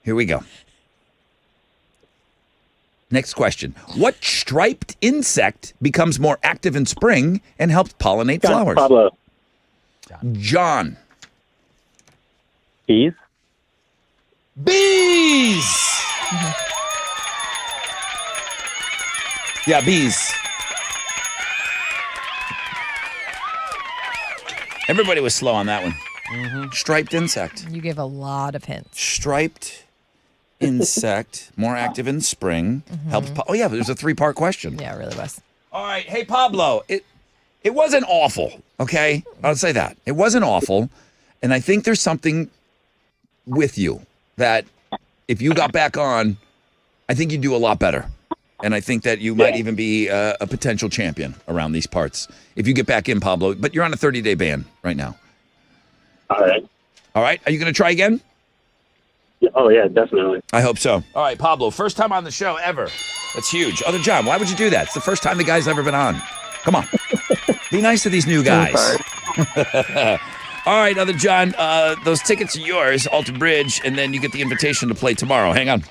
Here we go. Next question. What striped insect becomes more active in spring and helps pollinate flowers? Pablo. John. Bees. Bees! Yeah, bees. Everybody was slow on that one. Striped insect. You gave a lot of hints. Striped insect, more active in spring, helps. Oh yeah, there's a 3-part question. Yeah, it really was. All right, hey Pablo, it wasn't awful. Okay, I'll say that it wasn't awful, and I think there's something with you that if you got back on, I think you'd do a lot better, and I think that you might even be a potential champion around these parts if you get back in, Pablo. But you're on a 30-day ban right now. All right. All right, are you going to try again? Oh, yeah, definitely. I hope so. All right, Pablo, first time on the show ever. That's huge. Other John, why would you do that? It's the first time the guy's ever been on. Come on. Be nice to these new guys. All right, Other John, those tickets are yours, Alter Bridge, and then you get the invitation to play tomorrow. Hang on.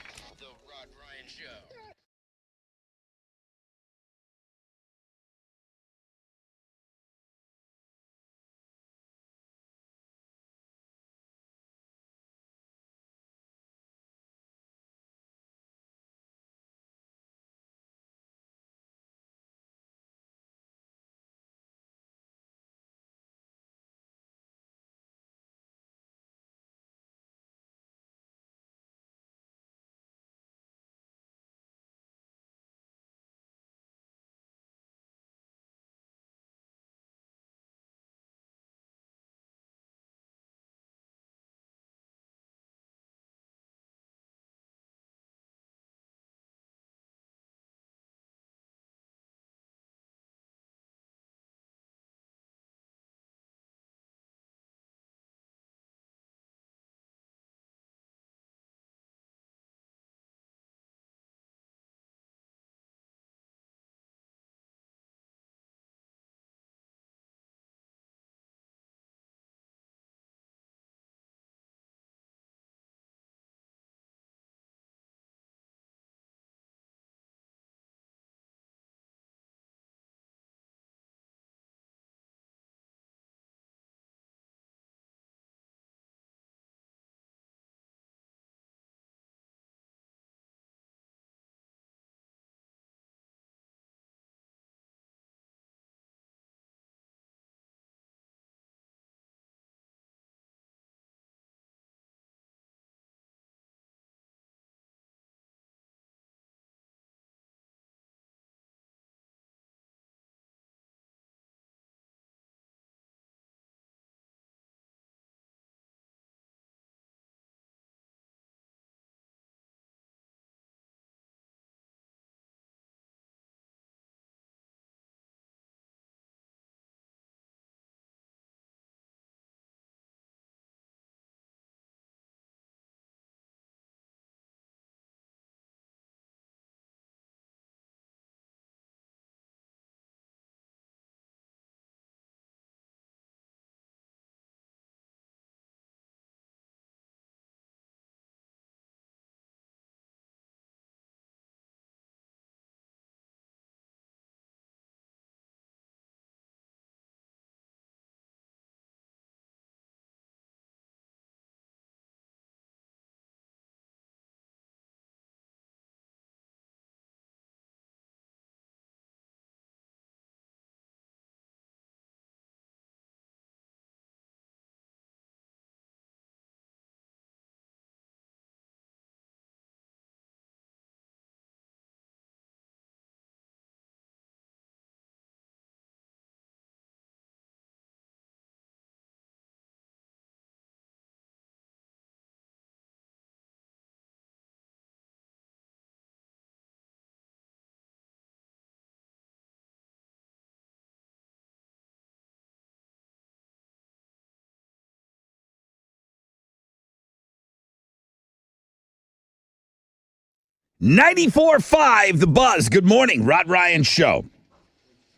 .94.5 The Buzz. Good morning, Rod Ryan Show.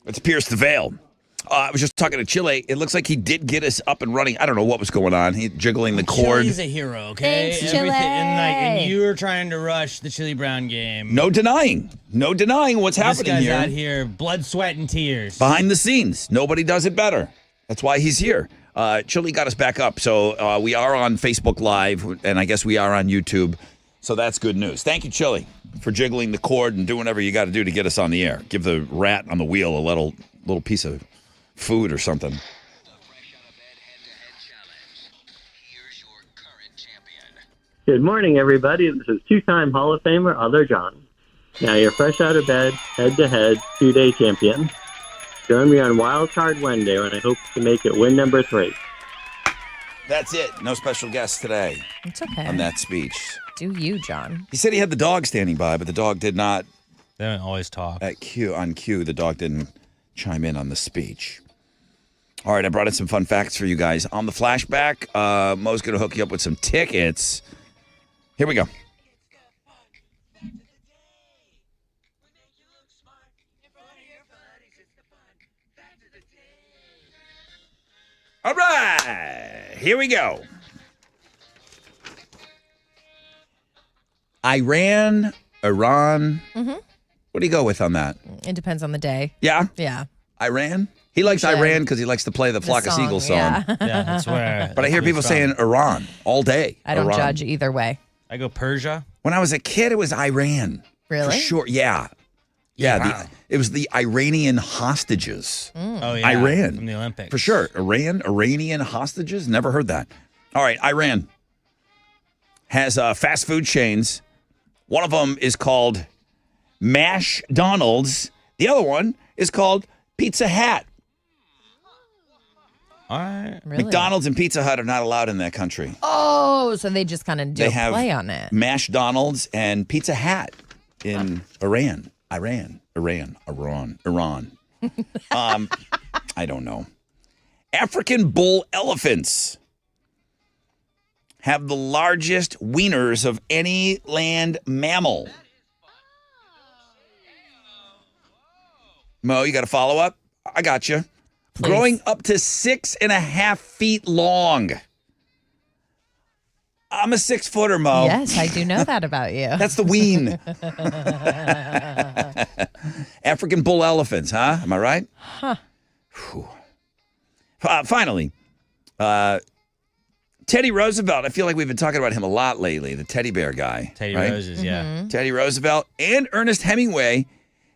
Let's pierce the veil. I was just talking to Chile. It looks like he did get us up and running. I don't know what was going on. He jiggling the cord. Chile's a hero, okay? Thanks, Chile. And you were trying to rush the Chile Brown game. No denying what's happening This guy's here. out here, blood, sweat, and tears. Behind the scenes. Nobody does it better. That's why he's here. Chile got us back up. So we are on Facebook Live, and I guess we are on YouTube. So that's good news. Thank you, Chile, for jiggling the cord and doing whatever you got to do to get us on the air. Give the rat on the wheel a little piece of food or something. Good morning, everybody. This is two-time Hall of Famer Other John. Now you're fresh out of bed, head-to-head, 2-day champion. Join me on Wild Card Wednesday when I hope to make it win number 3. That's it. No special guests today It's okay. on that speech. Do you, John? He said he had the dog standing by, but the dog did not. They don't always talk. On cue, the dog didn't chime in on the speech. All right, I brought in some fun facts for you guys. On the flashback, Mo's going to hook you up with some tickets. Here we go. All right, here we go. Iran. Mm-hmm. What do you go with on that? It depends on the day. Yeah? Yeah. Iran? He likes Sure. Iran because he likes to play the Flock of Seagulls song. Yeah. Yeah, that's where. But I hear people saying Iran all day. I don't Iran. judge either way. I go Persia. When I was a kid, it was Iran. Really? For sure. Yeah. Yeah. Wow. It was the Iranian hostages. Oh, yeah. Iran. From the Olympics. For sure. Iranian hostages? Never heard that. All right. Iran has fast food chains. One of them is called McDonald's. The other one is called Pizza Hut. All right. Really? McDonald's and Pizza Hut are not allowed in that country. Oh, so they just kind of do They a have play on it. McDonald's and Pizza Hut in Iran. I don't know. African bull elephants have the largest wieners of any land mammal. Mo, you got a follow up? I got you. Please. Growing up to 6.5 feet long. I'm a 6-footer, Mo. Yes, I do know that about you. That's the ween. African bull elephants, huh? Am I right? Huh. Finally, Teddy Roosevelt. I feel like we've been talking about him a lot lately, the teddy bear guy. Teddy right? Roses, yeah. Teddy Roosevelt and Ernest Hemingway,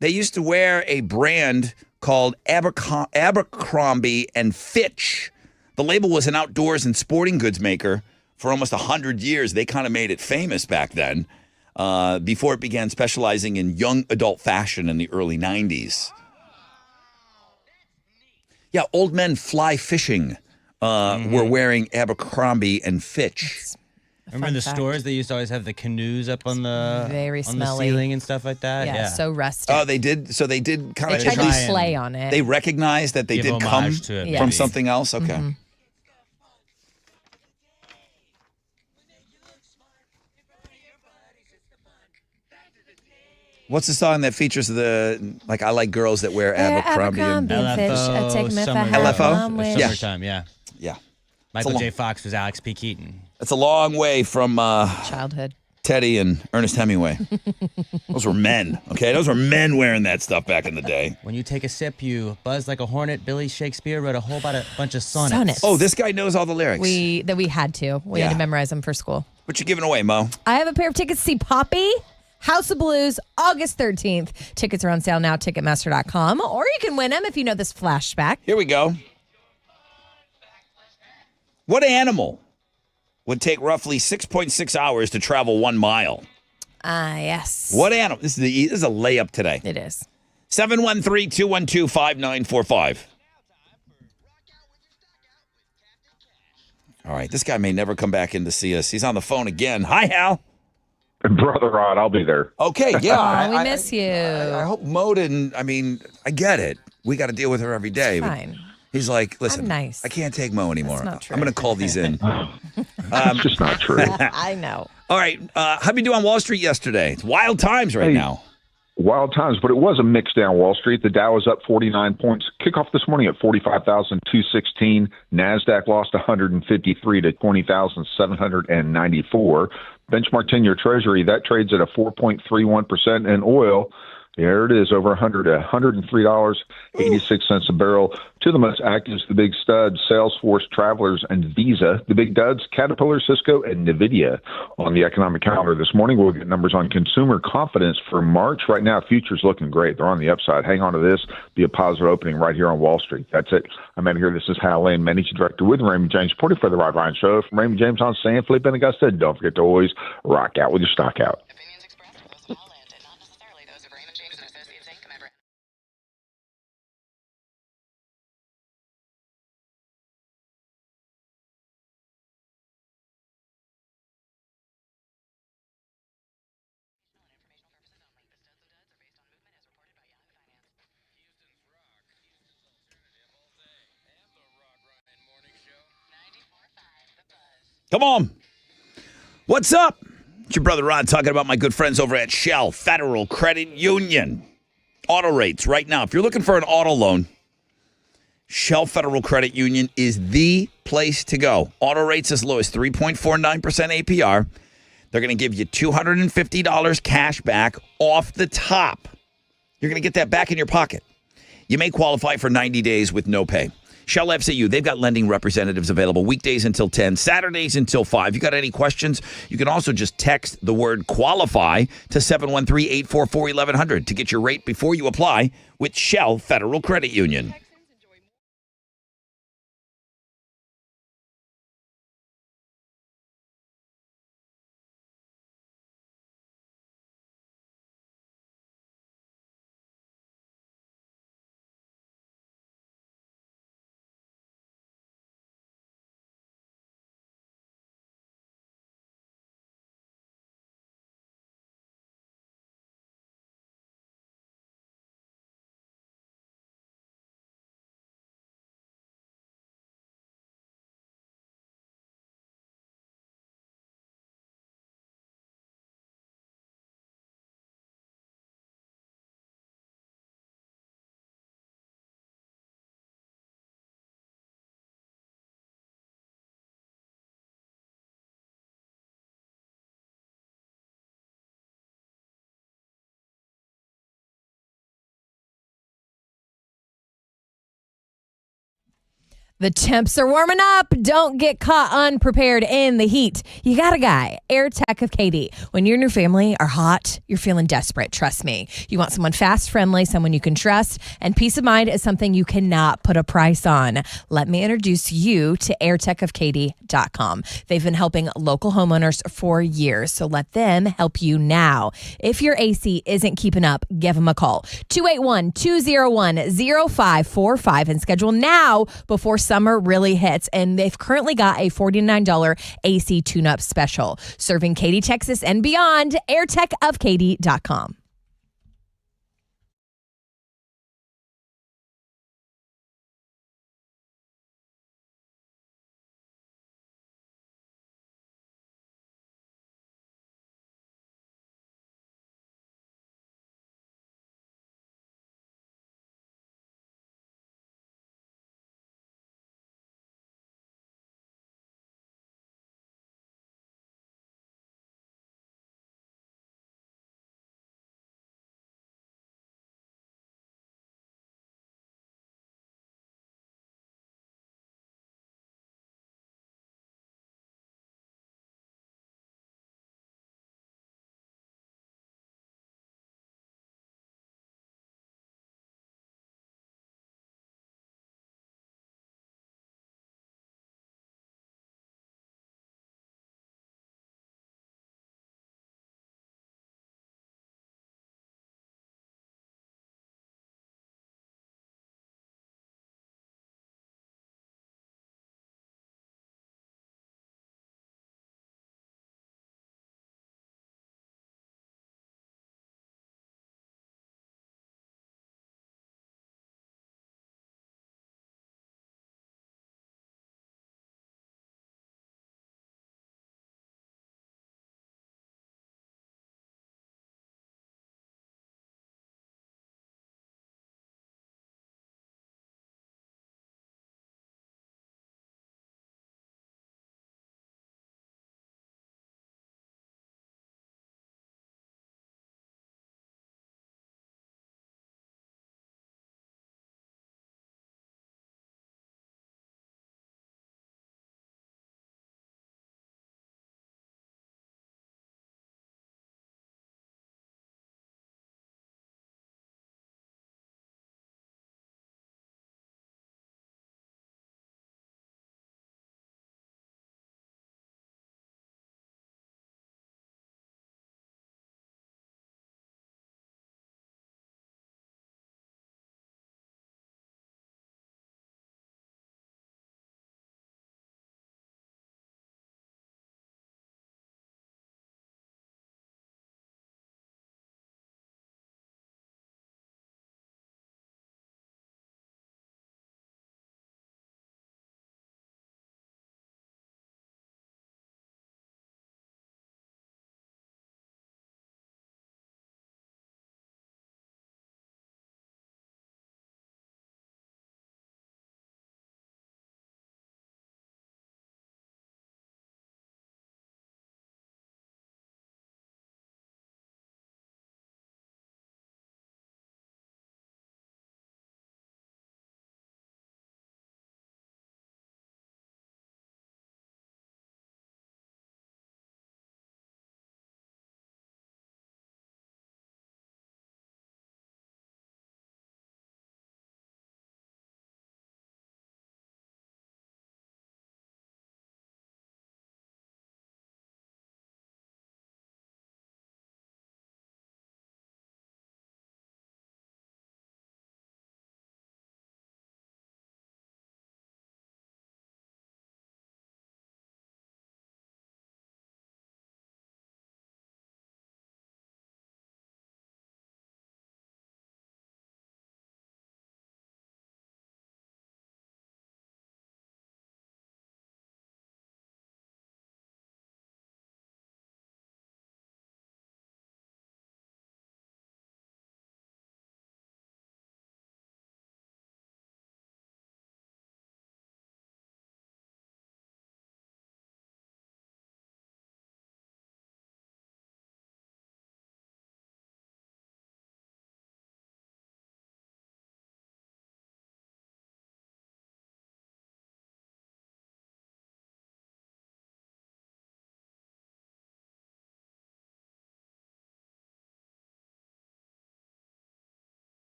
they used to wear a brand called Abercrombie and Fitch. The label was an outdoors and sporting goods maker for almost 100 years. They kind of made it famous back then, before it began specializing in young adult fashion in the early 90s. Yeah, old men fly fishing were wearing Abercrombie and Fitch. Remember in the stores they used to always have the canoes up on the Very on smelly. the ceiling and stuff like that. Yeah, so rustic. Oh, they did. So they did kind They of tried at to least play on it. they recognized that they Give did come homage to it, Yeah. from maybe. something else. Okay. What's the song that features I like girls that wear Abercrombie and Abercrombie. Fish, I take me if I have LFO? one wish. Yeah. Summertime, yeah. yeah. Michael long- J. Fox was Alex P. Keaton. It's a long way from Childhood. Teddy and Ernest Hemingway. Those were men, okay? Those were men wearing that stuff back in the day. When you take a sip, you buzz like a hornet. Billy Shakespeare wrote a whole bunch of sonnets. Sonnets. Oh, this guy knows all the lyrics. We had to. We had Yeah. to memorize them for school. What you giving away, Mo? I have a pair of tickets to see Poppy, House of Blues, August 13th. Tickets are on sale now, Ticketmaster.com. Or you can win them if you know this flashback. Here we go. What animal would take roughly 6.6 hours to travel 1 mile? Yes. What animal? This is a layup today. It is. 713-212-5945. All right, this guy may never come back in to see us. He's on the phone again. Hi, Hal. Brother Rod, I'll be there. Okay, yeah. Oh, we miss you. I hope Mo didn't. I mean, I get it. We got to deal with her every day. It's but fine. He's like, listen, I'm nice. I can't take Mo anymore. not true. I'm going to call these in. It's just not true. I know. All right. How'd you do on Wall Street yesterday? It's wild times right now. Wild times, but it was a mix down Wall Street. The Dow was up 49 points. Kickoff this morning at 45,216. NASDAQ lost 153 to 20,794. Benchmark 10-year Treasury, that trades at a 4.31%. And oil, there it is, over $103.86 a barrel. Two of the most active, the big studs, Salesforce, Travelers, and Visa. The big duds, Caterpillar, Cisco, and NVIDIA. On the economic calendar this morning, we'll get numbers on consumer confidence for March. Right now, futures looking great. They're on the upside. Hang on to this. Be a positive opening right here on Wall Street. That's it. I'm out of here. This is Hal Lane, Managing Director with Raymond James, reporting for the Rod Ryan Show. From Raymond James on San Felipe and Augusta. Don't forget to always rock out with your stock out. Opinions expressed are those of Hal Land and not necessarily those of Raymond James and Associates Inc. member. Come on. What's up? It's your brother Rod talking about my good friends over at Shell Federal Credit Union. Auto rates right now. If you're looking for an auto loan, Shell Federal Credit Union is the place to go. Auto rates as low as 3.49% APR. They're going to give you $250 cash back off the top. You're going to get that back in your pocket. You may qualify for 90 days with no pay. Shell FCU, they've got lending representatives available weekdays until 10, Saturdays until 5. You got any questions? You can also just text the word qualify to 713-844-1100 to get your rate before you apply with Shell Federal Credit Union. The temps are warming up. Don't get caught unprepared in the heat. You got a guy, Air Tech of Katie. When you and your family are hot, you're feeling desperate. Trust me. You want someone fast, friendly, someone you can trust, and peace of mind is something you cannot put a price on. Let me introduce you to airtechofkatie.com. They've been helping local homeowners for years, so let them help you now. If your AC isn't keeping up, give them a call. 281-201-0545 and schedule now before summer really hits. And they've currently got a $49 AC tune-up special. Serving Katy, Texas and beyond, airtechofkatie.com.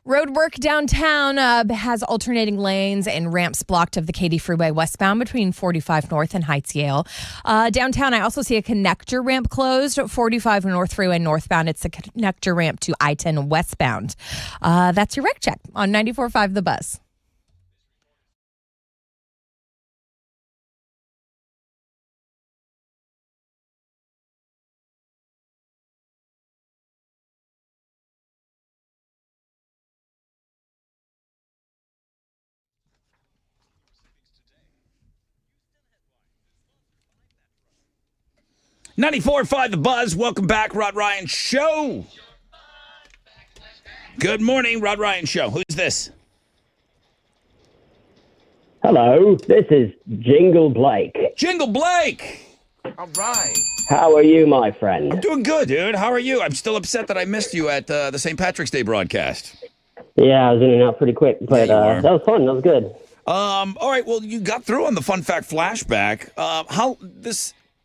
Road work downtown has alternating lanes and ramps blocked of the Katy Freeway westbound between 45 North and Heights Yale. Downtown, I also see a connector ramp closed. 45 North Freeway northbound, it's a connector ramp to I-10 westbound. That's your wreck check on 94.5 The Buzz. .94.5 The Buzz. Welcome back, Rod Ryan Show. Good morning, Rod Ryan Show. Who's this? Hello, this is Jingle Blake. Jingle Blake. All right. How are you, my friend? I'm doing good, dude. How are you? I'm still upset that I missed you at the St. Patrick's Day broadcast. Yeah, I was in and out pretty quick, but Yeah, you were. that was fun. That was good. All right. Well, you got through on the fun fact flashback.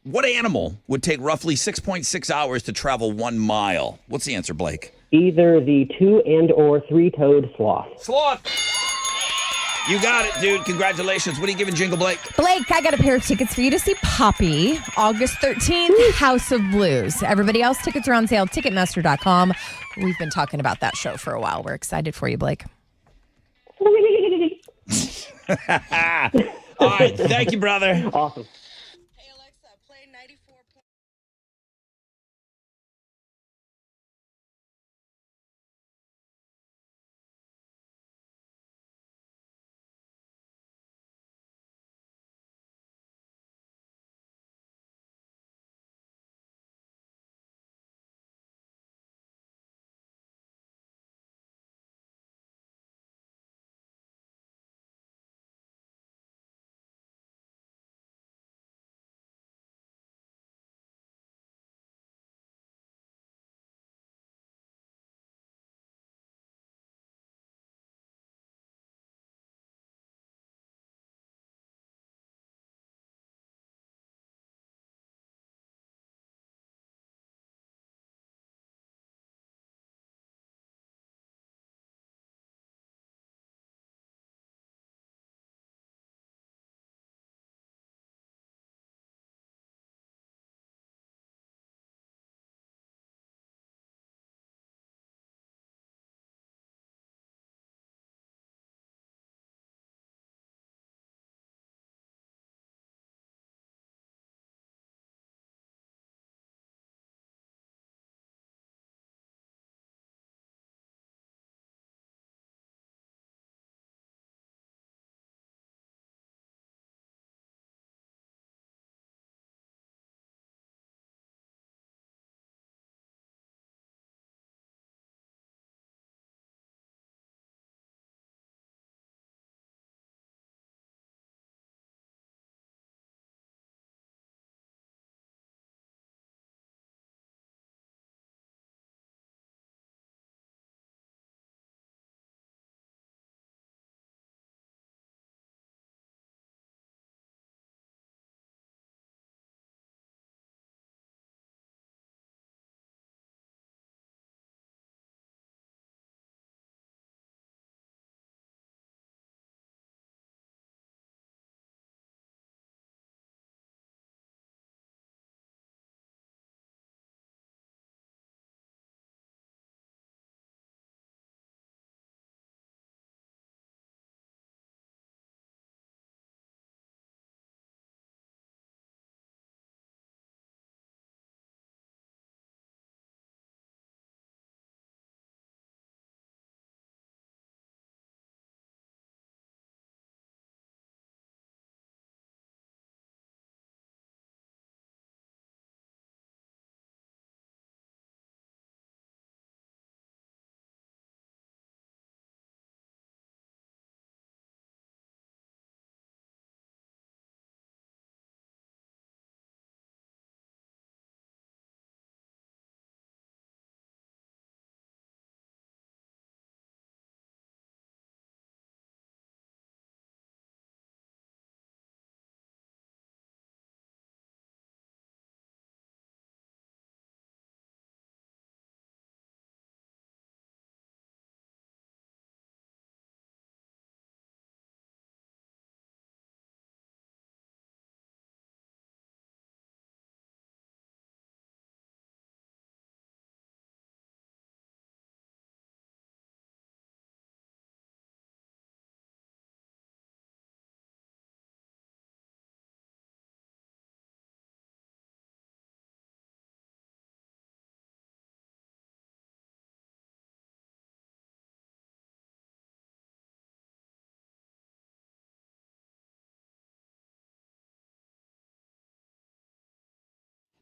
What animal would take roughly 6.6 hours to travel 1 mile? What's the answer, Blake? Either the 2- and/or 3-toed sloth. Sloth. You got it, dude. Congratulations. What are you giving Jingle Blake? Blake, I got a pair of tickets for you to see Poppy, August 13th, House of Blues. Everybody else, tickets are on sale, Ticketmaster.com. We've been talking about that show for a while. We're excited for you, Blake. All right. Thank you, brother. Awesome.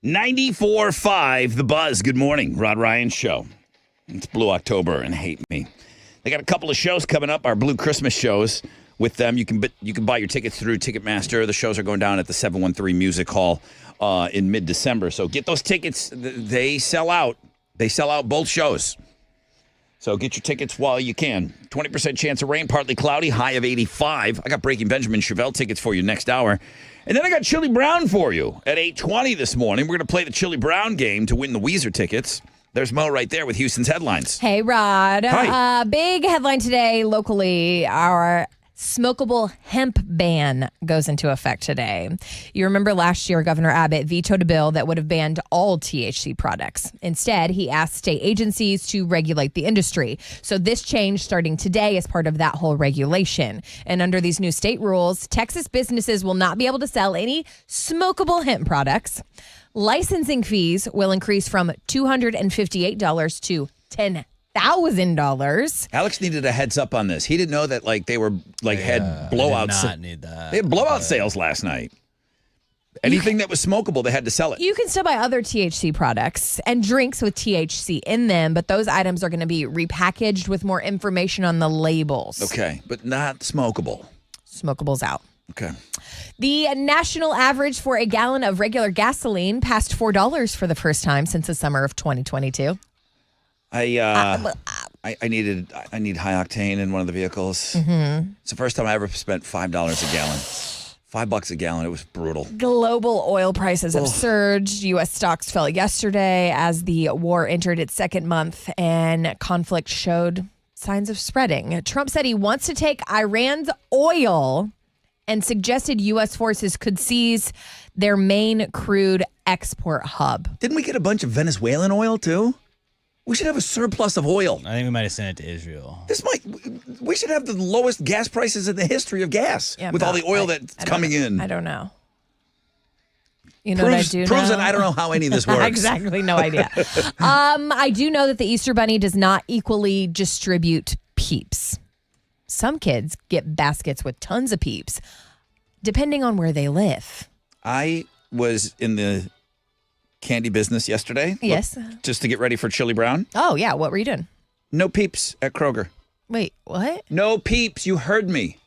94.5 The Buzz. Good morning. Rod Ryan Show. It's Blue October and Hate Me. They got a couple of shows coming up, our Blue Christmas shows with them. You can buy your tickets through Ticketmaster. The shows are going down at the 713 Music Hall in mid-December. So get those tickets. They sell out. They sell out both shows. So get your tickets while you can. 20% chance of rain, partly cloudy, high of 85. I got Breaking Benjamin Chevelle tickets for you next hour. And then I got Chili Brown for you at 8:20 this morning. We're going to play the Chili Brown game to win the Weezer tickets. There's Mo right there with Houston's headlines. Hey, Rod. Hi. Big headline today locally. Our smokable hemp ban goes into effect today. You remember last year, Governor Abbott vetoed a bill that would have banned all THC products. Instead, he asked state agencies to regulate the industry. So this change starting today is part of that whole regulation. And under these new state rules, Texas businesses will not be able to sell any smokable hemp products. Licensing fees will increase from $258 to $10,000. Alex needed a heads up on this. He didn't know that they were had blowouts. I did not need that. They had blowout sales last night. Anything that was smokable, they had to sell it. You can still buy other THC products and drinks with THC in them, but those items are going to be repackaged with more information on the labels. Okay, but not smokable. Smokable's out. Okay. The national average for a gallon of regular gasoline passed $4 for the first time since the summer of 2022. I need high octane in one of the vehicles. Mm-hmm. It's the first time I ever spent $5 a gallon. $5 a gallon. It was brutal. Global oil prices have surged. U.S. stocks fell yesterday as the war entered its second month and conflict showed signs of spreading. Trump said he wants to take Iran's oil and suggested U.S. forces could seize their main crude export hub. Didn't we get a bunch of Venezuelan oil, too? We should have a surplus of oil. I think we might have sent it to Israel. We should have the lowest gas prices in the history of gas with all the oil that's coming in. I don't know. You know what I do know? Proves that I don't know how any of this works. Exactly, no idea. I do know that the Easter Bunny does not equally distribute Peeps. Some kids get baskets with tons of Peeps, depending on where they live. I was in the candy business yesterday. Yes. Just to get ready for Chili Brown. Oh, yeah. What were you doing? No Peeps at Kroger. Wait, what? No Peeps. You heard me.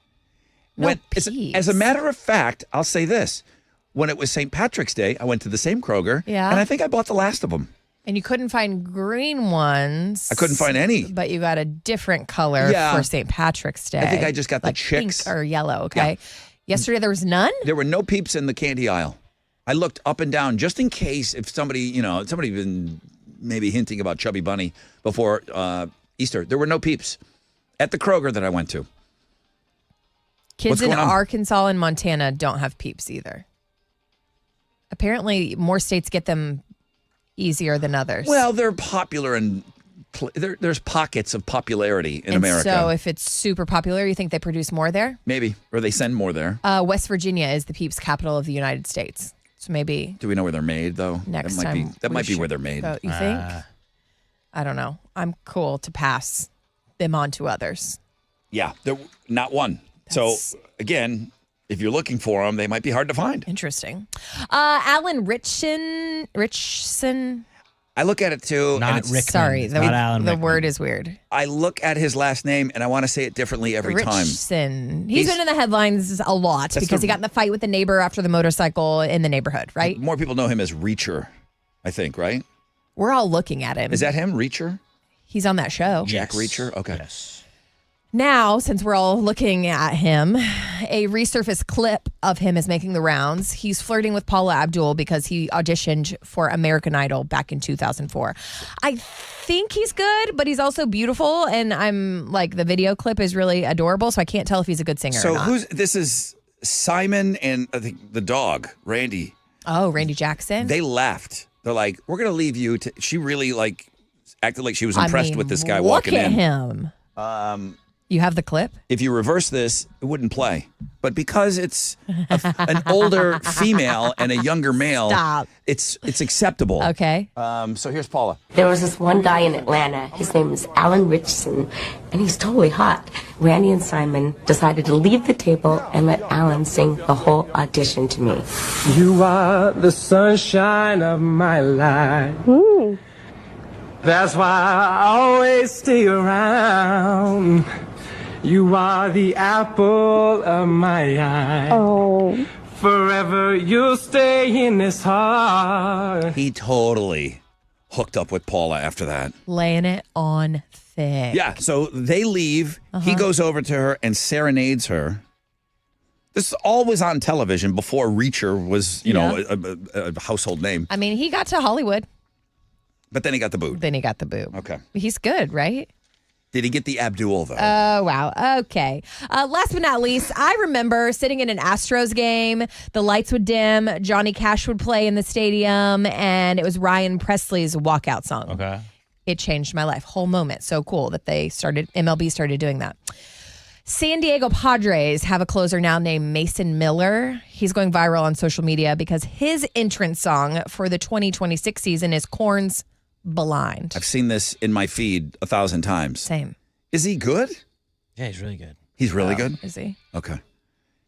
No Peeps. As a matter of fact, I'll say this. When it was St. Patrick's Day, I went to the same Kroger. Yeah. And I think I bought the last of them. And you couldn't find green ones. I couldn't find any. But you got a different color for St. Patrick's Day. I think I just got the chicks. Pink or yellow, okay? Yeah. Yesterday there was none? There were no Peeps in the candy aisle. I looked up and down just in case if somebody been maybe hinting about Chubby Bunny before Easter. There were no Peeps at the Kroger that I went to. Kids in Arkansas and Montana don't have Peeps either. Apparently more states get them easier than others. Well, they're popular and there's pockets of popularity in America. So if it's super popular, you think they produce more there? Maybe. Or they send more there. West Virginia is the Peeps capital of the United States. So maybe. Do we know where they're made, though? Next that time. That might be where they're made. You think? I don't know. I'm cool to pass them on to others. Yeah. They're not one. So, again, if you're looking for them, they might be hard to find. Interesting. Alan Richson. I look at it too. Not Rickman. Sorry, not Alan the Rickman. word is weird. I look at his last name and I want to say it differently every time. Richson. He's been in the headlines a lot because he got in the fight with the neighbor after the motorcycle in the neighborhood, right? More people know him as Reacher, I think, right? We're all looking at him. Is that him, Reacher? He's on that show. Jack Reacher? Okay. Yes. Now, since we're all looking at him, a resurfaced clip of him is making the rounds. He's flirting with Paula Abdul because he auditioned for American Idol back in 2004. I think he's good, but he's also beautiful. And I'm like, the video clip is really adorable, so I can't tell if he's a good singer or not. This is Simon and I think the dog, Randy. Oh, Randy Jackson. They left. They're like, we're going to leave you. She really acted like she was impressed with this guy walking in. Look at him. You have the clip? If you reverse this, it wouldn't play. But because it's an older female and a younger male, Stop. it's acceptable. Okay. So here's Paula. There was this one guy in Atlanta. His name is Alan Richardson, and he's totally hot. Randy and Simon decided to leave the table and let Alan sing the whole audition to me. You are the sunshine of my life. That's why I always stay around. You are the apple of my eye. Oh. Forever you'll stay in this heart. He totally hooked up with Paula after that. Laying it on thick. Yeah, so they leave. He goes over to her and serenades her. This all was on television before Reacher was, a household name. I mean, he got to Hollywood. But then he got the boot. Then he got the boob. Okay. He's good, right? Did he get the Abdul, though? Oh, wow. Okay. Last but not least, I remember sitting in an Astros game. The lights would dim. Johnny Cash would play in the stadium, and it was Ryan Presley's walkout song. Okay. It changed my life. Whole moment. So cool that MLB started doing that. San Diego Padres have a closer now named Mason Miller. He's going viral on social media because his entrance song for the 2026 season is Korn's Blind. I've seen this in my feed 1,000 times. Same. Is he good? Yeah, he's really good. He's really good? Is he? Okay.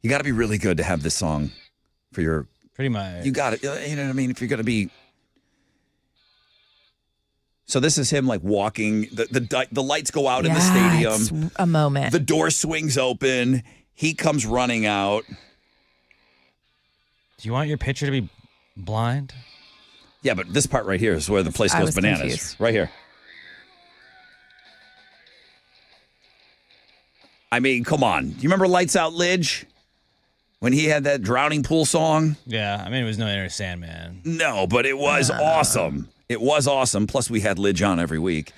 You got to be really good to have this song for your... Pretty much. You got it. You know what I mean? If you're going to be... So this is him like walking. The lights go out in the stadium. It's a moment. The door swings open. He comes running out. Do you want your pitcher to be blind? Yeah, but this part right here is where the place goes bananas. Confused. Right here. I mean, come on. Do you remember Lights Out Lidge? When he had that drowning pool song? Yeah, I mean, it was no Enter Sandman. No, but it was awesome. It was awesome. Plus, we had Lidge on every week.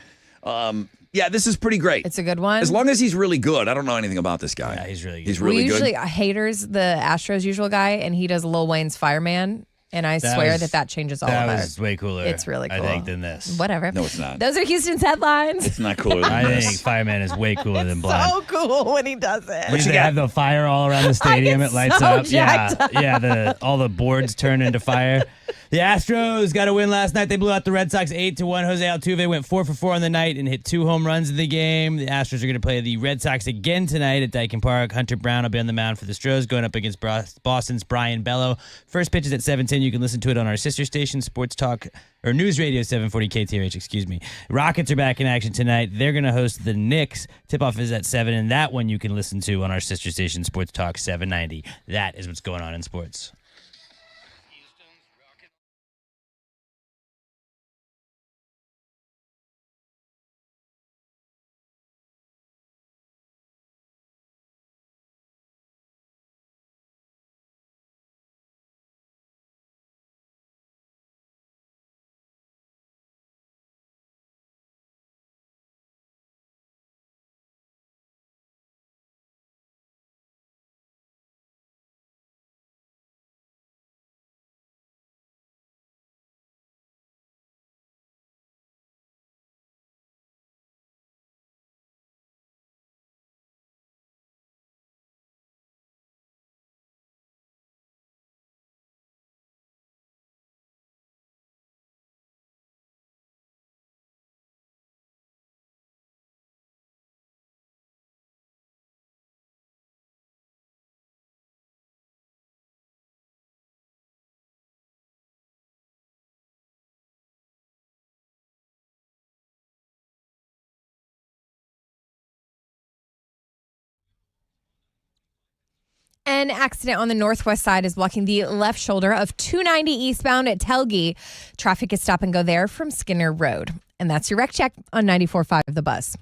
Yeah, this is pretty great. It's a good one. As long as he's really good. I don't know anything about this guy. Yeah, he's really good. He's really we usually good. haters the Astros usual guy, and he does Lil Wayne's Fireman. And I swear that changes all of That it. was way cooler. It's really cool. I think, than this. Whatever. No, it's not. Those are Houston's headlines. It's not cooler than I this. think Fireman is way cooler than Blind. So cool when he does it. When they have the fire all around the stadium, get it lights so up. jacked up. Yeah. All the boards turn into fire. The Astros got a win last night. They blew out the Red Sox 8-1. Jose Altuve went 4 for 4 on the night and hit 2 home runs in the game. The Astros are going to play the Red Sox again tonight at Dyken Park. Hunter Brown will be on the mound for the Stros, going up against Boston's Brian Bello. First pitch is at 7:10. You can listen to it on our sister station, Sports Talk, or News Radio 740 KTRH, excuse me. Rockets are back in action tonight. They're going to host the Knicks. Tip-off is at 7, and that one you can listen to on our sister station, Sports Talk 790. That is what's going on in sports. An accident on the northwest side is blocking the left shoulder of 290 eastbound at Telge. Traffic is stop and go there from Skinner Road. And that's your Rec Check on 94.5 The Buzz.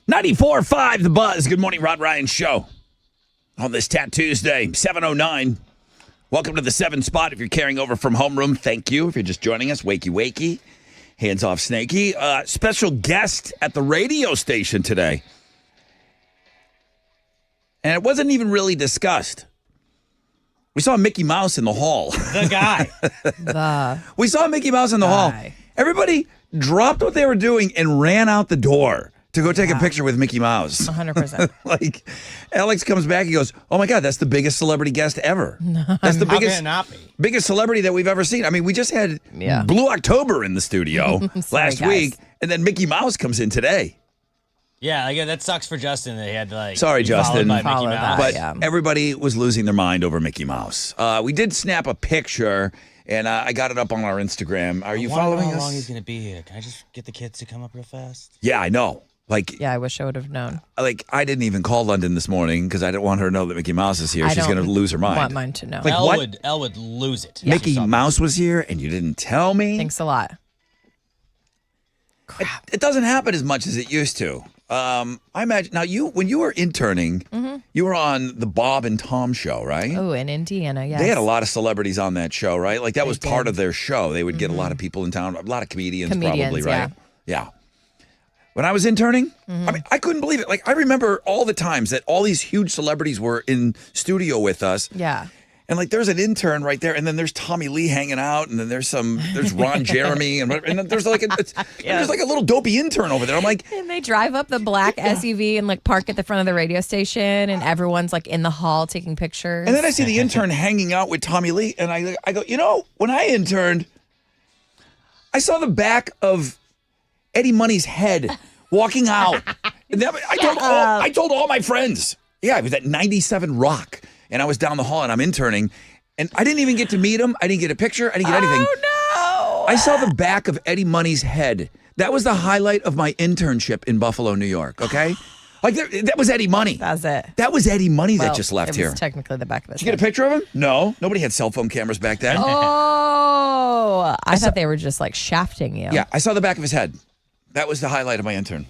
94.5 The Buzz. Good morning, Rod Ryan Show. On this Tuesday, 7:09. Welcome to the 7 spot. If you're carrying over from homeroom, thank you. If you're just joining us, wakey, wakey. Hands off, Snakey. Special guest at the radio station today. And it wasn't even really discussed. We saw Mickey Mouse in the hall. The guy. We saw Mickey Mouse in the hall. Everybody dropped what they were doing and ran out the door to go take a picture with Mickey Mouse. 100%. Like, Alex comes back, he goes, oh my God, that's the biggest celebrity guest ever. That's the How can it not be? biggest celebrity that we've ever seen. I mean, we just had Blue October in the studio last week, and then Mickey Mouse comes in today. Yeah, like, that sucks for Justin that he had to, like, Sorry, be followed Justin. by Mickey Mouse. But everybody was losing their mind over Mickey Mouse. We did snap a picture, and I got it up on our Instagram. Are you following How us? long he's going to be here? Can I just get the kids to come up real fast? Yeah, I know. Like, Yeah, I wish I would have known. I didn't even call London this morning because I didn't want her to know that Mickey Mouse is here. I She's don't going to lose her mind. want mine to know. Like, what? Elle would lose it. Mickey Mouse was here and you didn't tell me? Thanks a lot. It doesn't happen as much as it used to. I imagine now when you were interning, you were on the Bob and Tom show, right? Oh, in Indiana, yes. They had a lot of celebrities on that show, right? Like that was part did. of their show. They would get a lot of people in town, a lot of comedians probably, right? Yeah. When I was interning, I mean, I couldn't believe it. Like I remember all the times that all these huge celebrities were in studio with us. Yeah. And like there's an intern right there, and then there's Tommy Lee hanging out, and then there's Ron Jeremy, and then there's like there's like a little dopey intern over there. I'm like, And they drive up the black SUV and like park at the front of the radio station, and everyone's like in the hall taking pictures. and then I see the intern hanging out with Tommy Lee, and I go, you know, when I interned, I saw the back of Eddie Money's head walking out. And I told all my friends. Yeah, I was at 97 Rock. And I was down the hall and I'm interning. And I didn't even get to meet him. I didn't get a picture. I didn't get anything. Oh, no. I saw the back of Eddie Money's head. That was the highlight of my internship in Buffalo, New York. Okay? Like, that was Eddie Money. That's it. That was Eddie Money that Well, just left it here. was technically the back of his Did you get a picture of him? No. Nobody had cell phone cameras back then. Oh, I thought they were just like shafting you. Yeah, I saw the back of his head. That was the highlight of my intern.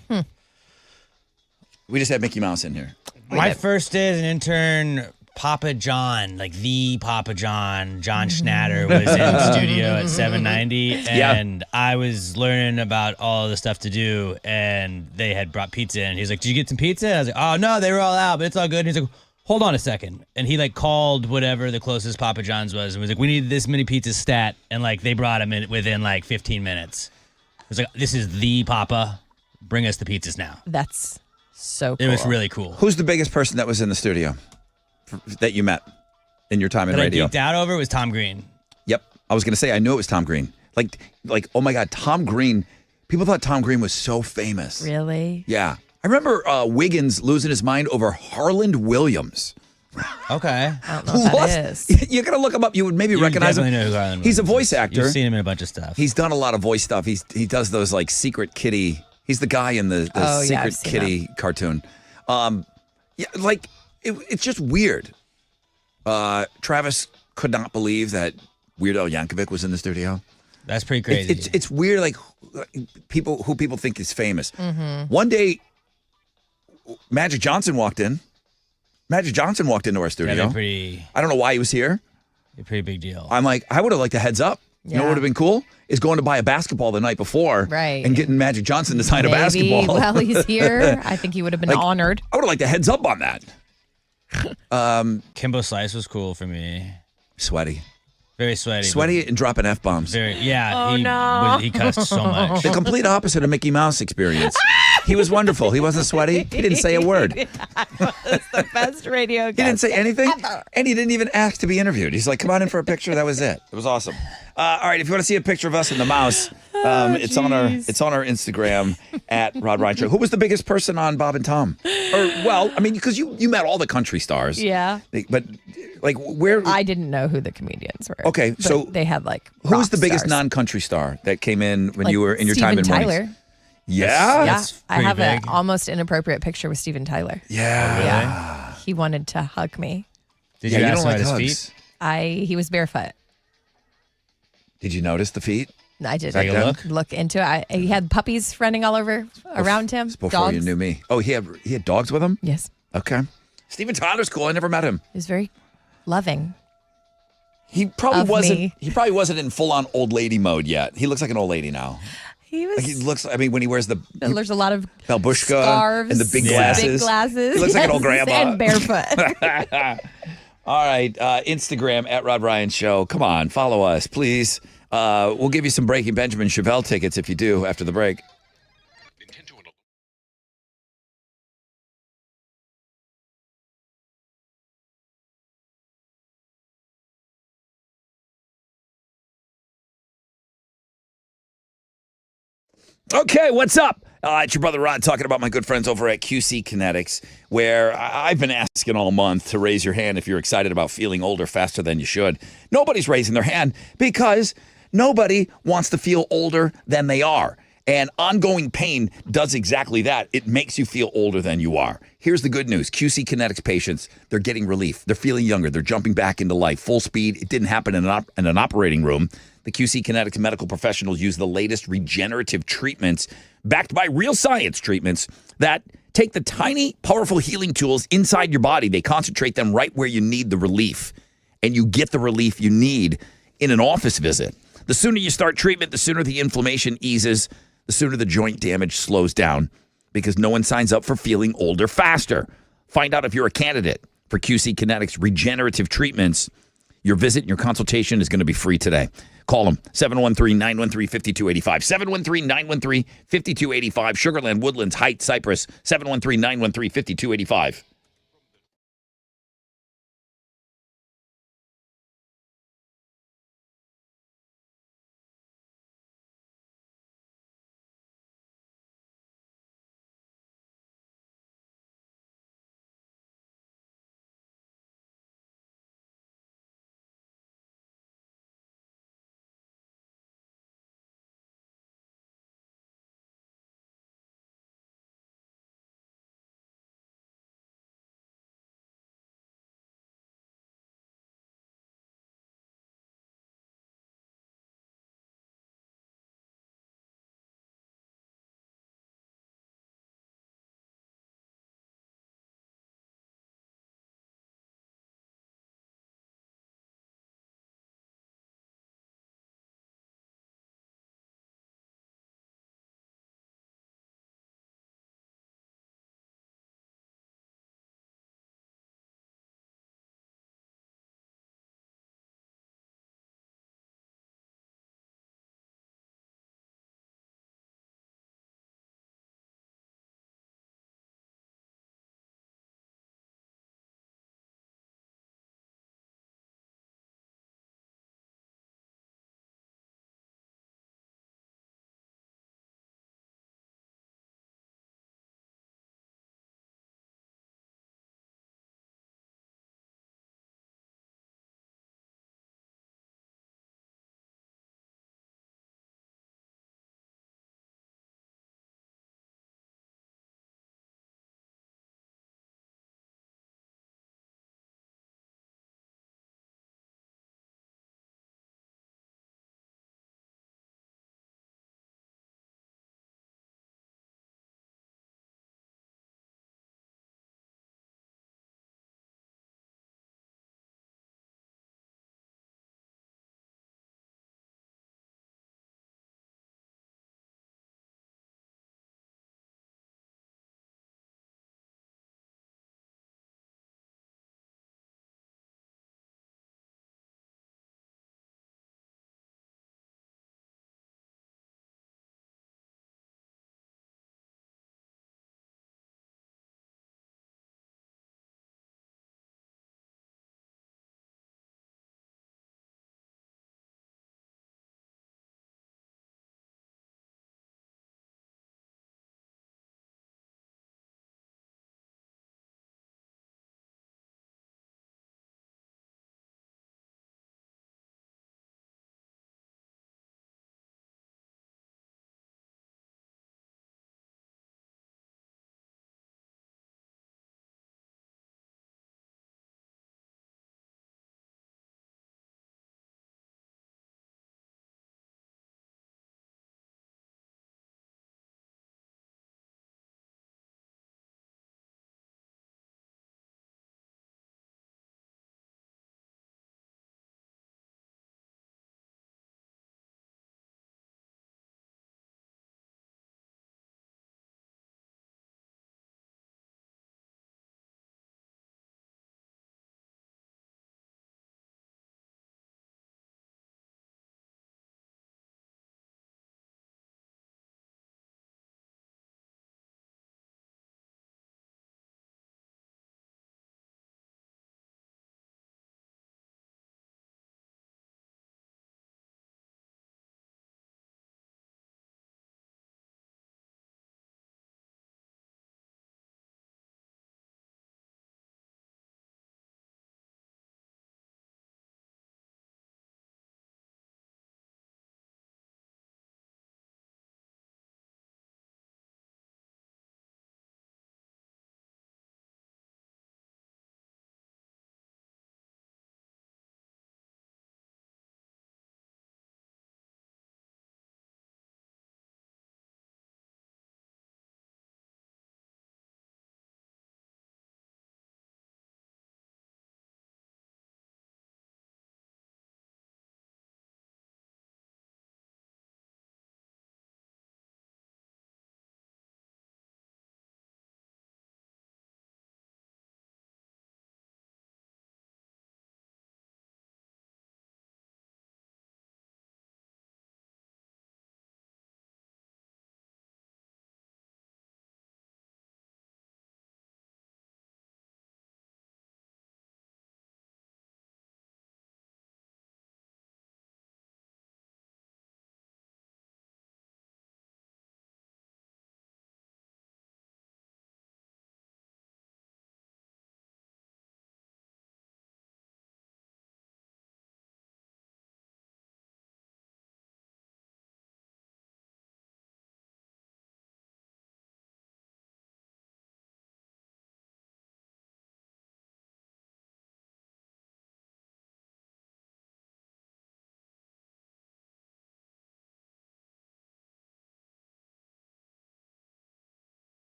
We just had Mickey Mouse in here. My first day as an intern, Papa John, like the Papa John Schnatter was in the studio at 790, and I was learning about all the stuff to do, and they had brought pizza in. He's like, did you get some pizza? And I was like, oh, no, they were all out, but it's all good. And he's like, hold on a second. And he like called whatever the closest Papa John's was and was like, we need this many pizzas stat. And like they brought him in within like 15 minutes. It was like, this is the Papa. Bring us the pizzas now. That's so cool. It was really cool. Who's the biggest person that was in the studio that you met in your time in That radio? I geeked out over was Tom Green. Yep. I was going to say, I knew it was Tom Green. Like, oh my God, Tom Green. People thought Tom Green was so famous. Really? Yeah. I remember Wiggins losing his mind over Harland Williams. Okay. I don't know what that is. You're going to look him up. You would maybe recognize him. Definitely know who Harland He's a Williams voice is. actor. You've seen him in a bunch of stuff. He's done a lot of voice stuff. He does those like Secret Kitty. He's the guy in the Secret I've seen Kitty cartoon. Yeah, like it's just weird. Travis could not believe that Weird Al Yankovic was in the studio. That's pretty crazy. It's weird, like people think is famous. One day, Magic Johnson walked in. Magic Johnson walked into our studio. Yeah, pretty. I don't know why he was here. A pretty big deal. I'm like, I would have liked a heads up. You know what would have been cool? Is going to buy a basketball the night before, Right. and getting Magic Johnson to sign a basketball. While he's here, I think he would have been Like, honored. I would have liked a heads up on that. Kimbo Slice was cool for me. Sweaty. Very sweaty. Sweaty and dropping F-bombs. Very, yeah. Oh, no. He cussed so much. The complete opposite of Mickey Mouse experience. He was wonderful. He wasn't sweaty. He didn't say a word. He That's the best radio guest. didn't say anything. And he didn't even ask to be interviewed. He's like, come on in for a picture. That was it. It was awesome. All right, if you want to see a picture of us and the mouse, it's on our Instagram at Rod Ryan Show. Who was the biggest person on Bob and Tom? Or, well, I mean, because you met all the country stars. Yeah. But, like, where... I didn't know who the comedians were. Okay, but so they had like who was rock the biggest stars. non-country star that came in when Like you were in your time in Steven mornings? Tyler. Yeah? Yeah, That's I pretty have an big. almost inappropriate picture with Steven Tyler. Yeah. Yeah, he wanted to hug me. Did Yeah, you you ask don't about like his hugs. feet? He was barefoot. Did you notice the feet? I did Take a look into it. He had puppies running all over around him. Before dogs. you knew me. Oh, he had dogs with him? Yes. Okay. Steven Tyler's cool. I never met him. He was very loving. He probably Of wasn't. me. He probably wasn't in full on old lady mode yet. He looks like an old lady now. He was. Like he looks. I mean, when he wears the There's a lot of Balbushka scarves and the big Yeah. glasses. Big glasses. He looks like an old yes, grandma. and barefoot. All right, Instagram at Rod Ryan Show. Come on, follow us, please. We'll give you some Breaking Benjamin Chevelle tickets if you do after the break. Okay, what's up? It's your brother Rod talking about my good friends over at QC Kinetics, where I've been asking all month to raise your hand if you're excited about feeling older faster than you should. Nobody's raising their hand because nobody wants to feel older than they are. And ongoing pain does exactly that. It makes you feel older than you are. Here's the good news. QC Kinetics patients, they're getting relief. They're feeling younger. They're jumping back into life. Full speed. It didn't happen in an operating room. The QC Kinetics medical professionals use the latest regenerative treatments backed by real science treatments that take the tiny, powerful healing tools inside your body. They concentrate them right where you need the relief. And you get the relief you need in an office visit. The sooner you start treatment, the sooner the inflammation eases, the sooner the joint damage slows down, because no one signs up for feeling older faster. Find out if you're a candidate for QC Kinetics regenerative treatments. Your visit and your consultation is going to be free today. Call them, 713-913-5285. 713-913-5285. Sugarland, Woodlands, Heights, Cypress, 713-913-5285.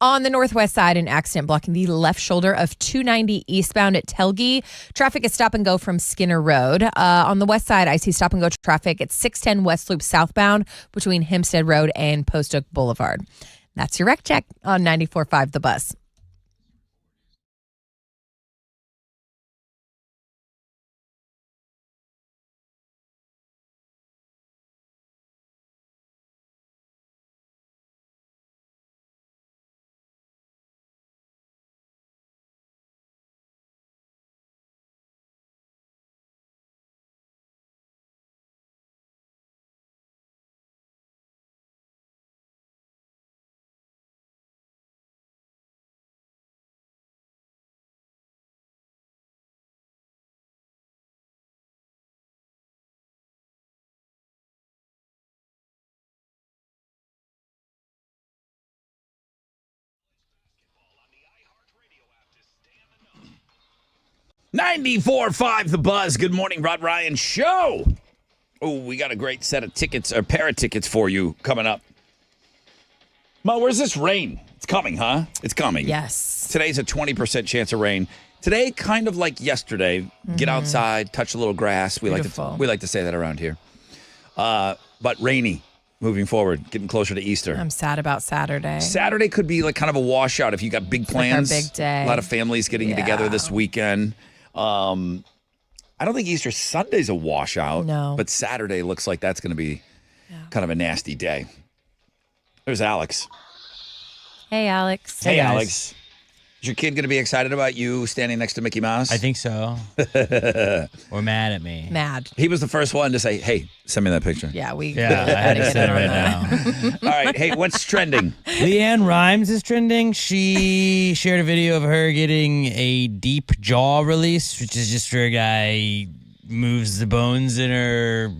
On the northwest side, an accident blocking the left shoulder of 290 eastbound at Telge. Traffic is stop and go from Skinner Road. On the west side, I see stop and go traffic at 610 West Loop southbound between Hempstead Road and Post Oak Boulevard. That's your wreck check on 94.5 The Bus. .94.5 The Buzz. Good morning, Rod Ryan Show. Oh, we got a great set of tickets, or pair of tickets for you coming up. Mo, where's this rain? It's coming, huh? It's coming. Yes. Today's a 20% chance of rain. Today, kind of like yesterday, get outside, touch a little grass. We like to say that around here. But rainy moving forward, getting closer to Easter. I'm sad about Saturday. Saturday could be like kind of a washout if you got big plans. Like our big day. A lot of families getting together this weekend. I don't think Easter Sunday's a washout. No. But Saturday looks like that's going to be kind of a nasty day. There's Alex. Hey, Alex. Hey, Alex. Is your kid going to be excited about you standing next to Mickey Mouse? I think so. Or mad at me. Mad. He was the first one to say, hey, send me that picture. Yeah, I had to send it right now. All right. Hey, what's trending? Leanne Rimes is trending. She shared a video of her getting a deep jaw release, which is just where a guy moves the bones in her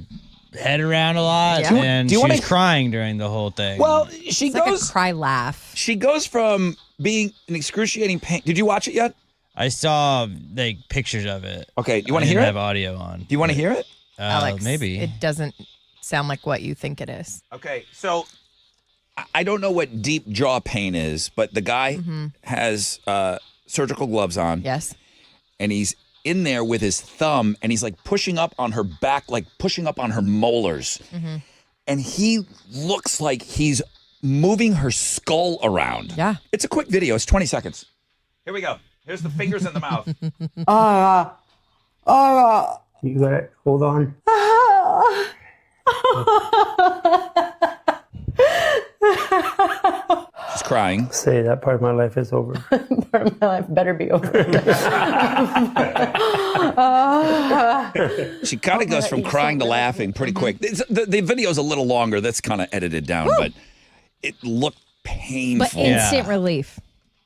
head around a lot. Yeah. And she was crying during the whole thing. Well, she It's goes. like a cry laugh. She goes from being in excruciating pain. Did you watch it yet? I saw like pictures of it. Okay. Do you want I to hear didn't it? have audio on. Do you want to hear it? Alex, Maybe. it doesn't sound like what you think it is. Okay. So I don't know what deep jaw pain is, but the guy has surgical gloves on. Yes. And he's in there with his thumb and he's like pushing up on her back, like pushing up on her molars. And he looks like he's moving her skull around. Yeah. It's a quick video. It's 20 seconds. Here we go. Here's the fingers in the mouth. You got it. Hold on. She's crying. Say that part of my life is over. Part of my life better be over. She kind of goes from crying to laughing pretty quick. The video's a little longer. That's kind of edited down, but it looked painful. But instant relief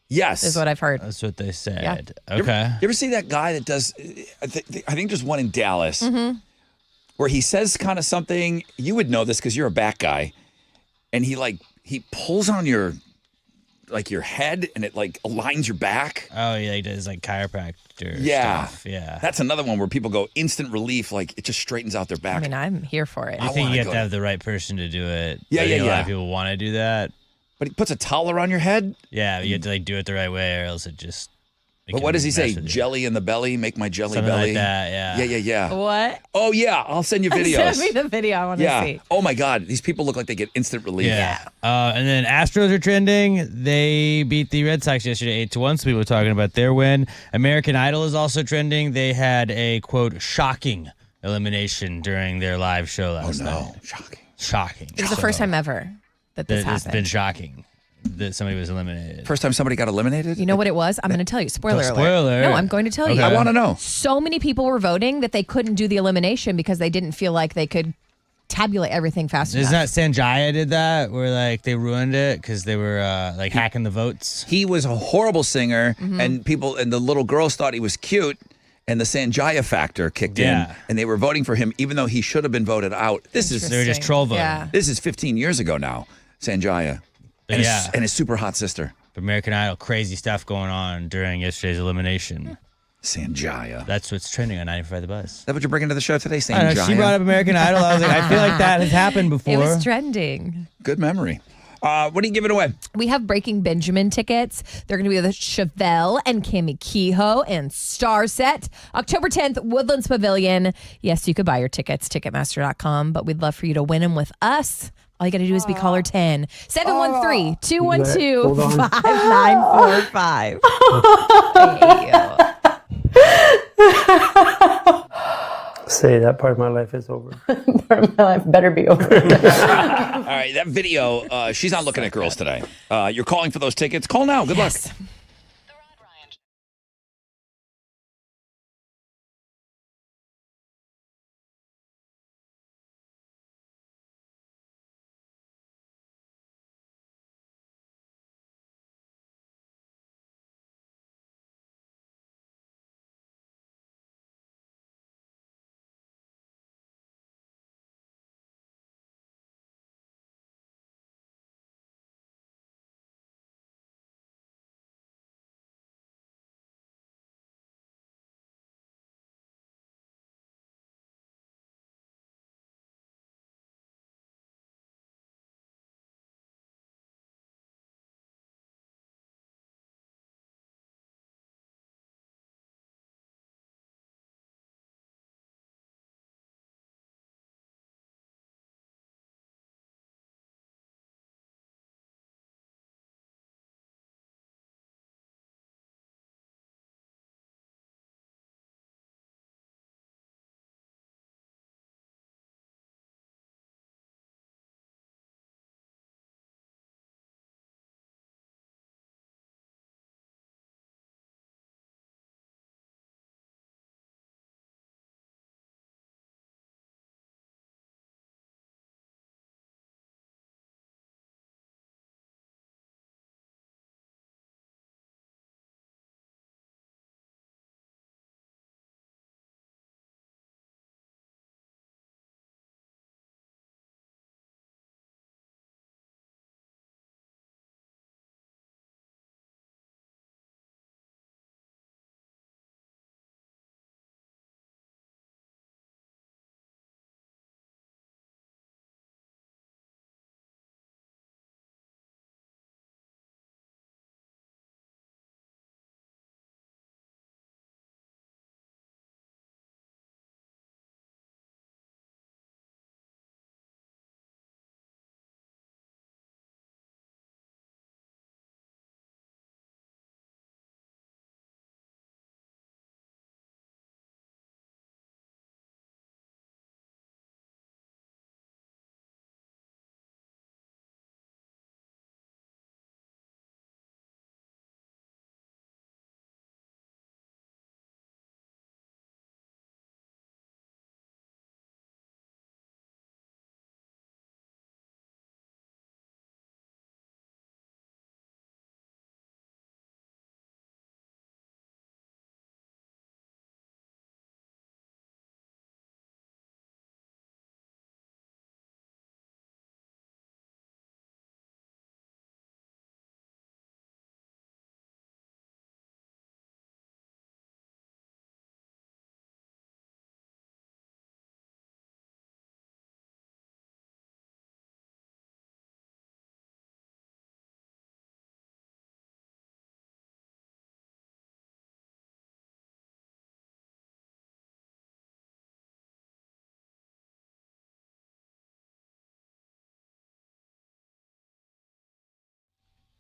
Yes. is what I've heard. That's what they said. You Okay. ever see that guy that does, I think there's one in Dallas where he says kind of something, you would know this because you're a back guy, and he pulls on your head and it like aligns your back. Oh, yeah, he does like chiropractor stuff. Yeah. That's another one where people go instant relief, like it just straightens out their back. I mean, I'm here for it. I think wanna you have go to have the right person to do it. Yeah, I think yeah, A lot yeah. of people want to do that. But he puts a towel around your head. Yeah, you have to like do it the right way, or else it just. But what does he say? Jelly in the belly, make my jelly Something belly. like that. Yeah. Yeah. What? Oh yeah, I'll send you videos. Send me the video. I want to see. Oh my God, these people look like they get instant relief. Yeah. And then Astros are trending. They beat the Red Sox yesterday 8-1. So people are talking about their win. American Idol is also trending. They had a quote shocking elimination during their live show last night. Shocking. It was the first time ever that this happened. It's been shocking that somebody was eliminated. First time somebody got eliminated? You know what it was? I'm going to tell you. Spoiler alert. Spoiler. No, I'm going to tell you. I want to know. So many people were voting that they couldn't do the elimination because they didn't feel like they could tabulate everything fast Isn't enough. that Sanjaya did that? Where like they ruined it because they were like hacking the votes. He was a horrible singer, and the little girls thought he was cute, and the Sanjaya factor kicked in, and they were voting for him even though he should have been voted out. They were just troll voting. Yeah. This is 15 years ago now, Sanjaya. And his super hot sister. American Idol, crazy stuff going on during yesterday's elimination. Sanjaya. That's what's trending on 95 The Buzz. Is that what you're bringing to the show today, I Sanjaya? know, she brought up American Idol. I was like, I feel like that has happened before. It was trending. Good memory. What are you giving away? We have Breaking Benjamin tickets. They're going to be with Chevelle and Kimmy Kehoe and Star Set. October 10th, Woodlands Pavilion. Yes, you could buy your tickets, Ticketmaster.com, but we'd love for you to win them with us. All you got to do is be caller 10. 713-212-5945. Say that part of my life is over. Part of my life better be over. All right, that video, she's not looking at girls today. You're calling for those tickets. Call now. Good luck.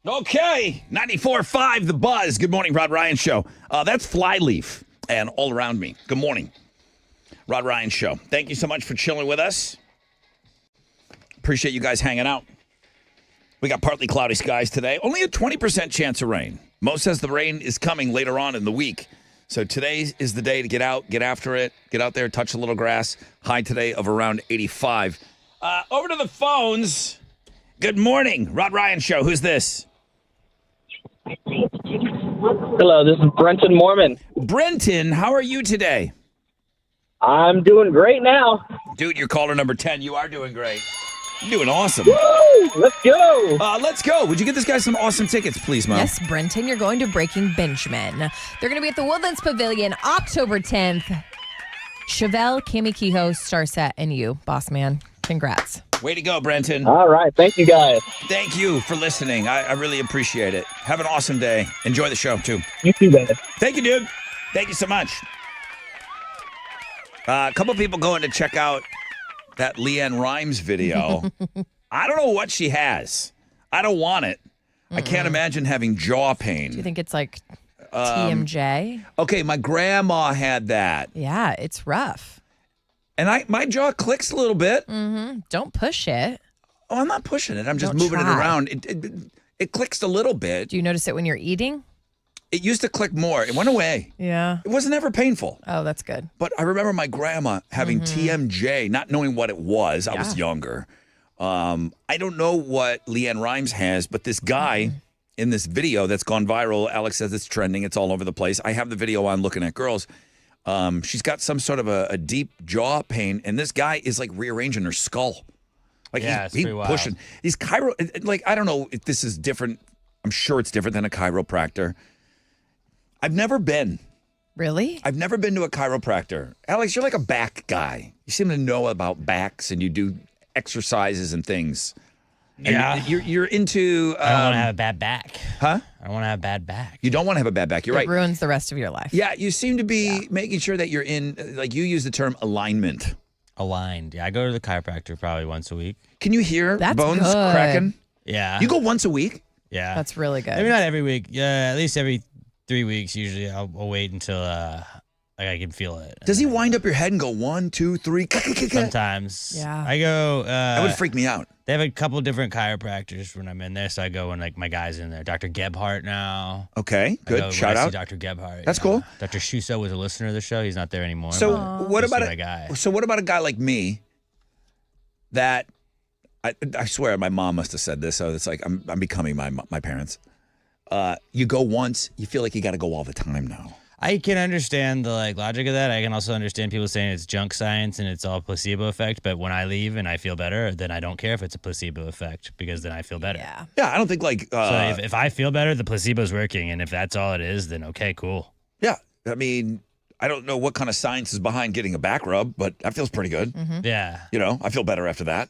Okay, 94.5 The Buzz. Good morning, Rod Ryan Show. That's Flyleaf and All Around Me. Good morning, Rod Ryan Show. Thank you so much for chilling with us. Appreciate you guys hanging out. We got partly cloudy skies today. Only a 20% chance of rain. Mo says the rain is coming later on in the week. So today is the day to get out, get after it, get out there, touch a little grass. High today of around 85. Over to the phones. Good morning, Rod Ryan Show. Who's this? Hello, this is Brenton Mormon. Brenton, how are you today? I'm doing great now. Dude, you're caller number 10. You are doing great. You're doing awesome. Woo! Let's go. Let's go. Would you get this guy some awesome tickets, please, Mo? Yes, Brenton, you're going to Breaking Benjamin. They're going to be at the Woodlands Pavilion October 10th. Chevelle, Kimmy Kehoe, Starset, and you, boss man. Congrats. Way to go, Brenton. All right. Thank you, guys. Thank you for listening. I really appreciate it. Have an awesome day. Enjoy the show, too. You too, guys. Thank you, dude. Thank you so much. A couple people going to check out that Leanne Rimes video. I don't know what she has. I don't want it. I can't imagine having jaw pain. Do you think it's like TMJ? Okay, my grandma had that. Yeah, it's rough. And my jaw clicks a little bit. Mm-hmm. Don't push it. Oh, I'm not pushing it. I'm just Don't moving try. it around. It clicks a little bit. Do you notice it when you're eating? It used to click more. It went away. Yeah. It wasn't ever painful. Oh, that's good. But I remember my grandma having TMJ, not knowing what it was. I was younger. I don't know what Leanne Rimes has, but this guy in this video that's gone viral, Alex says it's trending. It's all over the place. I have the video on Looking at Girls. She's got some sort of a deep jaw pain, and this guy is like rearranging her skull. Like Yeah, it's he's pretty wild. pushing. He's like, I don't know if this is different. I'm sure it's different than a chiropractor. I've never been. Really? I've never been to a chiropractor. Alex, you're like a back guy. You seem to know about backs, and you do exercises and things. And Yeah. you're into. I don't want to have a bad back. Huh? I don't want to have a bad back. You don't want to have a bad back. You're It right. ruins the rest of your life. Yeah, you seem to be making sure that you're in. Like you use the term alignment. Aligned. Yeah, I go to the chiropractor probably once a week. Can you hear That's bones good. cracking? Yeah. You go once a week. Yeah. That's really good. Maybe not every week. Yeah, at least every 3 weeks. Usually, I'll wait until like I can feel it. Does he wind up your head and go 1, 2, 3? Sometimes. Yeah. I go. That would freak me out. They have a couple different chiropractors when I'm in there, so I go when like my guy's in there. Dr. Gebhardt now. Okay, I go good. when Shout I see out. Dr. Gebhardt. That's cool. Dr. Shuso was a listener of the show. He's not there anymore. So but what I see about my guy? So what about a guy like me? That I swear my mom must have said this. So it's like I'm becoming my parents. You go once, you feel like you got to go all the time now. I can understand the like logic of that. I can also understand people saying it's junk science and it's all placebo effect. But when I leave and I feel better, then I don't care if it's a placebo effect because then I feel better. Yeah. Yeah, I don't think like. So if I feel better, the placebo's working, and if that's all it is, then okay, cool. Yeah, I mean, I don't know what kind of science is behind getting a back rub, but that feels pretty good. Yeah. You know, I feel better after that.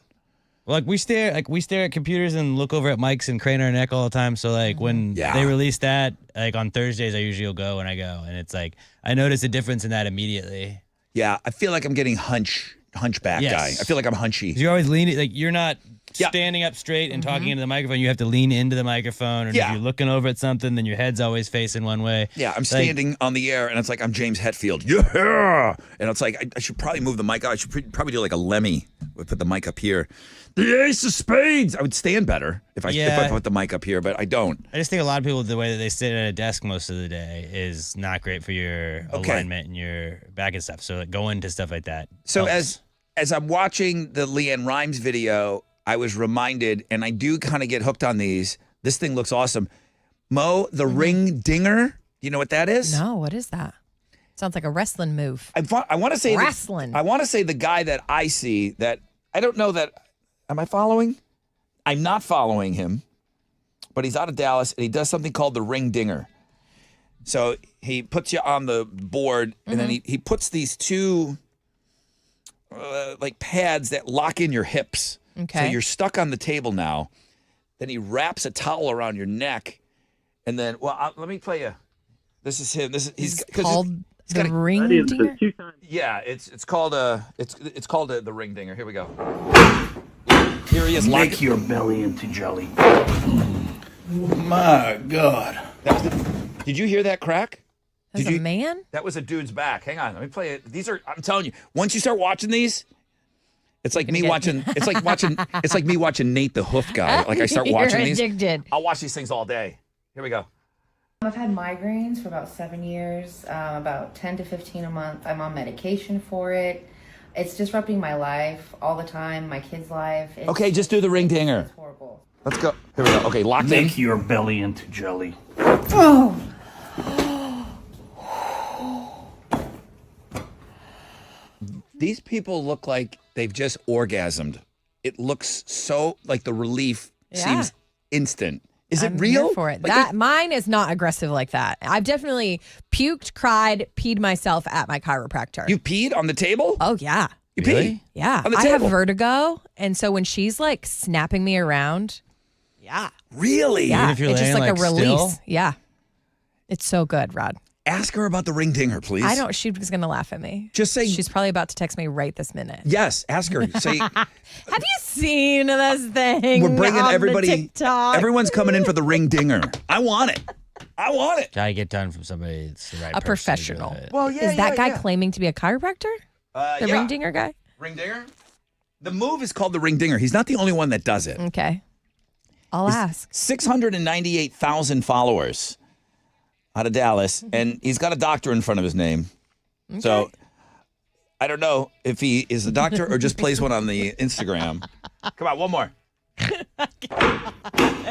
Well, we stare at computers and look over at mics and crane our neck all the time. So like when they release that, like on Thursdays, I usually will go when I go, and it's like I notice a difference in that immediately. Yeah, I feel like I'm getting hunchback Yes. guy. I feel like I'm hunchy. 'Cause you're always leaning, like you're not standing up straight and talking into the microphone. You have to lean into the microphone, and if you're looking over at something, then your head's always facing one way. Yeah, I'm standing on the air, and it's like I'm James Hetfield. Yeah, and it's like I should probably move the mic out. I should probably do like a Lemmy. Put the mic up here. The Ace of Spades. I would stand better if I put the mic up here, but I don't. I just think a lot of people, the way that they sit at a desk most of the day is not great for your alignment and your back and stuff. So like, go into stuff like that. So helps. as I'm watching the Leanne Rimes video, I was reminded, and I do kind of get hooked on these. This thing looks awesome. Mo, the ring dinger. You know what that is? No, what is that? Sounds like a wrestling move. I want to say wrestling. I want to say the guy that I see that I don't know that. Am I following? I'm not following him, but he's out of Dallas and he does something called the ring dinger. So he puts you on the board and then he puts these two like pads that lock in your hips. Okay. So you're stuck on the table now. Then he wraps a towel around your neck, and then let me play you. This is him. He's called the ring Buddy, this dinger. is 2 times. Yeah, it's called the ring dinger. Here we go. Here he is. Make your belly into jelly. My God. Did you hear that crack? That's a man? That was a dude's back. Hang on, let me play it. I'm telling you, once you start watching these, it's like me watching. It's like me watching Nate the Hoof Guy. Like I start watching these. Addicted. I'll watch these things all day. Here we go. I've had migraines for about 7 years, about 10 to 15 a month. I'm on medication for it. It's disrupting my life all the time, my kids' life. Okay, just do the ring dinger. It's horrible. Let's go. Here we go. Okay, locked in. Make your belly into jelly. Oh! These people look like they've just orgasmed. It looks so like the relief seems instant. Is it I'm real? here for it. Like Mine is not aggressive like that. I've definitely puked, cried, peed myself at my chiropractor. You peed on the table? Oh yeah. You Really? pee. Yeah. On the I have table. vertigo. And so when she's like snapping me around, yeah. Really? Yeah. Even if you're It's just laying, like a like, release. still? Yeah. It's so good, Rod. Ask her about the ring dinger, please. I don't, she was going to laugh at me. Just say, She's probably about to text me right this minute. yes, ask her. Say, Have you seen this thing? we're bringing on the everybody. TikTok? Everyone's coming in for the ring dinger. I want it. I want it. Gotta get done from somebody that's the right A person to do professional. it. Well, yeah. Is that guy claiming to be a chiropractor? The ring dinger guy? Ring dinger? The move is called the ring dinger. He's not the only one that does it. Okay. I'll ask. 698,000 followers out of Dallas, and he's got a doctor in front of his name. Okay. So I don't know if he is a doctor or just plays one on the Instagram. Come on, one more.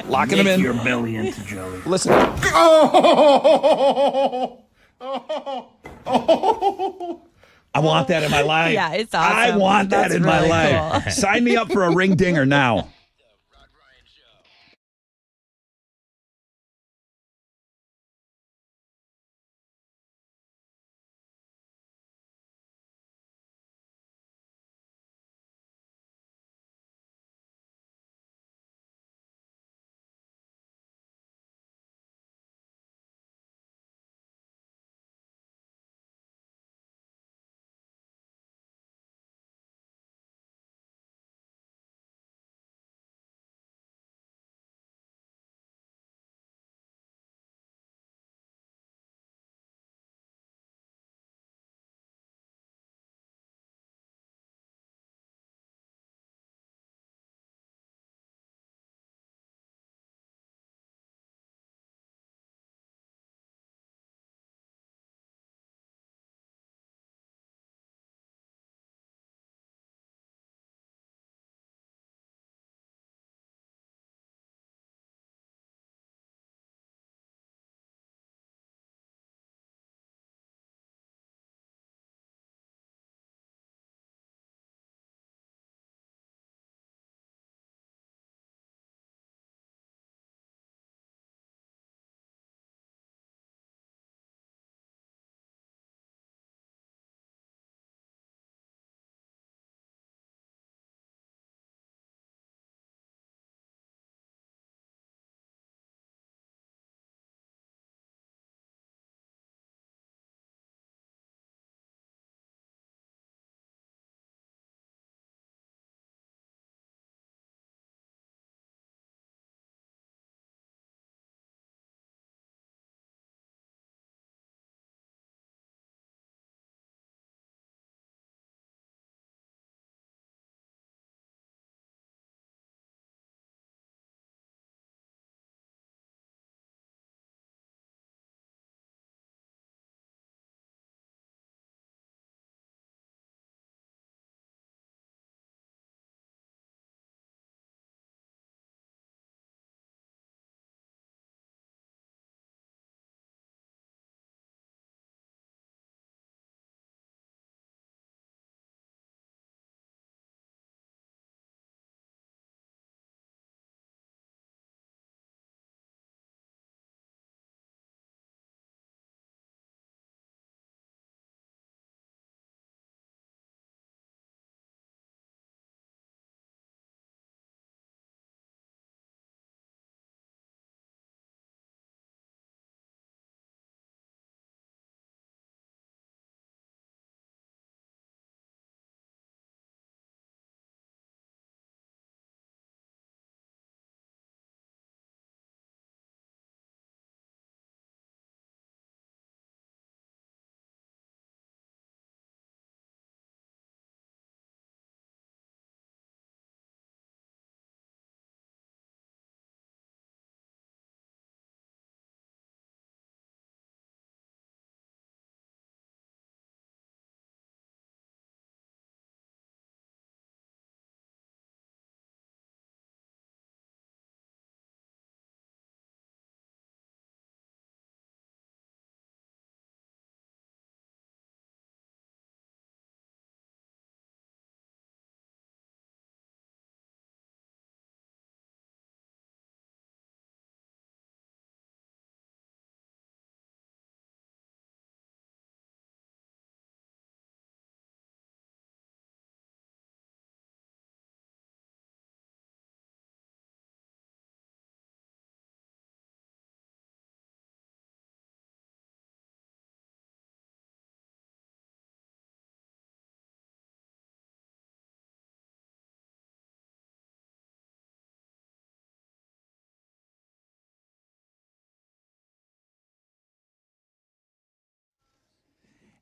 Locking him Make in. your belly into jelly. Listen. I want that in my life. Yeah, it's awesome. I want that That's in my really life. cool. Sign me up for a ring dinger now.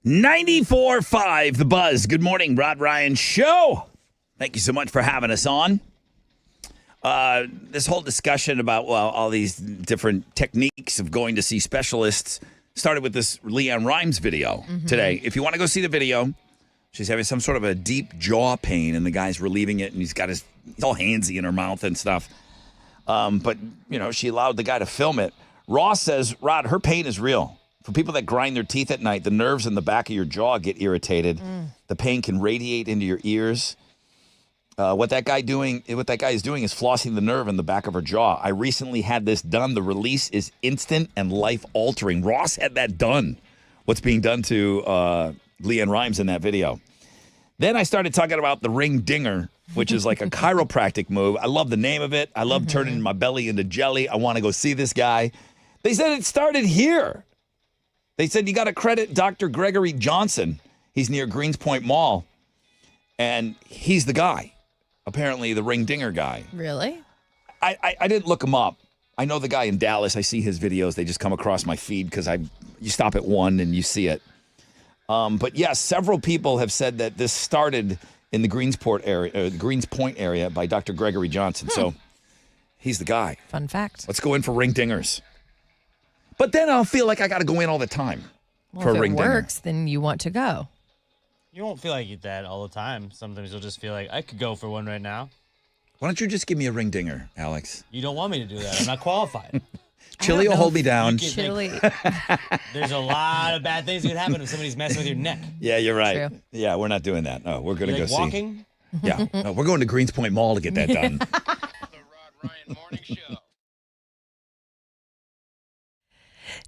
94.5 The Buzz. Good morning, Rod Ryan Show. Thank you so much for having us on. This whole discussion about, all these different techniques of going to see specialists started with this Leanne Rimes video today. If you want to go see the video, she's having some sort of a deep jaw pain, and the guy's relieving it, and he's all handsy in her mouth and stuff. But, she allowed the guy to film it. Ross says, Rod, her pain is real. For people that grind their teeth at night, the nerves in the back of your jaw get irritated. The pain can radiate into your ears. What that guy is doing is flossing the nerve in the back of her jaw. I recently had this done. The release is instant and life-altering. Ross had that done. What's being done to Leanne Rimes in that video. Then I started talking about the ring dinger, which is like a chiropractic move. I love the name of it. I love turning my belly into jelly. I want to go see this guy. They said it started here. They said you got to credit Dr. Gregory Johnson. He's near Greenspoint Mall, and he's the guy. Apparently, the ring dinger guy. Really? I didn't look him up. I know the guy in Dallas. I see his videos. They just come across my feed because you stop at one and you see it. But yes, several people have said that this started in the Greenspoint area by Dr. Gregory Johnson. So he's the guy. Fun fact. Let's go in for ring dingers. But then I'll feel like I got to go in all the time for a ring dinger. If it works, then you want to go. You won't feel like that all the time. Sometimes you'll just feel like, I could go for one right now. Why don't you just give me a ring dinger, Alex? You don't want me to do that. I'm not qualified. Chili will hold me down. Chili. There's a lot of bad things that could happen if somebody's messing with your neck. Yeah, you're right. True. Yeah, we're not doing that. No, we're going to go walking? see. Yeah, no, we're going to Greenspoint Mall to get that done. The Rod Ryan Morning Show.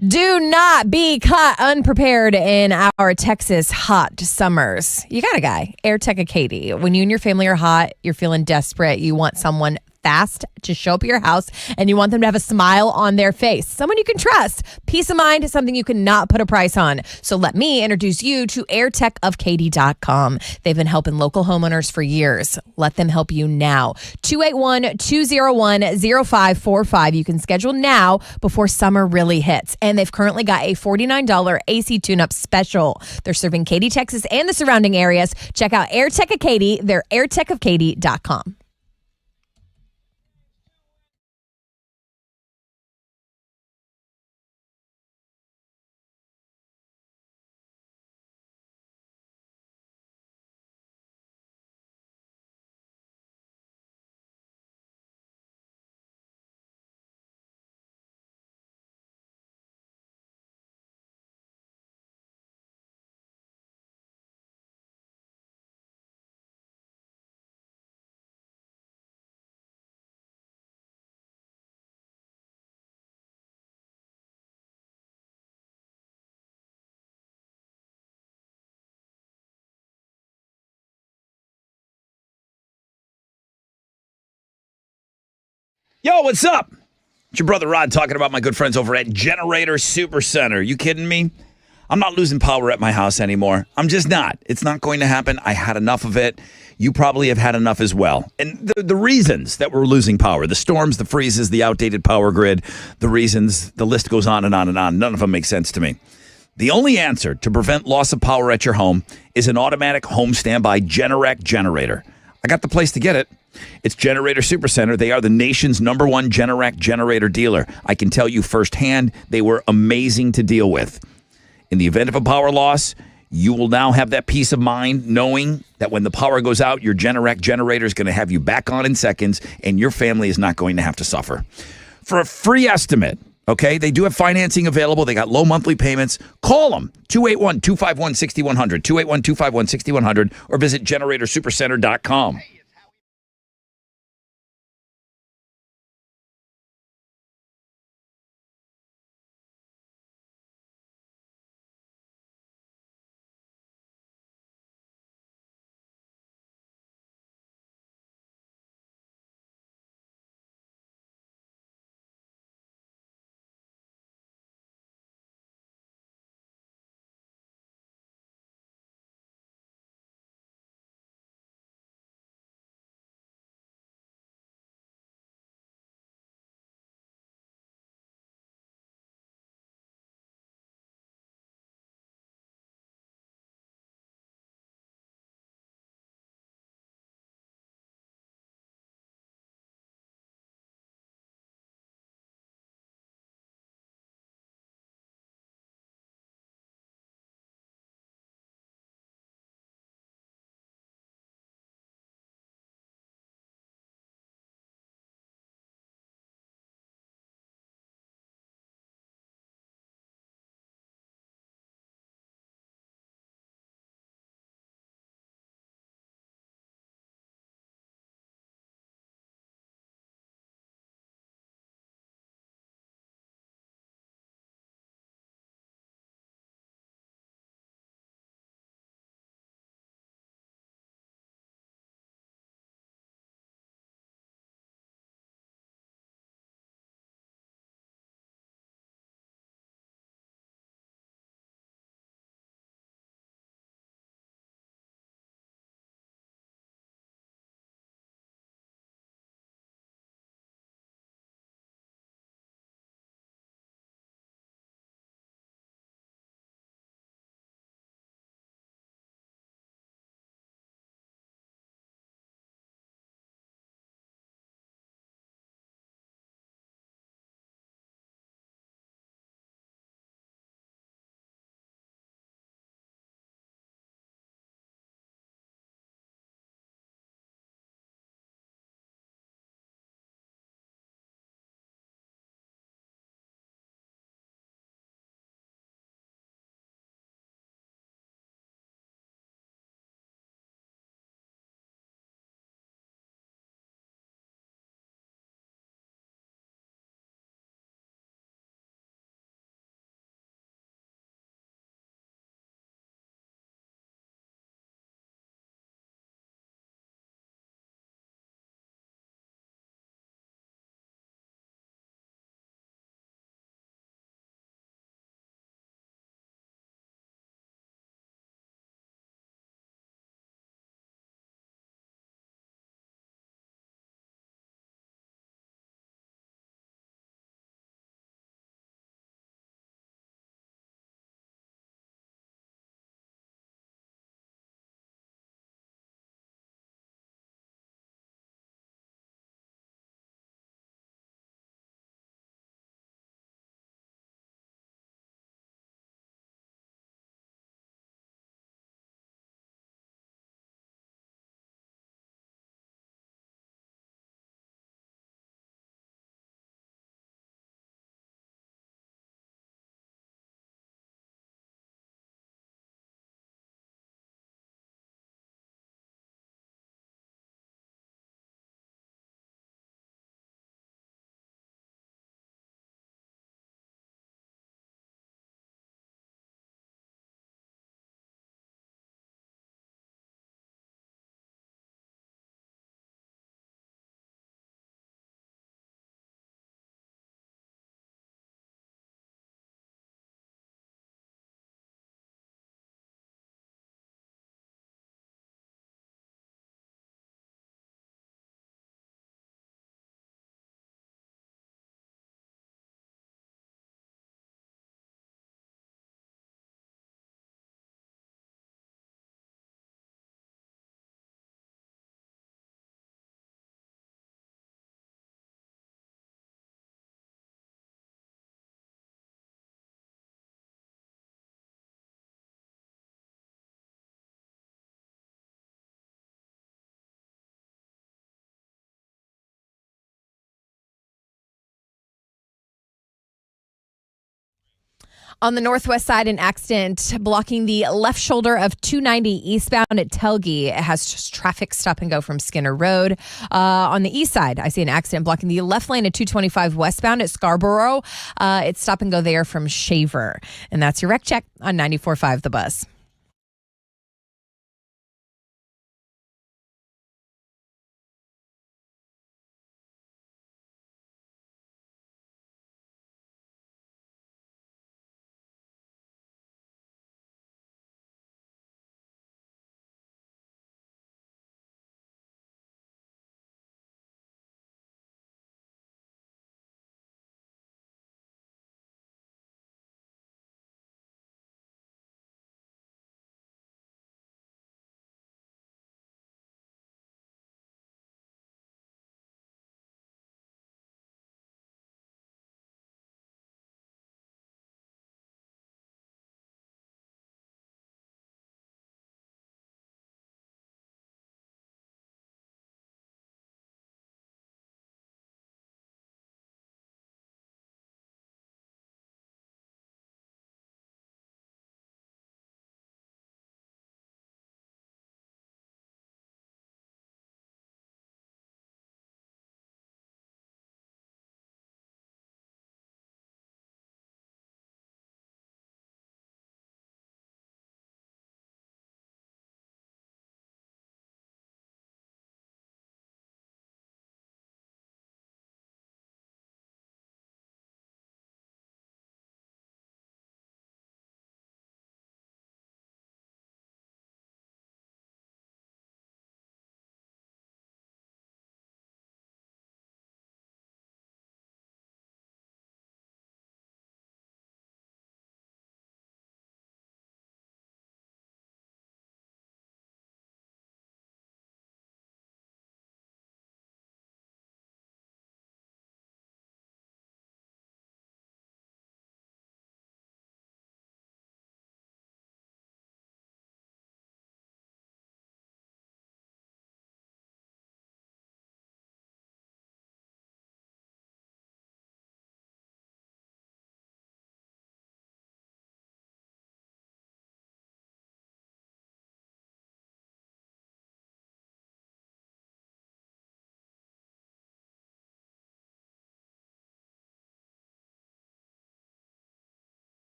Do not be caught unprepared in our Texas hot summers. You got a guy, AirTech of Katie. When you and your family are hot, you're feeling desperate, you want someone fast to show up at your house, and you want them to have a smile on their face. Someone you can trust. Peace of mind is something you cannot put a price on. So let me introduce you to airtechofkatie.com. They've been helping local homeowners for years. Let them help you now. 281-201-0545. You can schedule now before summer really hits. And they've currently got a $49 AC tune-up special. They're serving Katy, Texas and the surrounding areas. Check out AirTech of Katie. They're airtechofkatie.com. Yo, what's up? It's your brother Rod talking about my good friends over at Generator Super Center. You kidding me? I'm not losing power at my house anymore. I'm just not. It's not going to happen. I had enough of it. You probably have had enough as well. And the reasons that we're losing power, the storms, the freezes, the outdated power grid, the reasons, the list goes on and on and on. None of them make sense to me. The only answer to prevent loss of power at your home is an automatic home standby Generac generator. I got the place to get it. It's Generator Supercenter. They are the nation's #1 Generac generator dealer. I can tell you firsthand, they were amazing to deal with. In the event of a power loss, you will now have that peace of mind knowing that when the power goes out, your Generac generator is going to have you back on in seconds, and your family is not going to have to suffer. For a free estimate, okay, they do have financing available. They got low monthly payments. Call them, 281-251-6100, 281-251-6100, or visit GeneratorSuperCenter.com. On the northwest side, an accident blocking the left shoulder of 290 eastbound at Telge. It has just traffic stop and go from Skinner Road. On the east side, I see an accident blocking the left lane at 225 westbound at Scarborough. It's stop and go there from Shaver. And that's your wreck check on 94.5 The Buzz.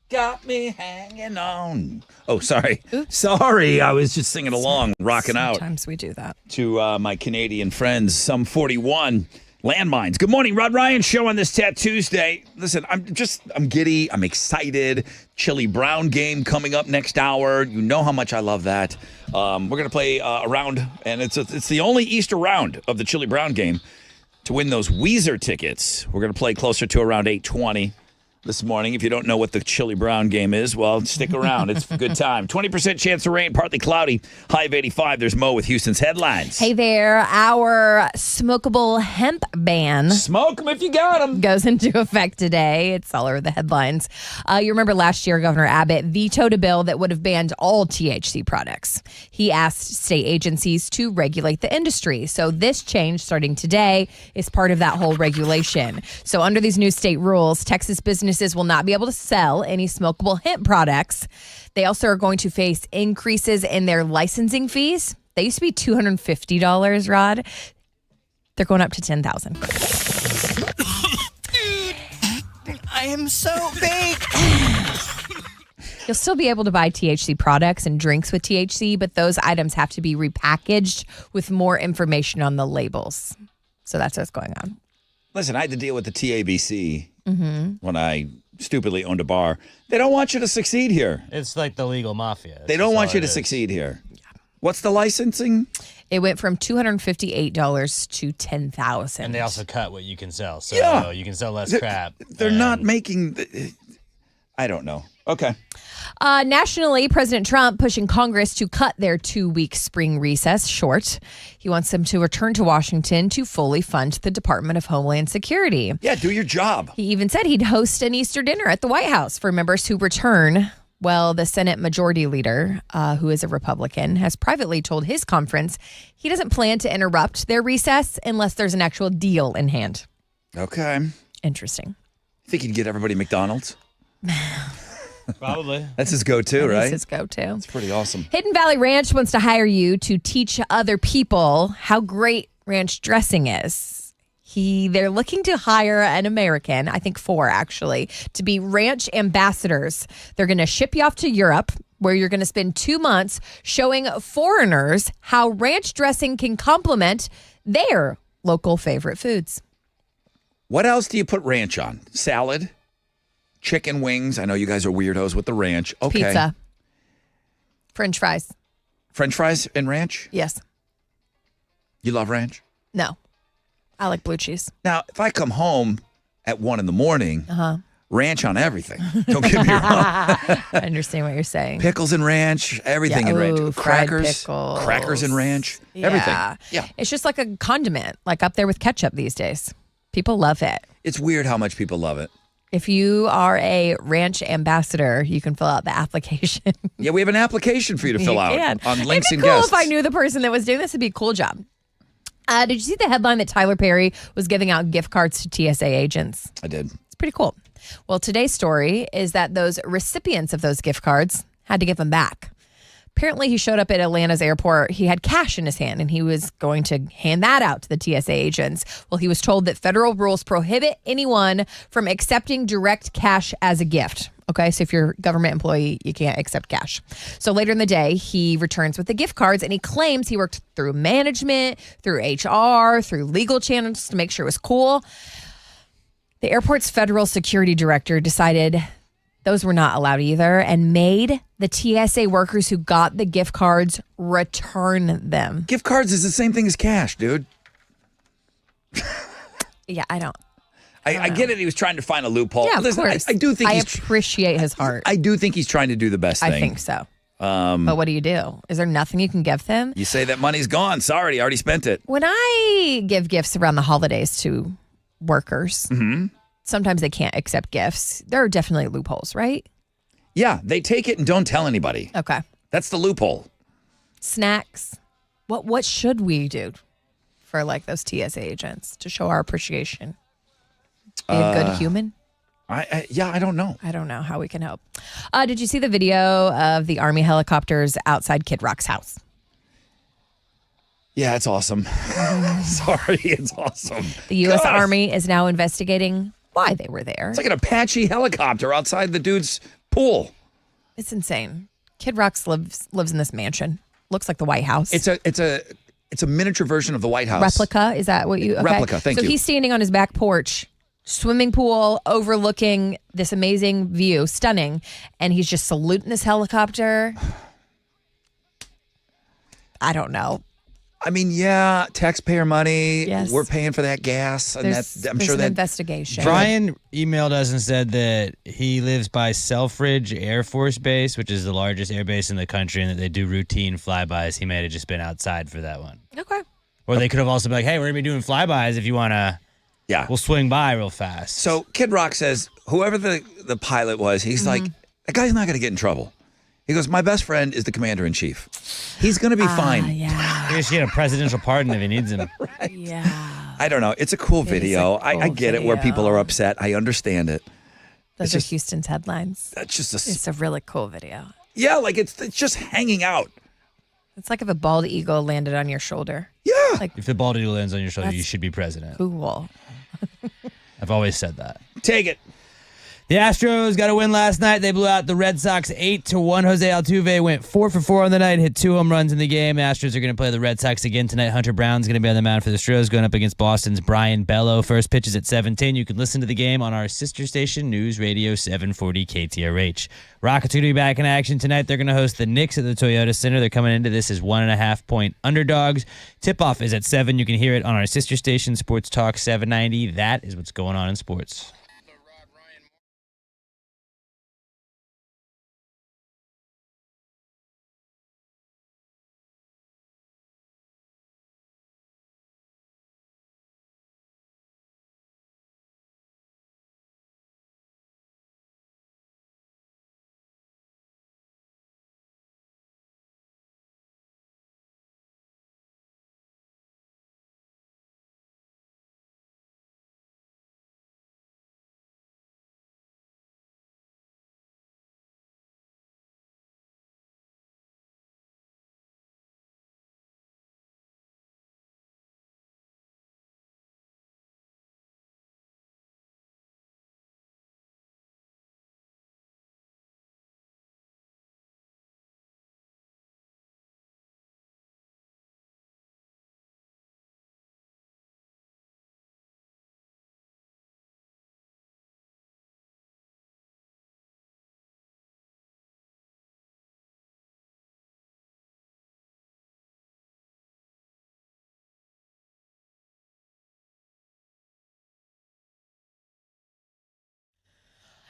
Got me hanging on. Oh, sorry. Oops. Sorry. I was just singing along, rocking out. Sometimes we do that. To my Canadian friends, some 41 landmines. Good morning, Rod Ryan Show on this Tuesday. Listen, I'm giddy. I'm excited. Chili Brown game coming up next hour. You know how much I love that. We're going to play a round, and it's the only Easter round of the Chili Brown game to win those Weezer tickets. We're going to play closer to around 8:20. This morning. If you don't know what the Chili Brown game is, well, stick around. It's a good time. 20% chance of rain, partly cloudy, high of 85. There's Mo with Houston's headlines. Hey there. Our smokable hemp ban. Smoke them if you got them. Goes into effect today. It's all over the headlines. You remember last year, Governor Abbott vetoed a bill that would have banned all THC products. He asked state agencies to regulate the industry. So this change starting today is part of that whole regulation. So under these new state rules, Texas businesses will not be able to sell any smokable hemp products. They also are going to face increases in their licensing fees. They used to be $250, Rod. They're going up to $10,000. I am so big. You'll still be able to buy THC products and drinks with THC, but those items have to be repackaged with more information on the labels. So that's what's going on. Listen, I had to deal with the TABC when I stupidly owned a bar. They don't want you to succeed here. It's like the legal mafia. They don't want you to succeed here. What's the licensing? It went from $258 to $10,000. And they also cut what you can sell. So you can sell less crap. They're not making... I don't know. Okay. Nationally, President Trump pushing Congress to cut their 2-week spring recess short. He wants them to return to Washington to fully fund the Department of Homeland Security. Yeah, do your job. He even said he'd host an Easter dinner at the White House for members who return. Well, the Senate Majority Leader, who is a Republican, has privately told his conference he doesn't plan to interrupt their recess unless there's an actual deal in hand. Okay. Interesting. Think he'd get everybody McDonald's? Probably. That's his go-to, right? That's his go-to. It's pretty awesome. Hidden Valley Ranch wants to hire you to teach other people how great ranch dressing is. They're looking to hire an American, I think 4 actually, to be ranch ambassadors. They're going to ship you off to Europe, where you're going to spend 2 months showing foreigners how ranch dressing can complement their local favorite foods. What else do you put ranch on? Salad? Chicken wings? I know you guys are weirdos with the ranch. Okay. Pizza. French fries. French fries and ranch? Yes. You love ranch? No. I like blue cheese. Now, if I come home at 1 a.m, ranch on everything. Don't get me wrong. I understand what you're saying. Pickles and ranch, everything in ranch. Fried Crackers, pickles. crackers and ranch, everything. Yeah. It's just like a condiment, like up there with ketchup these days. People love it. It's weird how much people love it. If you are a ranch ambassador, you can fill out the application. Yeah, we have an application for you to fill out on links It'd and be cool guests. if I knew the person that was doing this. It'd be a cool job. Did you see the headline that Tyler Perry was giving out gift cards to TSA agents? I did. It's pretty cool. Well, today's story is that those recipients of those gift cards had to give them back. Apparently, he showed up at Atlanta's airport. He had cash in his hand, and he was going to hand that out to the TSA agents. Well, he was told that federal rules prohibit anyone from accepting direct cash as a gift. Okay, so if you're a government employee, you can't accept cash. So later in the day, he returns with the gift cards, and he claims he worked through management, through HR, through legal channels to make sure it was cool. The airport's federal security director decided those were not allowed either and made the TSA workers who got the gift cards return them. Gift cards is the same thing as cash, dude. Yeah, I get it. He was trying to find a loophole. Yeah, of Listen, course. I do think I appreciate his heart. I do think he's trying to do the best thing. I think so. But what do you do? Is there nothing you can give them? You say that money's gone. Sorry, I already spent it. When I give gifts around the holidays to workers, sometimes they can't accept gifts. There are definitely loopholes, right? Yeah, they take it and don't tell anybody. Okay. That's the loophole. Snacks. What should we do for like those TSA agents to show our appreciation? Be a good human? I don't know. I don't know how we can help. Did you see the video of the Army helicopters outside Kid Rock's house? Yeah, it's awesome. Sorry, it's awesome. The U.S. God. Army is now investigating why they were there. It's like an Apache helicopter outside the dude's pool. It's insane. Kid Rock lives in this mansion. Looks like the White House. It's a miniature version of the White House. Replica? Is that what you? Okay. Replica. Thank you. So he's standing on his back porch, swimming pool overlooking this amazing view, stunning, and he's just saluting his helicopter. I don't know. I mean, yeah, taxpayer money. Yes. We're paying for that gas, and There's I'm sure an that investigation. Brian emailed us and said that he lives by Selfridge Air Force Base, which is the largest air base in the country, and that they do routine flybys. He might have just been outside for that one. Okay. Or they could have also been like, hey, we're going to be doing flybys if you want to. Yeah. We'll swing by real fast. So Kid Rock says, whoever the pilot was, he's like, that guy's not going to get in trouble. He goes, my best friend is the commander-in-chief. He's going to be fine. Yeah. He should get a presidential pardon if he needs him. Right. Yeah. I don't know. It's a cool video. a cool I get it where video. people are upset. I understand it. Those are Houston's headlines. That's just It's a really cool video. Yeah, like it's just hanging out. It's like if a bald eagle landed on your shoulder. Yeah. Like, If the bald eagle lands on your shoulder, That's you should be president. cool. I've always said that. Take it. The Astros got a win last night. They blew out the Red Sox 8-1. Jose Altuve went 4 for 4 on the night, hit 2 home runs in the game. The Astros are going to play the Red Sox again tonight. Hunter Brown's going to be on the mound for the Astros, going up against Boston's Brian Bello. First pitch is at 7:10. You can listen to the game on our sister station, News Radio 740 KTRH. Rockets are going to be back in action tonight. They're going to host the Knicks at the Toyota Center. They're coming into this as 1.5-point underdogs. Tip-off is at 7. You can hear it on our sister station, Sports Talk 790. That is what's going on in sports.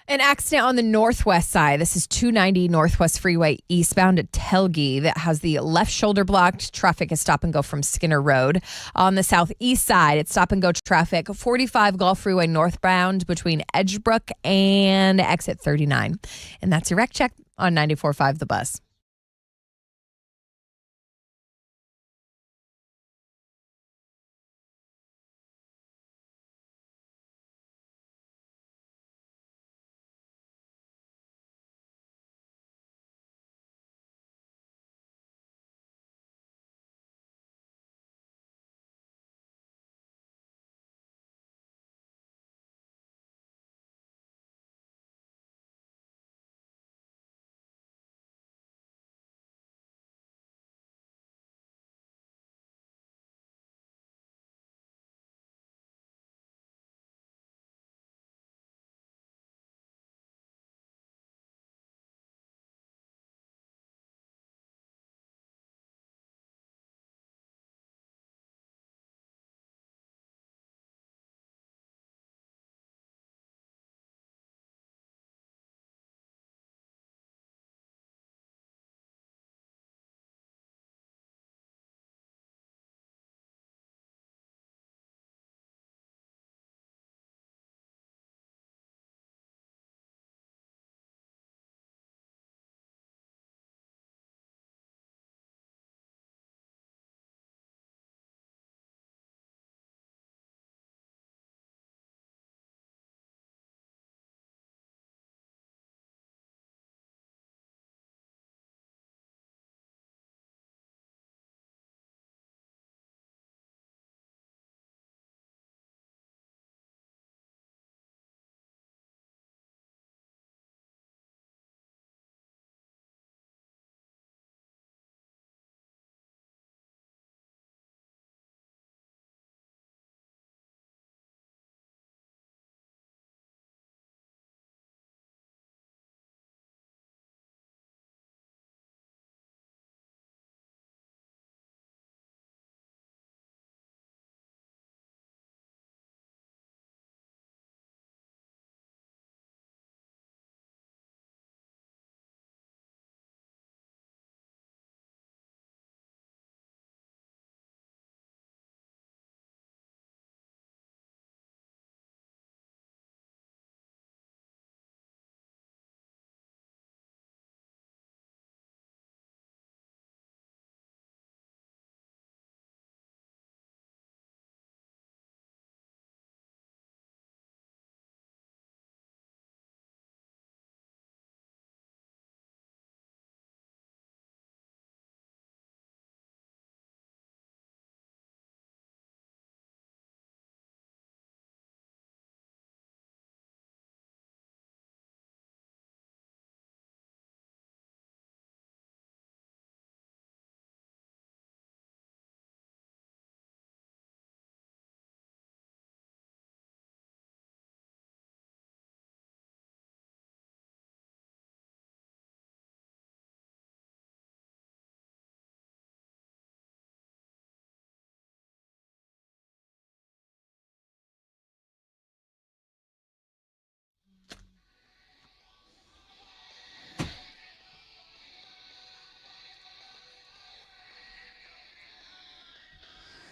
An accident on the northwest side. This is 290 Northwest Freeway eastbound at Telge that has the left shoulder blocked. Traffic is stop and go from Skinner Road. On the southeast side, it's stop and go traffic 45 Gulf Freeway northbound between Edgebrook and exit 39. And that's your rec check on 94.5 The Buzz.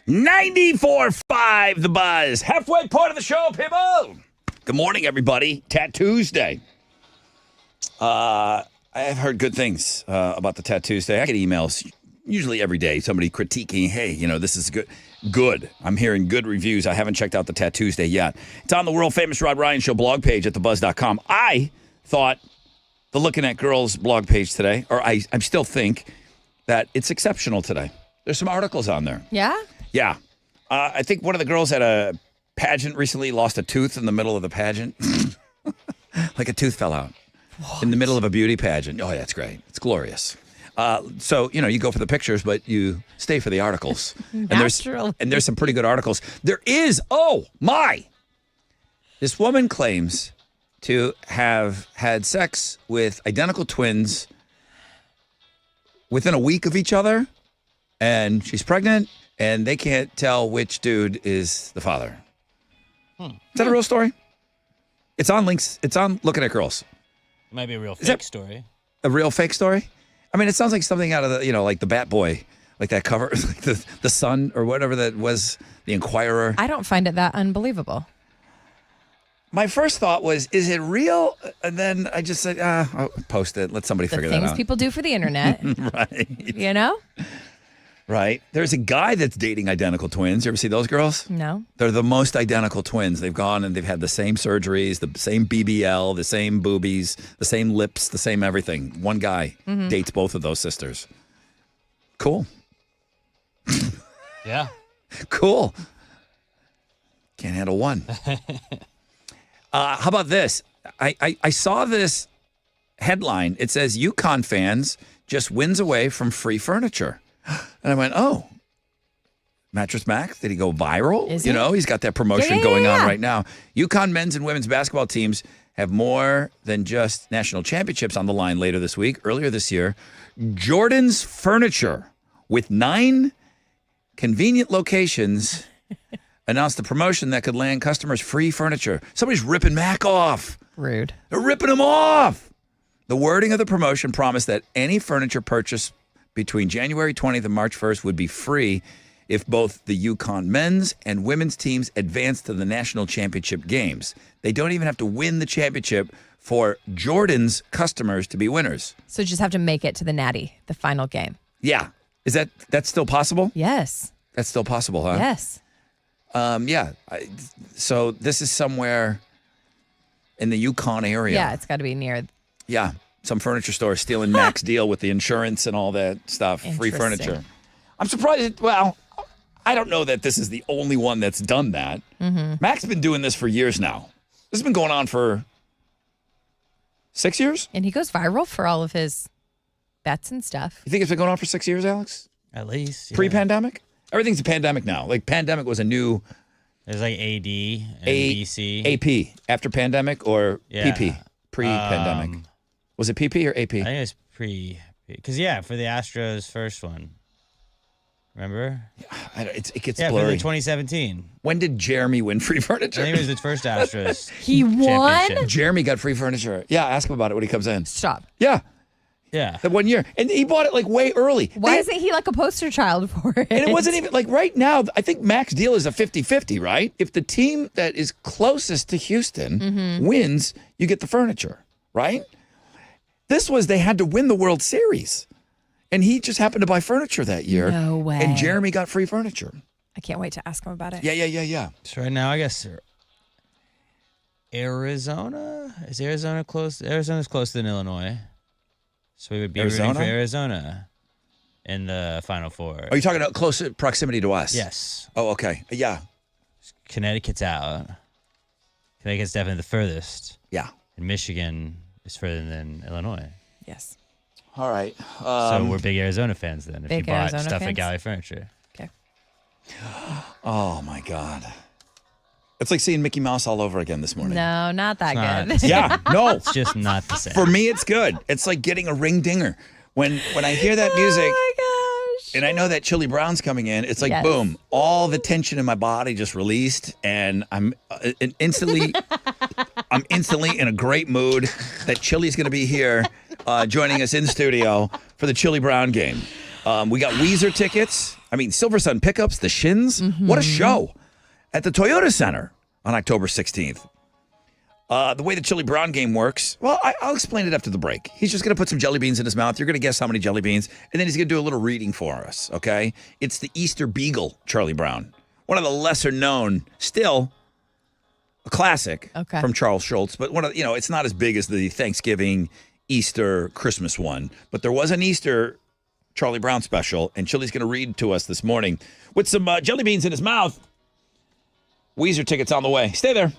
94.5 The Buzz. Halfway point of the show, people. Good morning, everybody. Tattoos Day. I have heard good things about the Tattoos Day. I get emails usually every day, somebody critiquing, hey, this is good. Good. I'm hearing good reviews. I haven't checked out the Tattoos Day yet. It's on the world-famous Rod Ryan Show blog page at thebuzz.com. I thought the Looking at Girls blog page today, or I still think that it's exceptional today. There's some articles on there. Yeah? Yeah. I think one of the girls at a pageant recently lost a tooth in the middle of the pageant. Like a tooth fell out in the middle of a beauty pageant. Oh, that's great. It's glorious. So, you go for the pictures, but you stay for the articles. And there's some pretty good articles. There is, this woman claims to have had sex with identical twins within a week of each other, and she's pregnant, and they can't tell which dude is the father. Is that a real story? It's on links. It's on Looking at Girls. It might be a real fake story. A real fake story? I mean, it sounds like something out of the, like the Bat Boy, like that cover, like the Sun or whatever that was, the Inquirer. I don't find it that unbelievable. My first thought was, is it real? And then I just said, I'll post it. Let somebody figure that out. Things people do for the internet. Right. Right. There's a guy that's dating identical twins. You ever see those girls? No. They're the most identical twins. They've gone and they've had the same surgeries, the same BBL, the same boobies, the same lips, the same everything. One guy dates both of those sisters. Cool. Yeah. Cool. Can't handle one. How about this? I saw this headline. It says, Yukon fans just wins away from free furniture. And I went, Mattress Max, did he go viral? Is he? He's got that promotion going on right now. Yukon men's and women's basketball teams have more than just national championships on the line later this week. Earlier this year, Jordan's Furniture, with 9 convenient locations, announced a promotion that could land customers free furniture. Somebody's ripping Mac off. Rude. They're ripping him off. The wording of the promotion promised that any furniture purchase between January 20th and March 1st would be free if both the Yukon men's and women's teams advance to the national championship games. They don't even have to win the championship for Jordan's customers to be winners. So just have to make it to the Natty, the final game. Yeah. Is that's still possible? Yes. That's still possible, huh? Yes. Yeah. So this is somewhere in the Yukon area. Yeah, it's got to be near. Yeah. Some furniture store stealing Mac's deal with the insurance and all that stuff. Free furniture. I'm surprised. Well, I don't know that this is the only one that's done that. Mac's been doing this for years now. This has been going on for 6 years? And he goes viral for all of his bets and stuff. You think it's been going on for 6 years, Alex? At least. Yeah. Pre-pandemic? Everything's a pandemic now. Like, pandemic was a new... There's like AD and BC. AP, after pandemic, or PP, pre-pandemic? Was it PP or AP? I think it was pre. Because, for the Astros first one. Remember? It gets blurry. blurry. For the 2017. When did Jeremy win free furniture? I think it was the first Astros. He won? Jeremy got free furniture. Yeah, ask him about it when he comes in. Stop. Yeah. Yeah. That 1 year. And he bought it like way early. Why isn't he like a poster child for it? And it wasn't even like right now, I think Mac's deal is a 50-50, right? If the team that is closest to Houston wins, you get the furniture, right? This was they had to win the World Series. And he just happened to buy furniture that year. No way. And Jeremy got free furniture. I can't wait to ask him about it. Yeah. So right now, I guess Arizona? Is Arizona close? Arizona's closer than Illinois. So we would be rooting for Arizona in the Final Four. Are you talking about close proximity to us? Yes. Oh, okay. Yeah. Connecticut's out. Connecticut's definitely the furthest. Yeah. And Michigan is further than Illinois. Yes. All right. So we're big Arizona fans then. If you bought Arizona stuff fans? at Galley Furniture. Okay. Oh, my God. It's like seeing Mickey Mouse all over again this morning. No, not that It's good. Yeah, no. It's just not the same. For me, it's good. It's like getting a ring dinger. When I hear that music Oh my gosh. and I know that Chili Brown's coming in, it's like, Yes. boom, all the tension in my body just released, and I'm instantly in a great mood that Chili's going to be here joining us in studio for the Chili Brown game. We got Weezer tickets. I mean, Silver Sun Pickups, the Shins. What a show at the Toyota Center on October 16th. The way the Chili Brown game works, well, I'll explain it after the break. He's just going to put some jelly beans in his mouth. You're going to guess how many jelly beans, and then he's going to do a little reading for us, okay? It's the Easter Beagle, Charlie Brown. One of the lesser known, still a classic from Charles Schultz, but it's not as big as the Thanksgiving, Easter, Christmas one. But there was an Easter Charlie Brown special, and Chili's going to read to us this morning with some jelly beans in his mouth. Weezer tickets on the way. Stay there.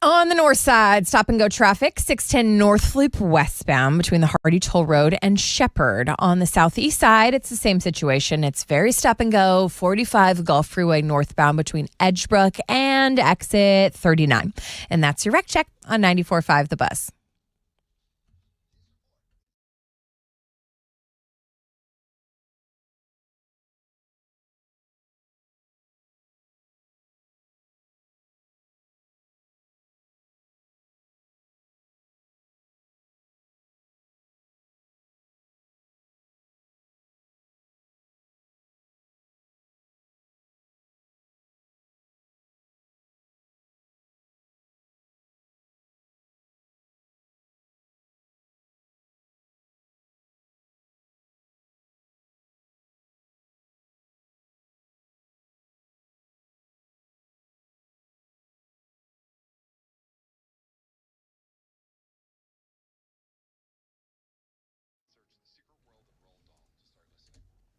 On the north side, stop and go traffic, 610 North Loop westbound between the Hardy Toll Road and Shepherd. On the southeast side, it's the same situation. It's very stop and go, 45 Gulf Freeway northbound between Edgebrook and exit 39. And that's your wreck check on 94.5 The Buzz.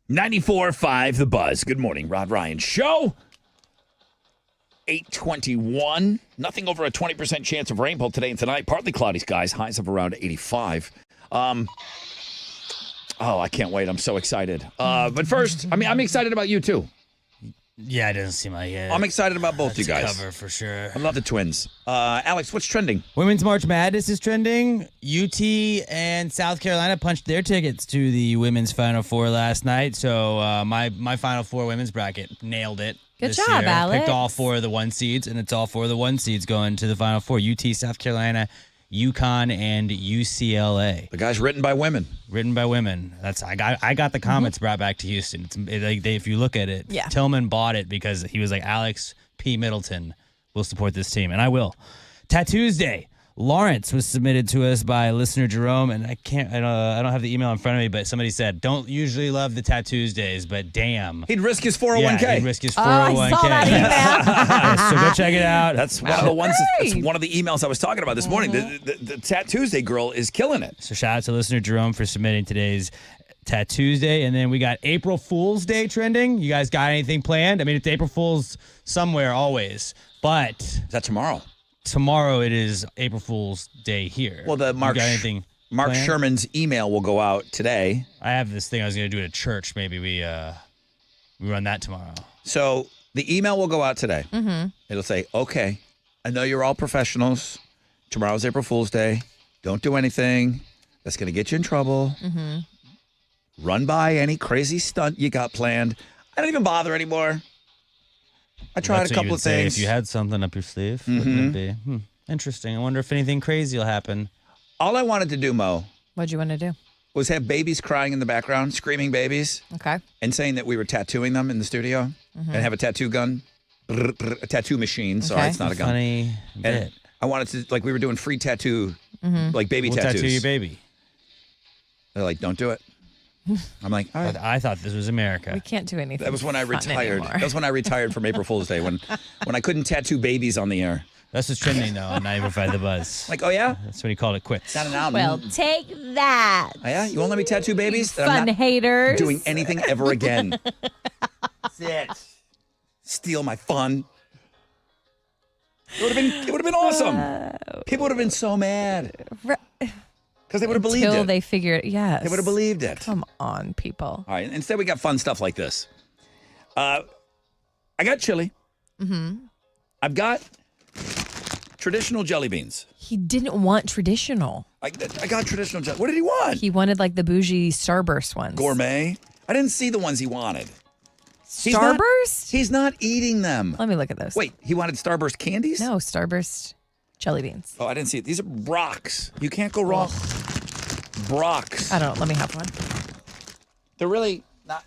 .94.5 The Buzz. Good morning, Rod Ryan Show. 8:21. Nothing over a 20% chance of rainfall today and tonight. Partly cloudy skies. Highs of around 85. Oh, I can't wait. I'm so excited. But first, I'm excited about you too. Yeah, it doesn't seem like it. I'm excited about both you guys. Cover for sure. I love the twins. Alex, what's trending? Women's March Madness is trending. UT and South Carolina punched their tickets to the women's Final Four last night. So my Final Four women's bracket nailed it. Good this job, year. Alex. Picked all four of the 1 seeds, and it's all four of the 1 seeds going to the Final Four. UT, South Carolina, UConn, and UCLA. The guy's written by women. Written by women. I got the comments brought back to Houston. If you look at it, Yeah. Tillman bought it because he was like, Alex P. Middleton will support this team, and I will. Tattoos Day. Lawrence was submitted to us by listener Jerome, and I don't have the email in front of me, but somebody said, don't usually love the Tattoos Days, but damn. He'd risk his 401k. Yeah, he'd risk his 401k. I saw that email. So go check it out. That's one of the ones. That's one of the emails I was talking about this morning. The Tattoos Day girl is killing it. So shout out to listener Jerome for submitting today's Tattoos Day. And then we got April Fool's Day trending. You guys got anything planned? I mean, it's April Fool's somewhere always, but Is that tomorrow? Tomorrow it is April Fool's Day here. Well, the Mark planned? Sherman's email will go out today. I have this thing I was going to do at church. Maybe we run that tomorrow. So the email will go out today. Mm-hmm. It'll say, okay, I know you're all professionals. Tomorrow's April Fool's Day. Don't do anything that's going to get you in trouble. Mm-hmm. Run by any crazy stunt you got planned. I don't even bother anymore. I tried That's a what you couple would of say things. if you had something up your sleeve, wouldn't it be? Interesting. I wonder if anything crazy will happen. All I wanted to do, Mo, What'd you want to do? was have babies crying in the background, screaming babies, Okay. and saying that we were tattooing them in the studio and have a tattoo gun, a tattoo machine. Sorry, Okay. it's not a gun. Funny And bit. I wanted to, like, we were doing free tattoo, like baby We'll tattoos. tattoo your baby. They're like, don't do it. I'm like, all right. But I thought this was America. We can't do anything. That was when I fun retired. anymore. That was when I retired from April Fool's Day, when I couldn't tattoo babies on the air. That's what's trending now on 95 The Buzz. Like, oh yeah? That's when he called it quits. Not an album. Well, take that. Oh, yeah? You won't let me tattoo babies? Then Fun I'm not haters. doing anything ever again. That's it. Steal my fun. It would have been awesome. People would have been so mad. Because they would have believed Until it. they figured, yes. They would have believed it. Come on, people. All right. Instead, we got fun stuff like this. I got chili. Mm-hmm. I've got traditional jelly beans. He didn't want traditional. I got traditional jelly. What did he want? He wanted like the bougie Starburst ones. Gourmet. I didn't see the ones he wanted. Starburst? He's not eating them. Let me look at those. Wait, he wanted Starburst candies? No, Starburst jelly beans. Oh, I didn't see it. These are Brocks. You can't go wrong. Brocks. I don't. Let me have one. They're really not.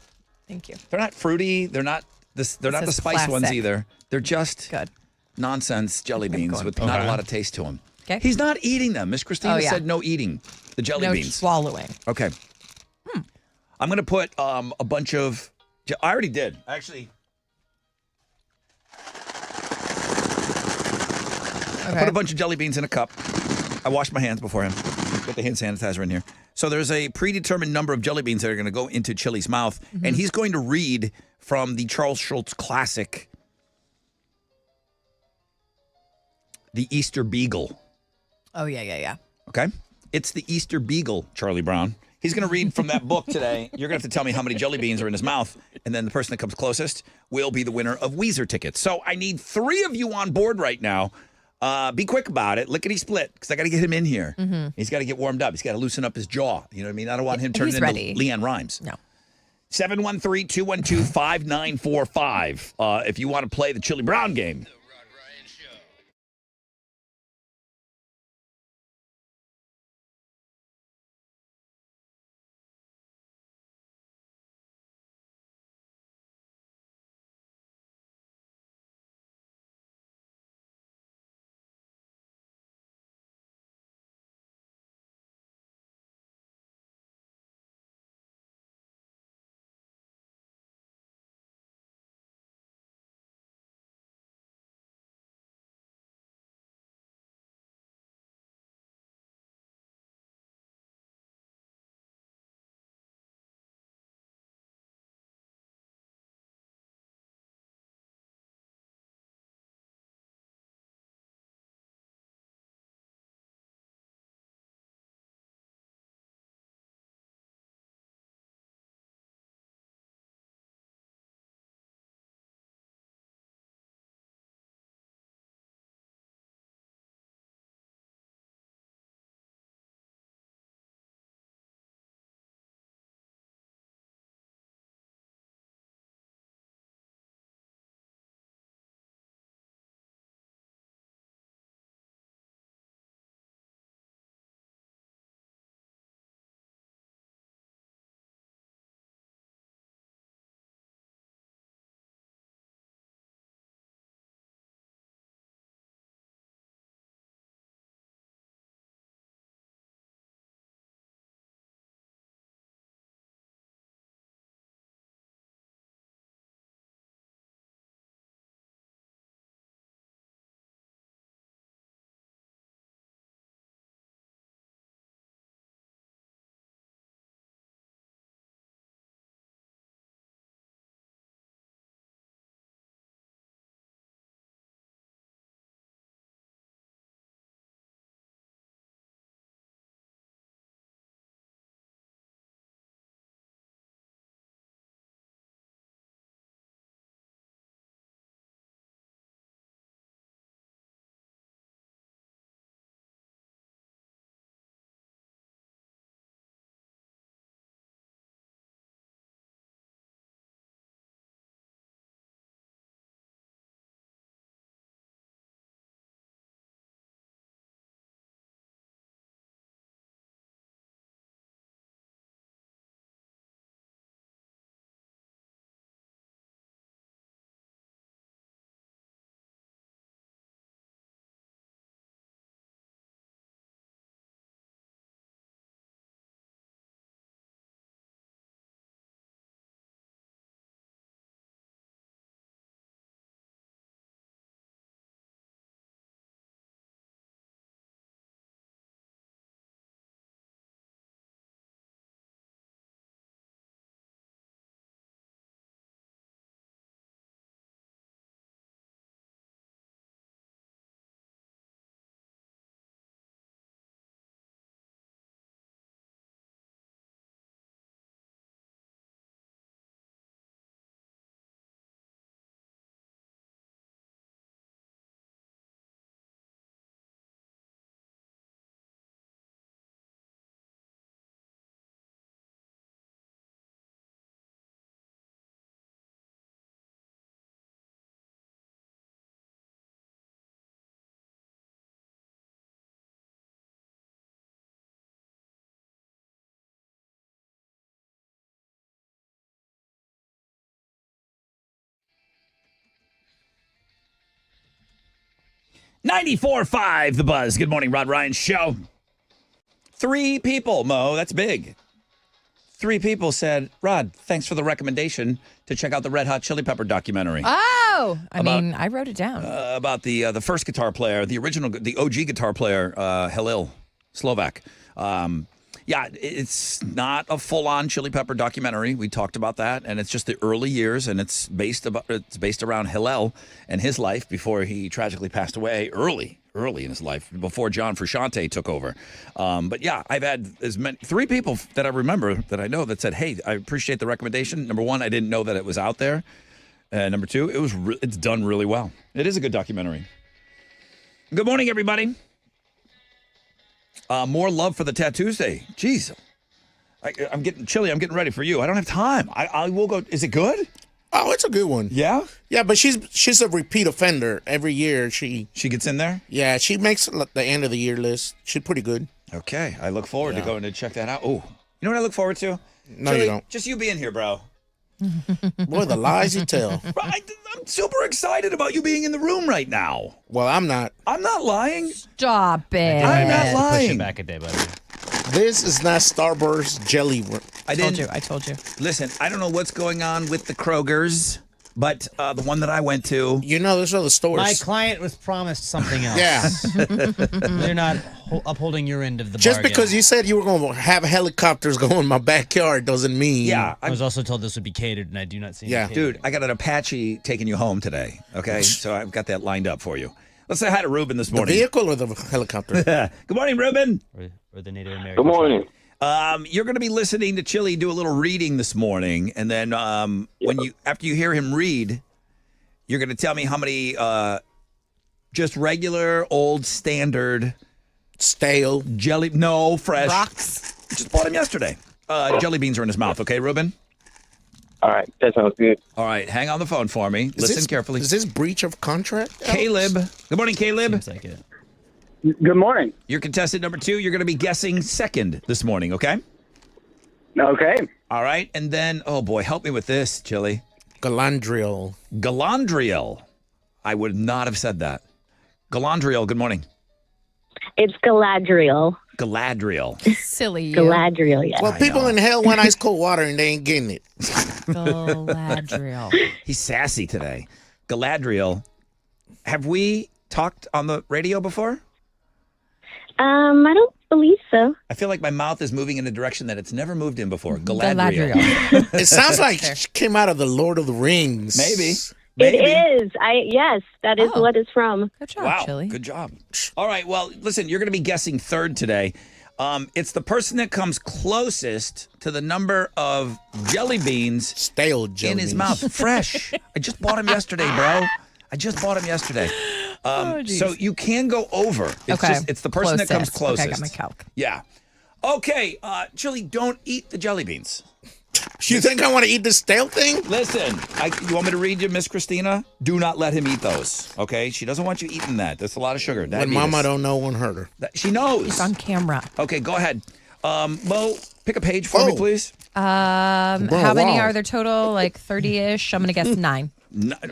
Thank you. They're not fruity. They're not this. They're not the says spice ones classic. either. They're just Good. nonsense jelly beans with not a lot of taste to them. Okay. He's not eating them. Miss Christina Oh, yeah. said no eating the jelly No beans. swallowing. Okay. I'm gonna put a bunch of. I already did actually. I put a bunch of jelly beans in a cup. I washed my hands beforehand. Put the hand sanitizer in here. So there's a predetermined number of jelly beans that are going to go into Chili's mouth, and he's going to read from the Charles Schulz classic, the Easter beagle. Oh, yeah. Okay? It's the Easter beagle, Charlie Brown. He's going to read from that book today. You're going to have to tell me how many jelly beans are in his mouth, and then the person that comes closest will be the winner of Weezer tickets. So I need 3 of you on board right now. Be quick about it. Lickety-split, because I got to get him in here. Mm-hmm. He's got to get warmed up. He's got to loosen up his jaw. You know what I mean? I don't want him turning into ready. Leanne Rimes. No. 713-212-5945 if you want to play the Chili Brown game. $94.5 The Buzz. Good morning, Rod Ryan Show. 3 people, Mo, that's big. 3 people said, Rod, thanks for the recommendation to check out the Red Hot Chili Pepper documentary. Oh, I wrote it down. About the first guitar player, the OG guitar player, Halil Slovak. Yeah, it's not a full-on Chili Pepper documentary. We talked about that, and it's just the early years, and it's based around Hillel and his life before he tragically passed away early in his life, before John Frusciante took over. But yeah, I've had three people that I remember that I know that said, "Hey, I appreciate the recommendation." Number one, I didn't know that it was out there. Number two, it's done really well. It is a good documentary. Good morning, everybody. More love for the Tattoos Day. Jeez, I'm getting chilly. I'm getting ready for you. I don't have time. I will go. Is it good? Oh, it's a good one. Yeah? Yeah, but she's a repeat offender. Every year she gets in there? Yeah, she makes the end of the year list. She's pretty good. Okay. I look forward to going to check that out. Oh, you know what I look forward to? No, you don't. Just you being here, bro. Boy, the lies you tell. I'm super excited about you being in the room right now. Well, I'm not. I'm not lying. Stop it. I'm not lying. Push it back a day, buddy. This is not Starburst jelly. I told you. Listen, I don't know what's going on with the Krogers, but the one that I went to. You know, there's other stores. My client was promised something else. Yeah. They're not upholding your end of the Just bargain. because you said you were going to have helicopters go in my backyard doesn't mean. Yeah. I was also told this would be catered, and I do not see any catering. Dude, I got an Apache taking you home today, okay? So I've got that lined up for you. Let's say hi to Ruben this morning. The vehicle or the helicopter? Good morning, Ruben. Or the Native American. Good morning. You're going to be listening to Chili do a little reading this morning, and then after you hear him read, you're going to tell me how many just regular, old, standard, stale jelly. No, fresh. Rocks. Just bought him yesterday. Jelly beans are in his mouth. Okay, Ruben. All right, that sounds good. All right, hang on the phone for me. Listen carefully. Is this breach of contract? Caleb. Good morning, Caleb. Seems like it. Good morning. You're contestant number 2. You're going to be guessing second this morning, okay? Okay. All right, and then, oh boy, help me with this, Chili. Galandriel. Galandriel. I would not have said that. Galandriel, good morning. It's Galadriel. Galadriel. Silly you. Galadriel, yeah. Well, people in hell want ice cold water and they ain't getting it. Galadriel. He's sassy today. Galadriel. Have we talked on the radio before? I don't believe so. I feel like my mouth is moving in a direction that it's never moved in before. Galadriel. It sounds like she came out of the Lord of the Rings. Maybe. It is. Yes, that is what it's from. Good job, Wow, Chili. good job. All right, well, listen, you're going to be guessing third today. It's the person that comes closest to the number of jelly beans stale jelly in his beans. mouth. Fresh. I just bought him yesterday, bro. So you can go over. It's the person that comes closest. Okay, I got my calc. Yeah. Okay, Chili, don't eat the jelly beans. You think I want to eat this stale thing? Listen, you want me to read you, Miss Christina? Do not let him eat those, okay? She doesn't want you eating that. That's a lot of sugar. When Mama don't know, won't hurt her. She knows. It's on camera. Okay, go ahead. Mo, pick a page for me, please. How many are there total? Like 30-ish? I'm going to guess 9.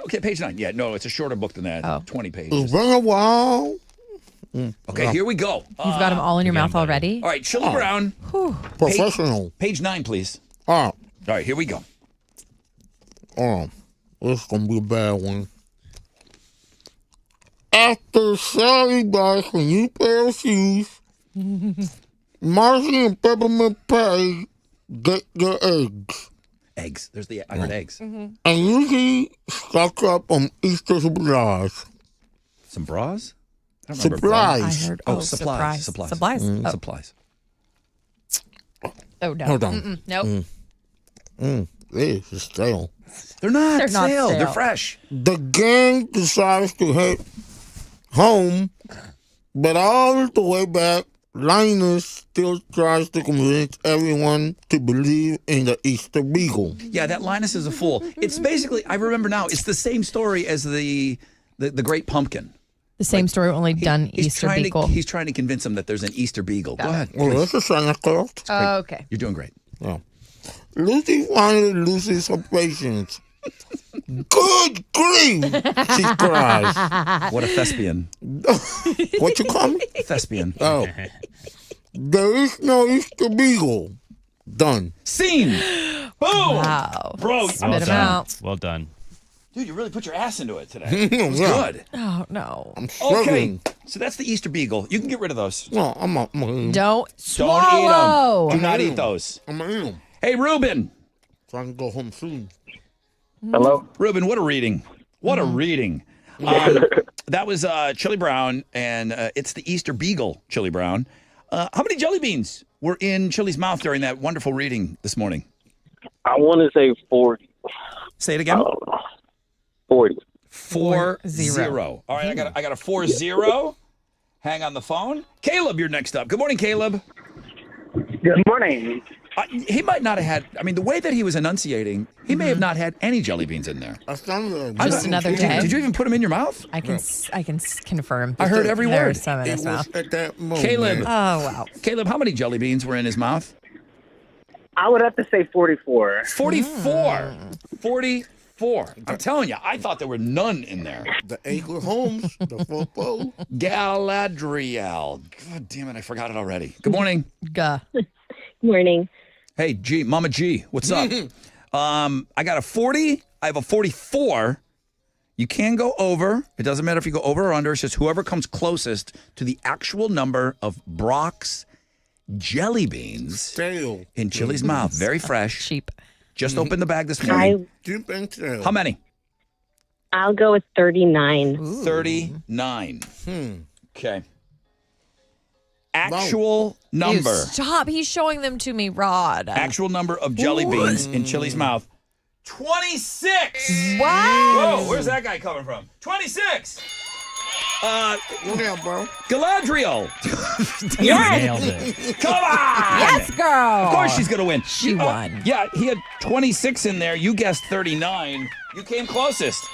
Okay, page 9. Yeah, no, it's a shorter book than that. 20 pages. It's been a while. Okay, here we go. You've got them all in your mouth already? All right, Chili Brown. Professional. Page 9, please. All right, here we go. This is going to be a bad one. After Sally buys a new pair of shoes, Marcy and Peppermint Pie get their eggs. Eggs. I heard eggs. And usually stock up on Easter supplies. Some bras? I don't remember Supplies. bras. I heard, supplies. Supplies. Supplies. Oh, no. Hold on. Nope. This is stale. They're not They're not stale. stale. They're fresh. The gang decides to head home, but all the way back, Linus still tries to convince everyone to believe in the Easter Beagle. Yeah, that Linus is a fool. It's basically, I remember now, it's the same story as the Great Pumpkin. The same story, only done Easter Beagle. He's trying to convince him that there's an Easter Beagle. Go ahead. Well, this is Santa Claus. Oh, okay. You're doing great. Yeah. Lucy finally loses her patience. Good grief! She cries. What a thespian. What you call me? Thespian. Oh. There is no Easter Beagle. Done. Scene. Boom. Wow. Bro. Well Spit 'em done. out. Well done. Dude, you really put your ass into it today. Yeah. It was good. Oh, no. I'm struggling. Okay, so that's the Easter beagle. You can get rid of those. No, I'm Don't Don't eat swallow. them. Do not eat those. I'm gonna eat them. Hey, Ruben. So I can go home soon. Hello? Ruben, what a reading. What a reading. That was Chili Brown, and it's the Easter beagle, Chili Brown. How many jelly beans were in Chili's mouth during that wonderful reading this morning? I want to say 40. Say it again. 40. 4-0. All right, I got a 4-0. Hang on the phone. Caleb, you're next up. Good morning, Caleb. Good morning. He might not have had, I mean, the way that he was enunciating, he may have not had any jelly beans in there. Just another day. Did you even put them in your mouth? I can confirm. I heard every word. There's some in his mouth. At that moment. Caleb. Oh, wow. Caleb, how many jelly beans were in his mouth? I would have to say 44. 44. 44. I'm telling you, I thought there were none in there. The Aker Holmes, the Fopo. Galadriel. God damn it, I forgot it already. Good morning. Gah. Morning. Hey, G, Mama G, what's up? I got a 40. I have a 44. You can go over. It doesn't matter if you go over or under. It's just whoever comes closest to the actual number of Brock's jelly beans Stale. in Chili's mouth. Very fresh. Cheap. Just opened the bag this morning. Deep and stale. How many? I'll go with 39. 39. Okay. Actual number. Stop. He's showing them to me, Rod. Actual number of jelly beans in Chili's mouth. 26. Wow. Whoa, where's that guy coming from? 26. Look out, bro. Galadriel. Nailed it. Come on. Yes, girl. Of course she's going to win. She won. Yeah, he had 26 in there. You guessed 39. You came closest.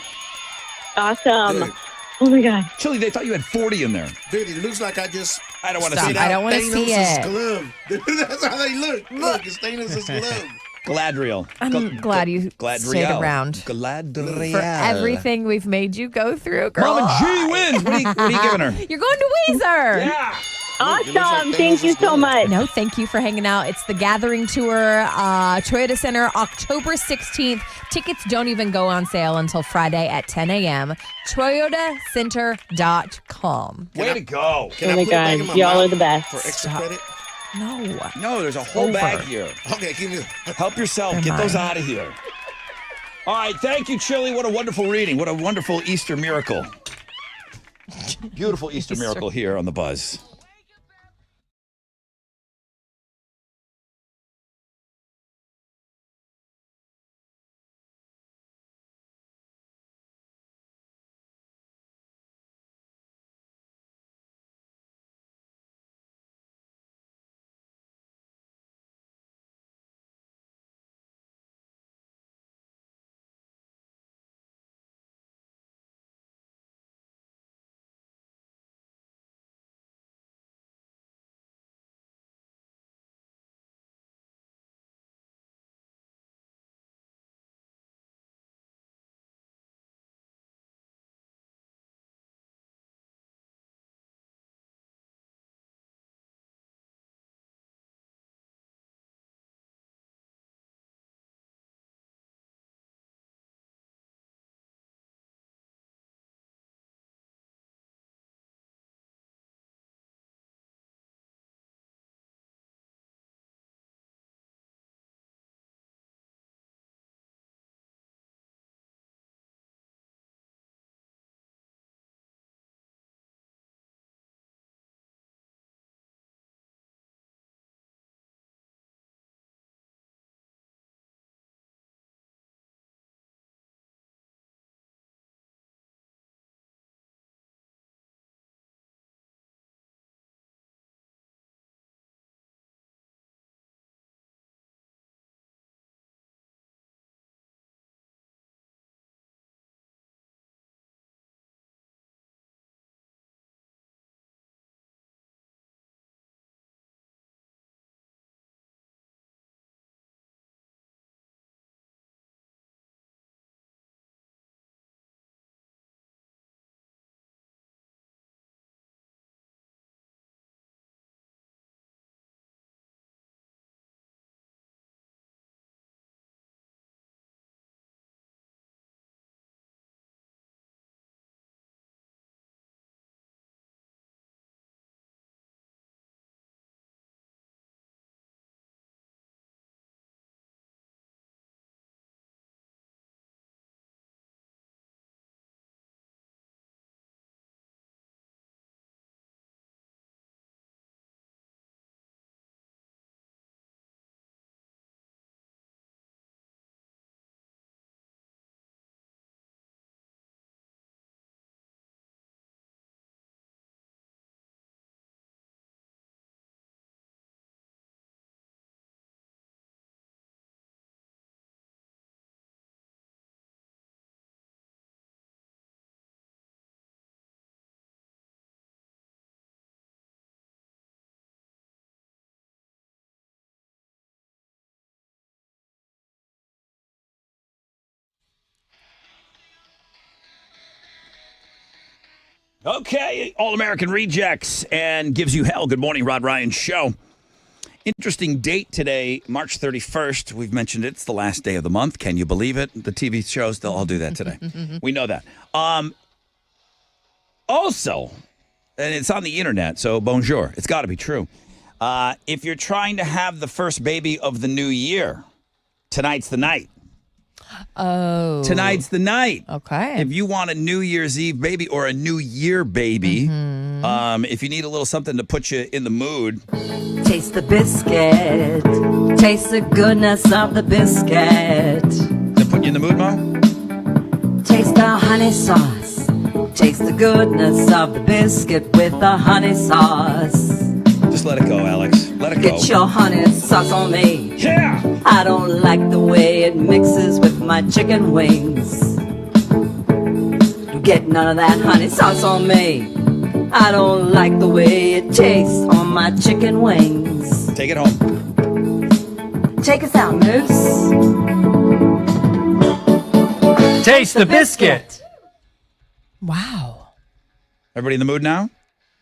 Awesome. Dude. Oh my God. Chili, they thought you had 40 in there. Dude, it looks like I don't want to Stop. see that. I don't want to see it. Glove. That's how they look. Look, it's Thanos' glove. Galadriel. I'm glad you stayed around. Galadriel. For everything we've made you go through, girl. Mama G wins. What are you giving her? You're going to Weezer. Yeah. Awesome. Thank you so much. No, thank you for hanging out. It's the Gathering Tour, Toyota Center, October 16th. Tickets don't even go on sale until Friday at 10 a.m. ToyotaCenter.com. Way to go. Can Oh I my put it back in God. my Y'all mouth are the best. for extra Stop. credit? No. There's a whole bag here. Okay, give me. Help yourself. They're Get those mine. out of here. All right. Thank you, Chili. What a wonderful reading. What a wonderful Easter miracle. Beautiful Easter miracle here on The Buzz. Okay, All-American Rejects and Gives You Hell. Good morning, Rod Ryan Show. Interesting date today, March 31st. We've mentioned it's the last day of the month. Can you believe it? The TV shows, they'll all do that today. We know that. Also, and it's on the internet, so bonjour. It's got to be true. If you're trying to have the first baby of the new year, tonight's the night. Oh. Tonight's the night. Okay. If you want a New Year's Eve baby or a New Year baby, if you need a little something to put you in the mood. Taste the biscuit. Taste the goodness of the biscuit. To put you in the mood, Mom? Taste the honey sauce. Taste the goodness of the biscuit with the honey sauce. Just let it go, Alex. Let it go. Get your honey sauce on me. Yeah! I don't like the way it mixes with my chicken wings. You get none of that honey sauce on me. I don't like the way it tastes on my chicken wings. Take it home. Take us out, Moose. Taste the biscuit. Wow. Everybody in the mood now?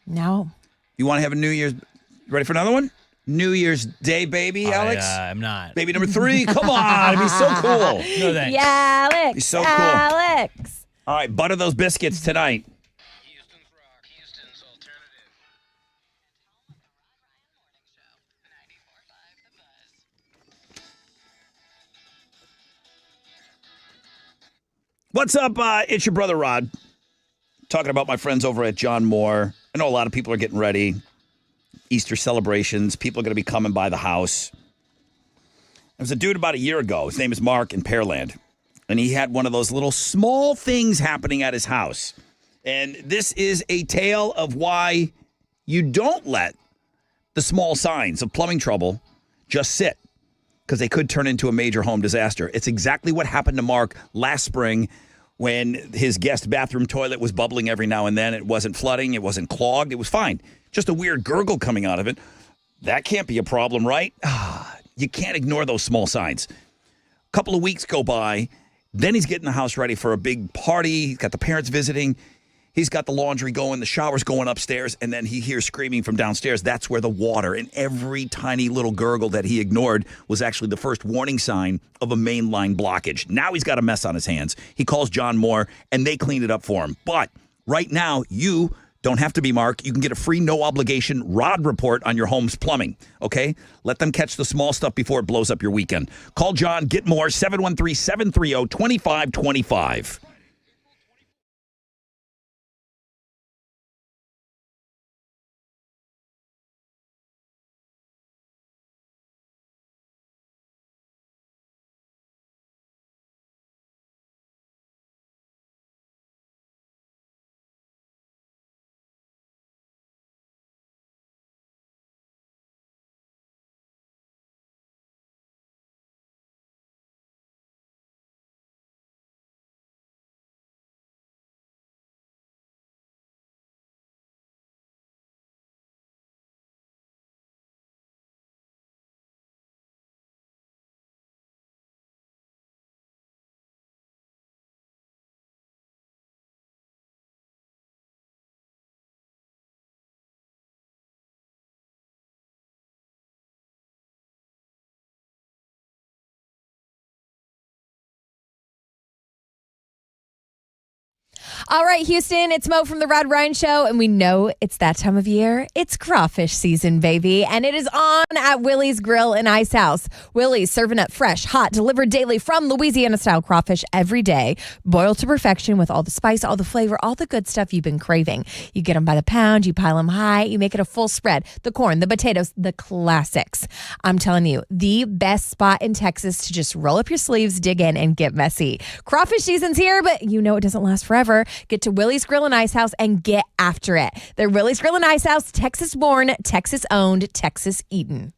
No. You want to have a New Year's... Ready for another one? New Year's Day, baby, Alex? I'm not. Baby number 3. Come on. It'd be so cool. No thanks. Yeah, Alex. Be so cool. Alex. All right, butter those biscuits tonight. What's up? It's your brother Rod. Talking about my friends over at John Moore. I know a lot of people are getting ready. Easter celebrations. People are going to be coming by the house. There was a dude about a year ago. His name is Mark in Pearland. And he had one of those little small things happening at his house. And this is a tale of why you don't let the small signs of plumbing trouble just sit, because they could turn into a major home disaster. It's exactly what happened to Mark last spring when his guest bathroom toilet was bubbling every now and then. It wasn't flooding. It wasn't clogged. It was fine. Just a weird gurgle coming out of it. That can't be a problem, right? You can't ignore those small signs. A couple of weeks go by. Then he's getting the house ready for a big party. He's got the parents visiting. He's got the laundry going. The shower's going upstairs. And then he hears screaming from downstairs. That's where the water and every tiny little gurgle that he ignored was actually the first warning sign of a main line blockage. Now he's got a mess on his hands. He calls John Moore, and they clean it up for him. But right now, you don't have to be Mark. You can get a free, no-obligation Rod report on your home's plumbing, okay? Let them catch the small stuff before it blows up your weekend. Call John, get more, 713-730-2525. All right, Houston, it's Mo from the Rod Ryan Show, and we know it's that time of year. It's crawfish season, baby, and it is on at Willie's Grill and Ice House. Willie's serving up fresh, hot, delivered daily from Louisiana-style crawfish every day, boiled to perfection with all the spice, all the flavor, all the good stuff you've been craving. You get them by the pound, you pile them high, you make it a full spread. The corn, the potatoes, the classics. I'm telling you, the best spot in Texas to just roll up your sleeves, dig in, and get messy. Crawfish season's here, but you know it doesn't last forever. Get to Willie's Grill and Ice House and get after it. They're Willie's Grill and Ice House, Texas born, Texas owned, Texas eaten.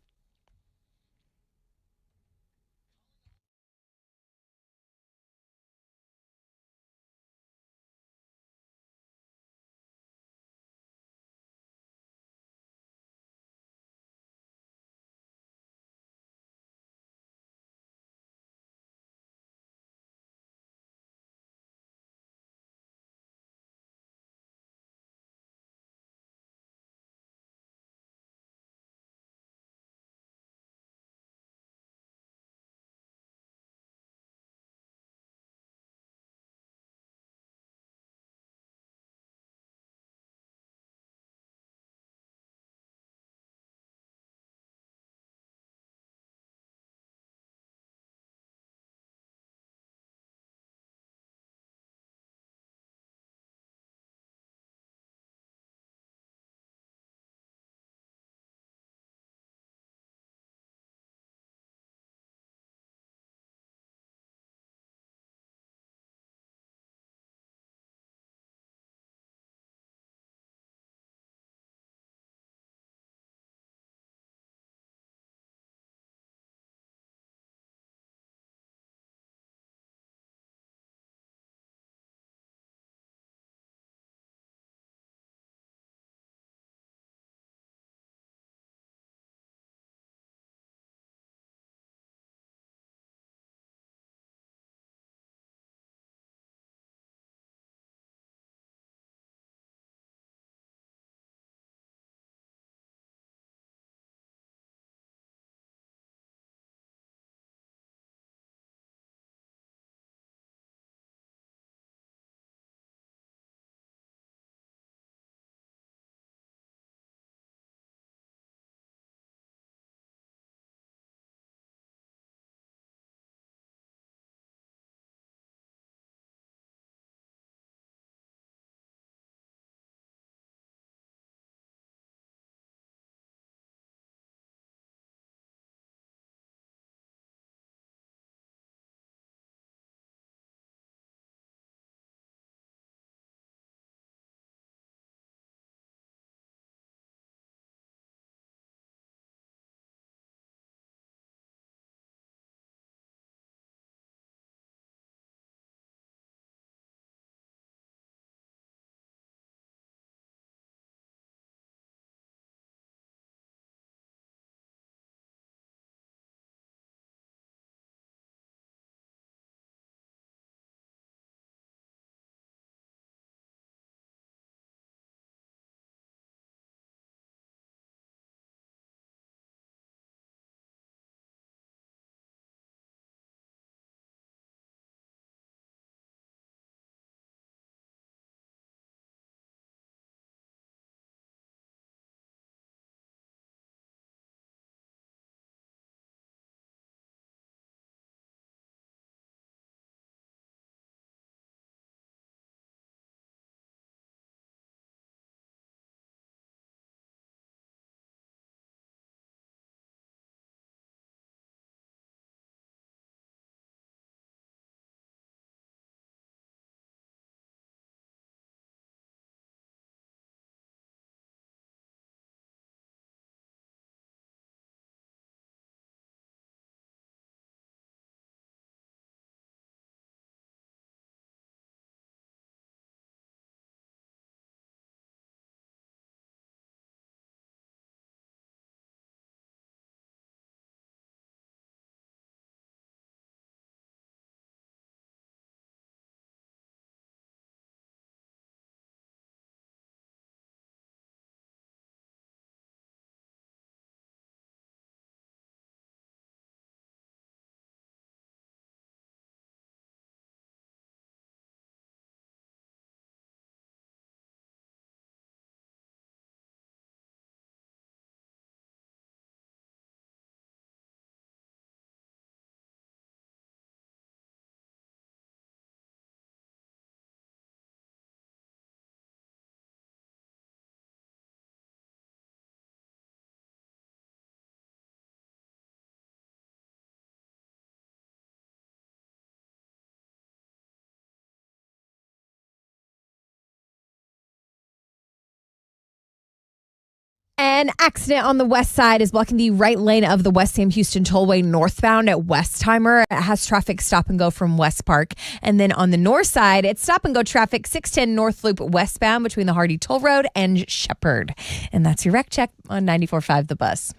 An accident on the west side is blocking the right lane of the West Sam Houston Tollway northbound at Westheimer. It has traffic stop and go from West Park. And then on the north side, it's stop and go traffic 610 North Loop westbound between the Hardy Toll Road and Shepherd. And that's your wreck check on 94.5 The Buzz.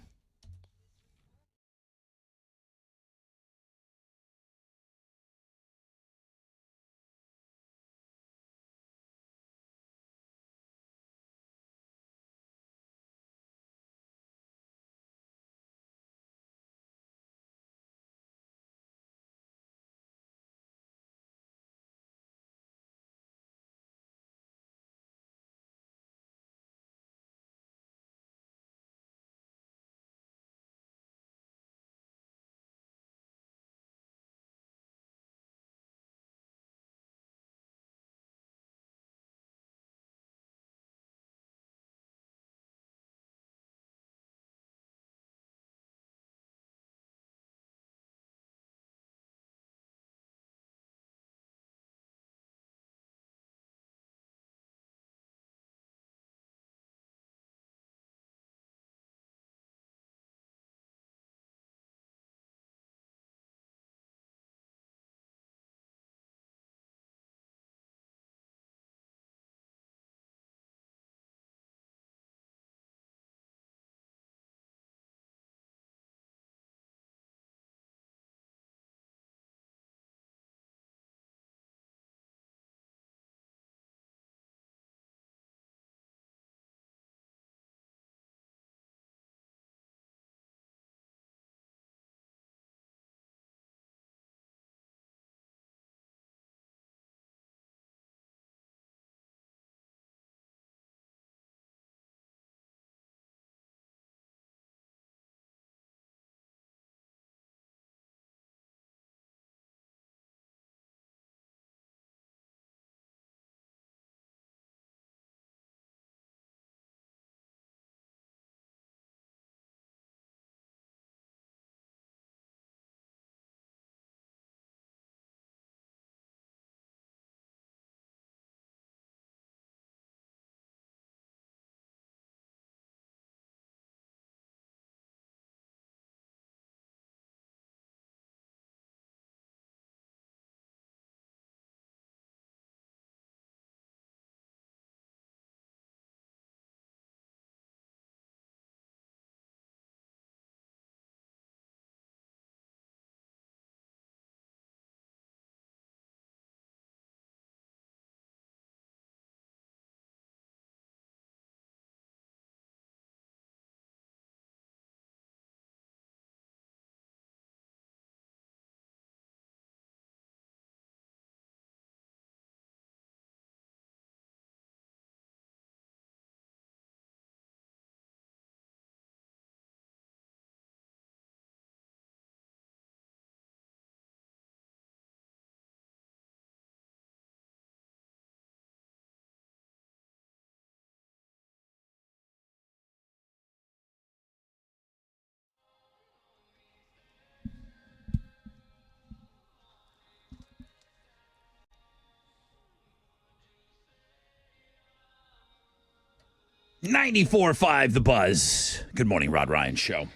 .94.5 The Buzz. Good morning, Rod Ryan Show.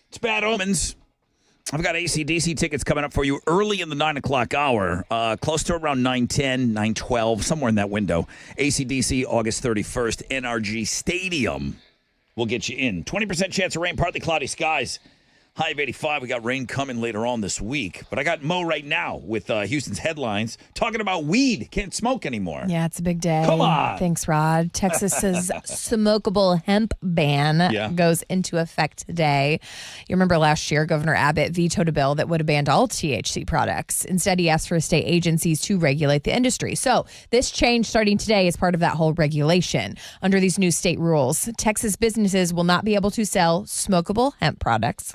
It's Bad Omens. I've got AC/DC tickets coming up for you early in the 9 o'clock hour, close to around 9:10, 9:12, somewhere in that window. AC/DC, August 31st, NRG Stadium will get you in. 20% chance of rain, partly cloudy skies. High of 85. We got rain coming later on this week. But I got Mo right now with Houston's headlines talking about weed. Can't smoke anymore. Yeah, it's a big day. Come on. Thanks, Rod. Texas's smokable hemp ban goes into effect today. You remember last year, Governor Abbott vetoed a bill that would have banned all THC products. Instead, he asked for state agencies to regulate the industry. So this change starting today is part of that whole regulation. Under these new state rules, Texas businesses will not be able to sell smokable hemp products.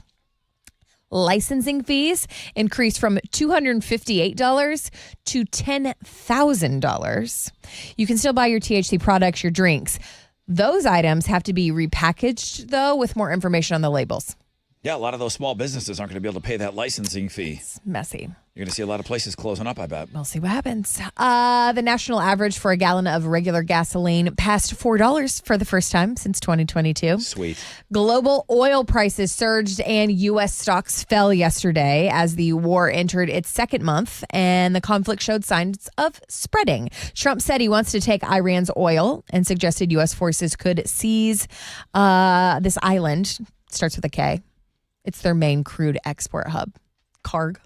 Licensing fees increase from $258 to $10,000. You can still buy your THC products, your drinks. Those items have to be repackaged, though, with more information on the labels. Yeah, a lot of those small businesses aren't going to be able to pay that licensing fee. It's messy. You're going to see a lot of places closing up, I bet. We'll see what happens. The national average for a gallon of regular gasoline passed $4 for the first time since 2022. Sweet. Global oil prices surged and U.S. stocks fell yesterday as the war entered its second month and the conflict showed signs of spreading. Trump said he wants to take Iran's oil and suggested U.S. forces could seize this island. It starts with a K. It's their main crude export hub. Karg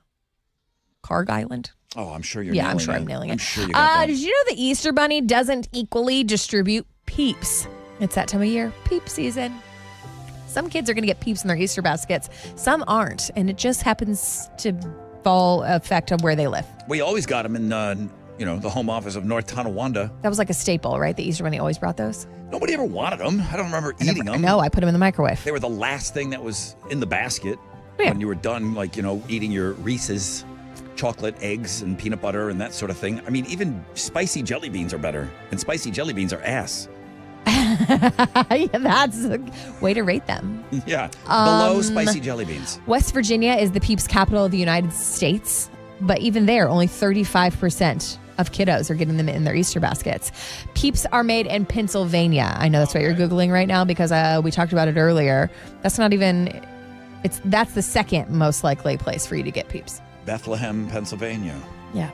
Island. Oh, I'm sure you're Yeah, nailing I'm sure it. I'm nailing it. I'm sure you got that. Did you know the Easter Bunny doesn't equally distribute Peeps? It's that time of year, Peep season. Some kids are going to get Peeps in their Easter baskets. Some aren't, and it just happens to fall effect on where they live. We always got them in, the home office of North Tonawanda. That was like a staple, right? The Easter Bunny always brought those. Nobody ever wanted them. I don't remember eating them. No, I put them in the microwave. They were the last thing that was in the basket when you were done, eating your Reese's chocolate eggs and peanut butter and that sort of thing. I mean, even spicy jelly beans are better, and spicy jelly beans are ass. Yeah, that's a way to rate them. Yeah, below spicy jelly beans. West Virginia is the Peeps capital of the United States, but even there, only 35% of kiddos are getting them in their Easter baskets. Peeps are made in Pennsylvania. I know that's what you're Googling right now because we talked about it earlier. That's not even, that's the second most likely place for you to get Peeps. Bethlehem, Pennsylvania. Yeah.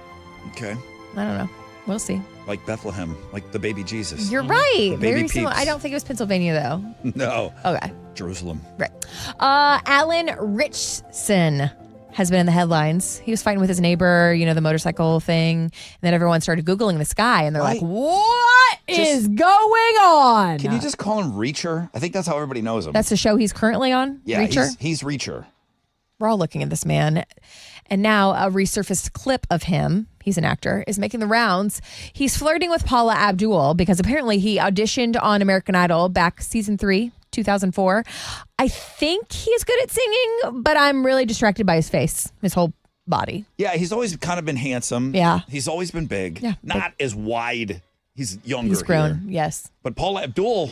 Okay. I don't know. We'll see. Like Bethlehem, like the baby Jesus. You're right. The Very baby similar. Peeps. I don't think it was Pennsylvania, though. No. Okay. Jerusalem. Right. Alan Richson has been in the headlines. He was fighting with his neighbor, the motorcycle thing. And then everyone started Googling this guy, and they're like, what is going on? Can you just call him Reacher? I think that's how everybody knows him. That's the show he's currently on? Yeah, Reacher? he's Reacher. We're all looking at this man. And now a resurfaced clip of him, he's an actor, is making the rounds. He's flirting with Paula Abdul because apparently he auditioned on American Idol back season 3, 2004. I think he's good at singing, but I'm really distracted by his face, his whole body. Yeah, he's always kind of been handsome. Yeah. He's always been big. Yeah. Not as wide. He's younger. He's grown, here. yes. But Paula Abdul,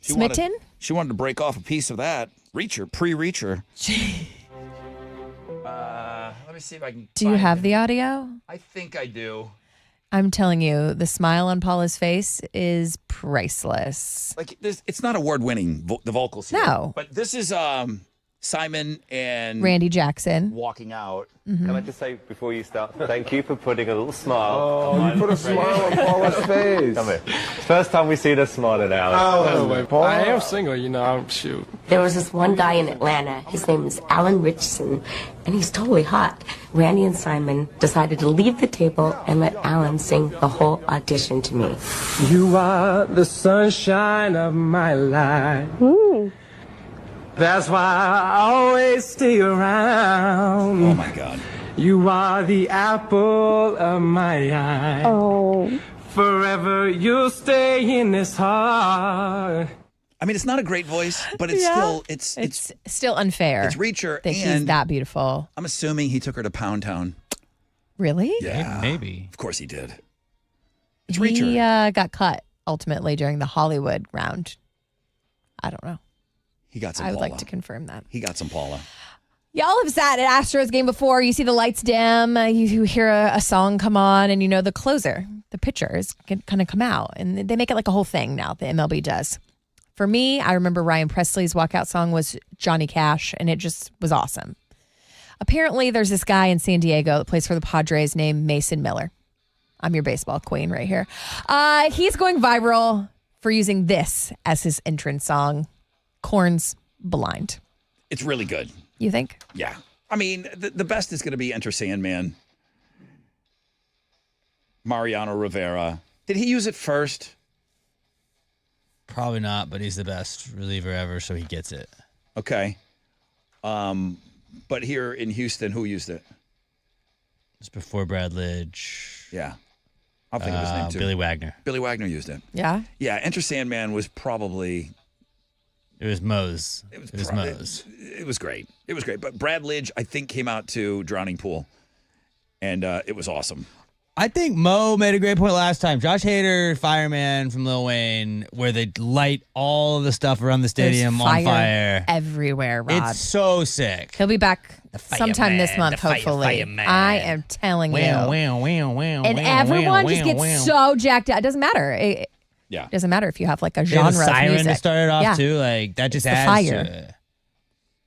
Smitten? She wanted to break off a piece of that. Reacher, pre-Reacher. Let me see if I can. Do you have the audio? I think I do. I'm telling you, the smile on Paula's face is priceless. Like this, it's not award-winning. The vocals. Here, No. but this is Simon and Randy Jackson walking out. Mhm. Can I just say before you start, thank you for putting a little smile. Oh, you put a smile on Paula's face. Come here. First time we see her smiling out. I am single, shoot. There was this one guy in Atlanta. His name is Alan Richson, and he's totally hot. Randy and Simon decided to leave the table and let Alan sing the whole audition to me. You are the sunshine of my life. That's why I always stay around. Oh my God. You are the apple of my eye. Oh. Forever you'll stay in this heart. I mean, it's not a great voice, but it's Yeah. still it's still unfair. It's Reacher, that he's and that beautiful. I'm assuming he took her to Pound Town. Really? Yeah, maybe. Of course he did. It's He Reacher. got cut ultimately during the Hollywood round. I don't know. He got some I would Paula. like to confirm that. He got some Paula. Y'all have sat at Astros game before. You see the lights dim. You hear a song come on, and the closer, the pitcher, is kind of come out, and they make it like a whole thing now. The MLB does. For me, I remember Ryan Presley's walkout song was Johnny Cash, and it just was awesome. Apparently, there's this guy in San Diego that plays for the Padres named Mason Miller. I'm your baseball queen right here. He's going viral for using this as his entrance song, Korn's Blind. It's really good. You think? Yeah. I mean, the best is going to be Enter Sandman. Mariano Rivera. Did he use it first? Probably not, but he's the best reliever ever, so he gets it. Okay. But here in Houston, who used it? It's before Brad Lidge. Yeah. I'll think of his name too. Billy Wagner. Billy Wagner used it. Yeah? Yeah, Enter Sandman was probably... It was Moe's. It was probably- Moe's. It was great. It was great. But Brad Lidge, I think, came out to Drowning Pool. And it was awesome. I think Mo made a great point last time. Josh Hader, fireman from Lil Wayne, where they light all of the stuff around the stadium on fire everywhere, Rob. It's so sick. He'll be back sometime this fireman, month, the hopefully. fireman. I am telling you. And everyone just gets so jacked up. It doesn't matter. It doesn't matter if you have like a genre the siren of music. to start it off too. Like that just It's the adds fire. to it.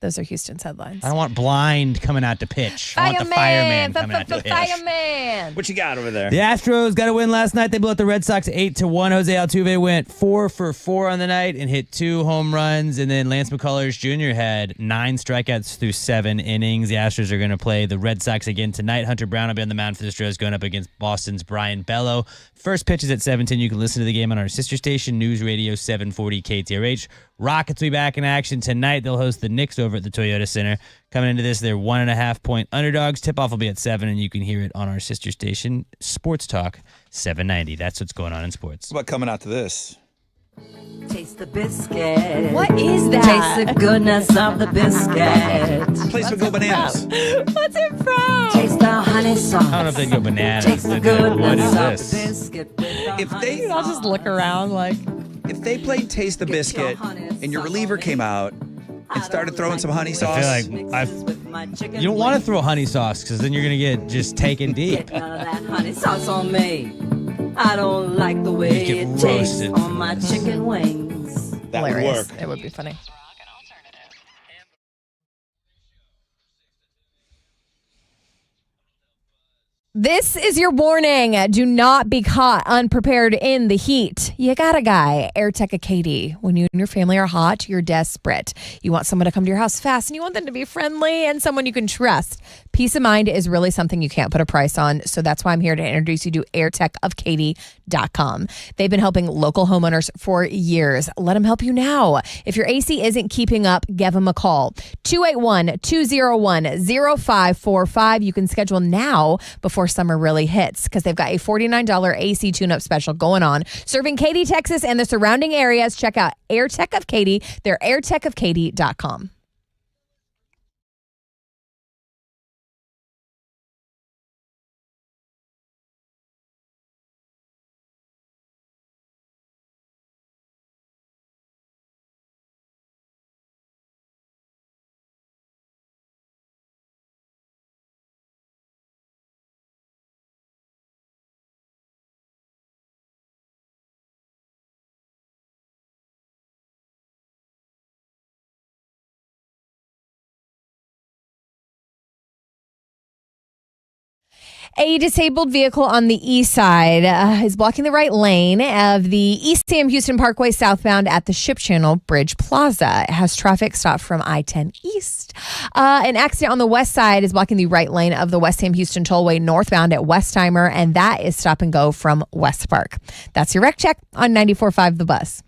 Those are Houston's headlines. I don't want blind coming out to pitch. I want the fireman coming out to pitch. Fireman. What you got over there? The Astros got a win last night. They blew out the Red Sox 8-1. Jose Altuve went 4 for 4 on the night and hit 2 home runs. And then Lance McCullers Jr. had 9 strikeouts through 7 innings. The Astros are going to play the Red Sox again tonight. Hunter Brown will be on the mound for the Astros going up against Boston's Brian Bello. First pitch is at 7:10. You can listen to the game on our sister station, News Radio 740 KTRH. Rockets will be back in action tonight. They'll host the Knicks over at the Toyota Center. Coming into this, they're 1.5-point underdogs. Tip-off will be at 7, and you can hear it on our sister station, Sports Talk 790. That's what's going on in sports. What about coming out to this? Taste the biscuit. What is that? Taste the goodness of the biscuit. Place would go bananas. What's it from? Taste the honey sauce. I don't know if they'd go bananas. Taste the They'd be like, goodness what is of this? the biscuit. If they, I'll just look around like. if they played Taste the Biscuit and your reliever came out and started throwing some honey sauce, I feel like you don't want to throw honey sauce because then you're going to get just taken deep. Get none of that honey sauce on me. I don't like the way You it get tastes roasted. on my chicken wings. that would Hilarious. work. It would be funny. This is your warning. Do not be caught unprepared in the heat. You got a guy, AirTech of Katie. When you and your family are hot, you're desperate. You want someone to come to your house fast and you want them to be friendly and someone you can trust. Peace of mind is really something you can't put a price on. So that's why I'm here to introduce you to airtechofkatie.com. They've been helping local homeowners for years. Let them help you now. If your AC isn't keeping up, give them a call. 281-201-0545. You can schedule now before summer really hits because they've got a $49 AC tune-up special going on. Serving Katy, Texas and the surrounding areas. Check out AirTech of Katie. They're airtechofkatie.com. A disabled vehicle on the east side is blocking the right lane of the East Sam Houston Parkway southbound at the Ship Channel Bridge Plaza. It has traffic stopped from I-10 East. An accident on the west side is blocking the right lane of the West Ham Houston Tollway northbound at Westheimer, and that is stop and go from West Park. That's your wreck check on 94.5 The Bus.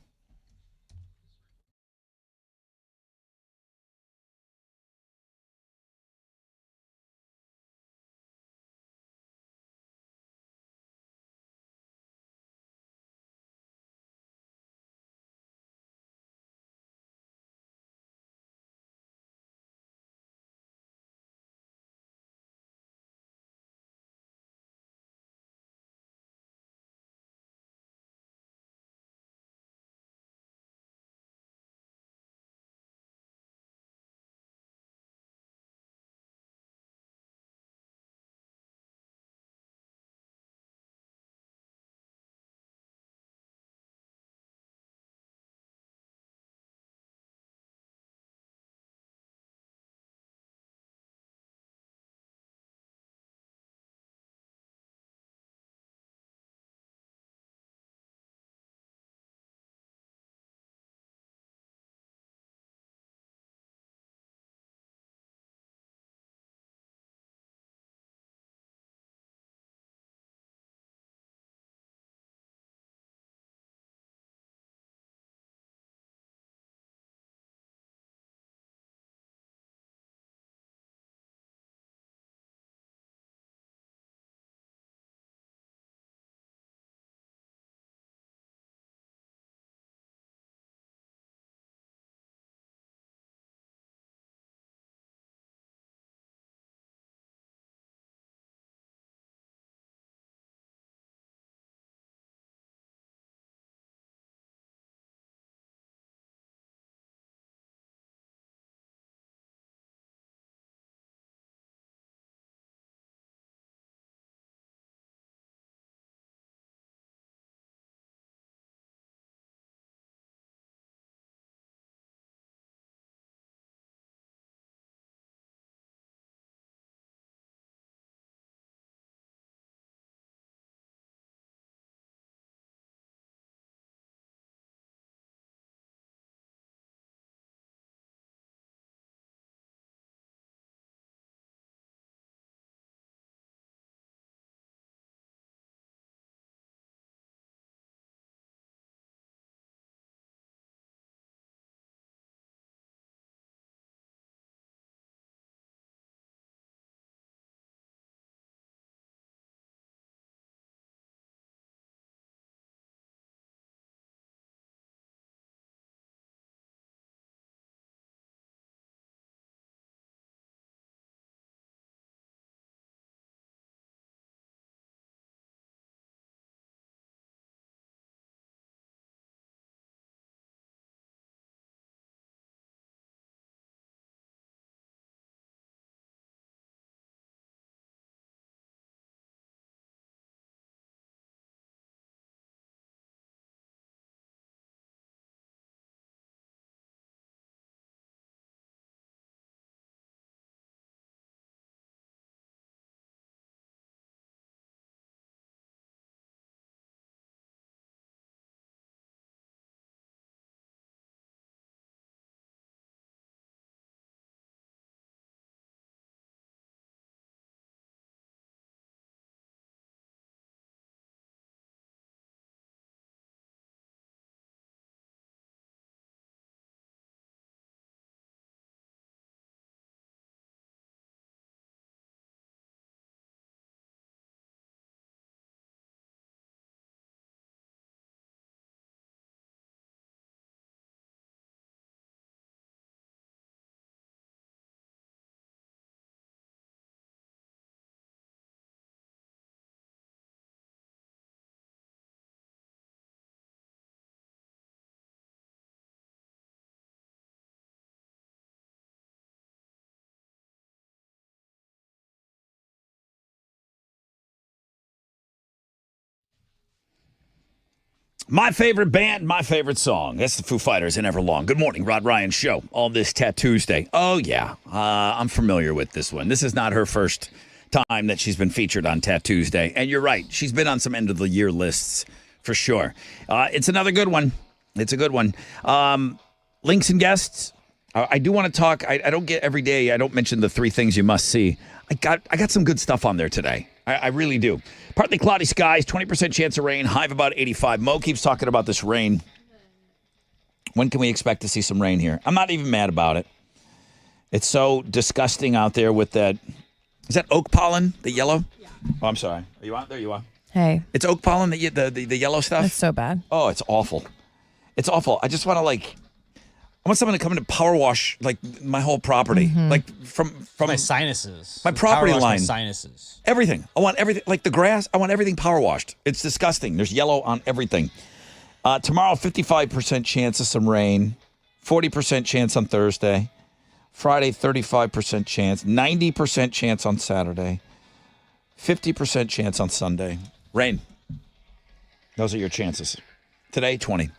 My favorite band, my favorite song. That's the Foo Fighters and Everlong. Good morning, Rod Ryan Show on this Tuesday. Oh, yeah. I'm familiar with this one. This is not her first time that she's been featured on Tuesday. And you're right. She's been on some end-of-the-year lists for sure. It's another good one. It's a good one. Links and guests. I do want to talk. I don't get every day. I don't mention the 3 things you must see. I got some good stuff on there today. I really do. Partly cloudy skies, 20% chance of rain, high of about 85. Mo keeps talking about this rain. When can we expect to see some rain here? I'm not even mad about it. It's so disgusting out there with that. Is that oak pollen, the yellow? Yeah. Oh, I'm sorry. Are you on? There you are. Hey. It's oak pollen, the yellow stuff? It's so bad. Oh, it's awful. It's awful. I just want to I want someone to come in and power wash my whole property, from my sinuses, my property line, my sinuses, everything. I want everything, like the grass. I want everything power washed. It's disgusting. There's yellow on everything. Tomorrow, 55% chance of some rain, 40% chance on Thursday, Friday, 35% chance, 90% chance on Saturday, 50% chance on Sunday. Rain. Those are your chances. Today, 20.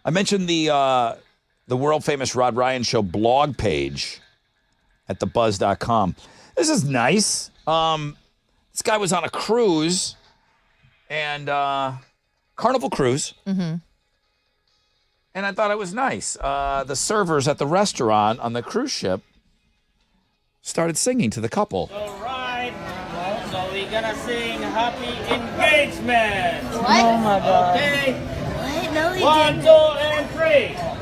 I mentioned the world-famous Rod Ryan Show blog page at thebuzz.com. This is nice. This guy was on a cruise, and Carnival Cruise, and I thought it was nice. The servers at the restaurant on the cruise ship started singing to the couple. All right, so we're gonna sing Happy Engagement. What? Oh my God. Okay. What? No, he 1, didn't. 2, and 3.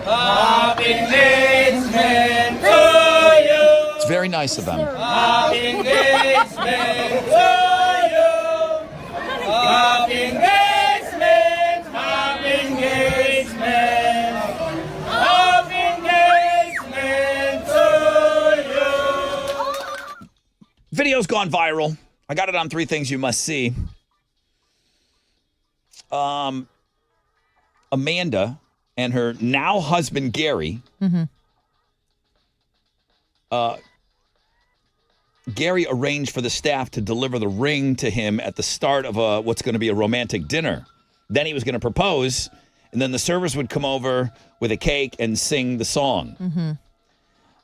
Happy engagement to you. It's very nice of them. Happy engagement to you. Happy engagement. Happy engagement. Happy engagement to you. Video's gone viral. I got it on 3 things you must see. Amanda and her now husband, Gary. Gary arranged for the staff to deliver the ring to him at the start of what's going to be a romantic dinner. Then he was going to propose, and then the servers would come over with a cake and sing the song.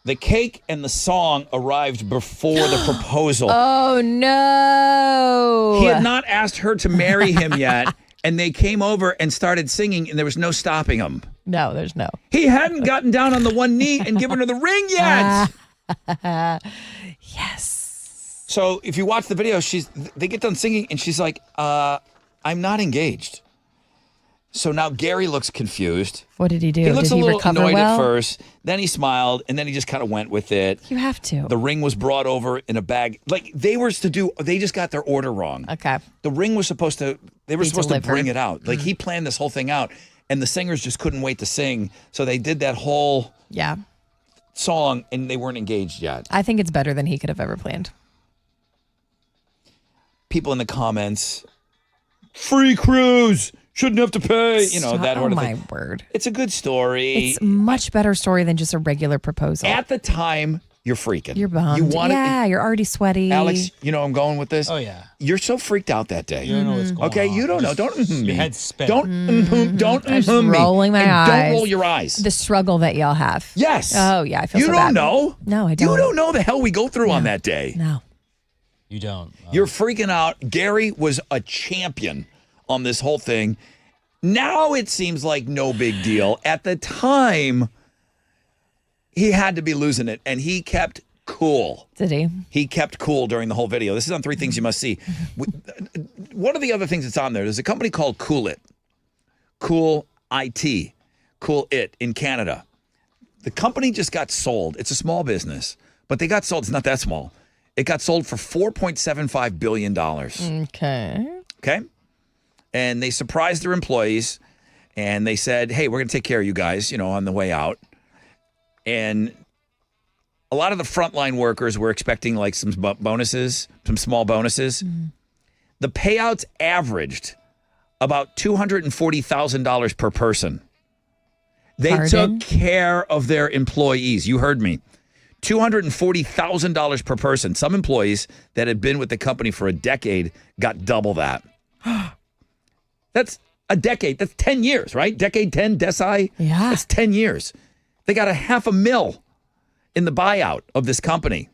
The cake and the song arrived before the proposal. Oh, no. He had not asked her to marry him yet. And they came over and started singing, and there was no stopping them. No, there's no. He hadn't gotten down on the one knee and given her the ring yet. Yes. So if you watch the video, they get done singing, and she's like, I'm not engaged. So now Gary looks confused. What did he do? He looks did a little recover annoyed well? at first. Then he smiled, and then he just kind of went with it. You have to. The ring was brought over in a bag. They just got their order wrong. Okay. The ring was supposed to delivered. bring it out. He planned this whole thing out, and the singers just couldn't wait to sing. So they did that whole song, and they weren't engaged yet. I think it's better than he could have ever planned. People in the comments, free cruise, shouldn't have to pay. That sort of thing. Oh, my word. It's a good story. It's a much better story than just a regular proposal. At the time, you're freaking. You're bummed. You're already sweaty. Alex, I'm going with this? Oh, yeah. You're so freaked out that day. You don't know what's going on. Okay, you don't know. Don't me. Your head's spinning. Don't I'm just me. rolling my and eyes. Don't roll your eyes. The struggle that y'all have. Yes. Oh, yeah. I feel you so don't bad. know. No, I don't. You don't know the hell we go through on that day. No. You don't. You're freaking out. Gary was a champion on this whole thing. Now it seems like no big deal. At the time, he had to be losing it, and he kept cool. Did he? He kept cool during the whole video. This is on 3 things you must see. One of the other things that's on there's a company called Cool It. Cool IT. Cool It in Canada. The company just got sold. It's a small business, but they got sold. It's not that small. It got sold for $4.75 billion. Okay. And they surprised their employees, and they said, hey, we're going to take care of you guys, on the way out. And a lot of the frontline workers were expecting some bonuses, some small bonuses. The payouts averaged about $240,000 per person. They took care of their employees. You heard me. $240,000 per person. Some employees that had been with the company for a decade got double that. A decade. That's 10 years, right? Decade 10, Deci. Yeah. That's 10 years. They got $500,000 in the buyout of this company.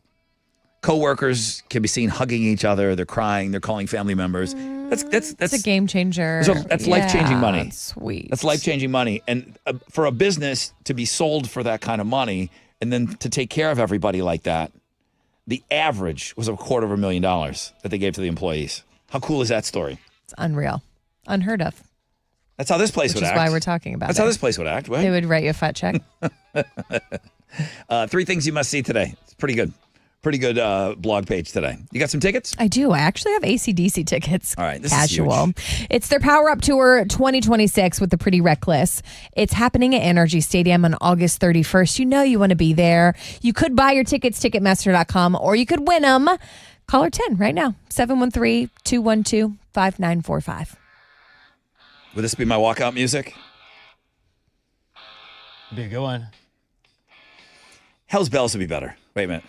Coworkers can be seen hugging each other. They're crying. They're calling family members. That's a game changer. That's life-changing money. Sweet. That's life-changing money. And for a business to be sold for that kind of money and then to take care of everybody like that, the average was $250,000 that they gave to the employees. How cool is that story? It's unreal. Unheard of. That's how this place would act. Which is why we're talking about That's it. how this place would act. They would write you a fat check. 3 things you must see today. It's pretty good. Pretty good blog page today. You got some tickets? I do. I actually have AC/DC tickets. All right. This Casual. is huge. It's their Power Up Tour 2026 with the Pretty Reckless. It's happening at Energy Stadium on August 31st. You know you want to be there. You could buy your tickets, Ticketmaster.com, or you could win them. Caller 10 right now, 713-212-5945. Would this be my walkout music? Be a good one. Hell's Bells would be better. Wait a minute.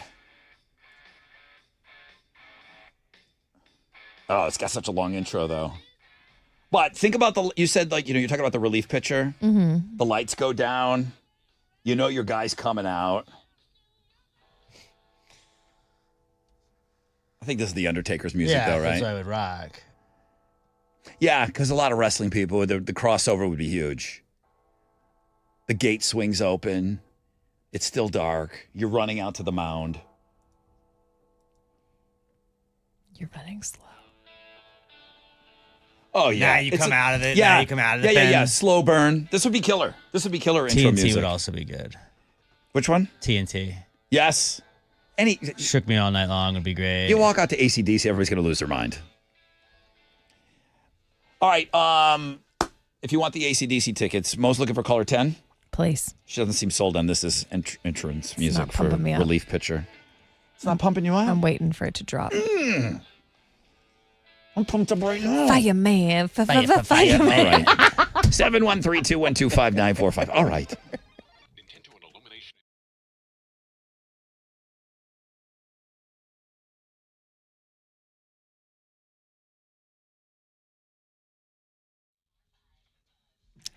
Oh, it's got such a long intro, though. But think about you said, like, you're talking about the relief pitcher. Mm-hmm. The lights go down. You know your guy's coming out. I think this is the Undertaker's music, though, right? That's what I would rock. Yeah, because a lot of wrestling people, the crossover would be huge. The gate swings open. It's still dark. You're running out to the mound. You're running slow. Oh, yeah. Now you come out of it. Yeah. Now you come out of the Yeah. pen. Slow burn. This would be killer. This would be killer intro TNT music. would also be good. Which one? TNT. Yes. Shook Me All Night Long would be great. You walk out to AC/DC, everybody's going to lose their mind. All right. If you want the AC/DC tickets, Mo's looking for caller 10. Please. She doesn't seem sold on this as entrance music not for pumping me up. relief pitcher. It's not pumping you up? I'm waiting for it to drop. I'm pumped up right now. Fireman. Fireman. All right. 713-212-5945. All right.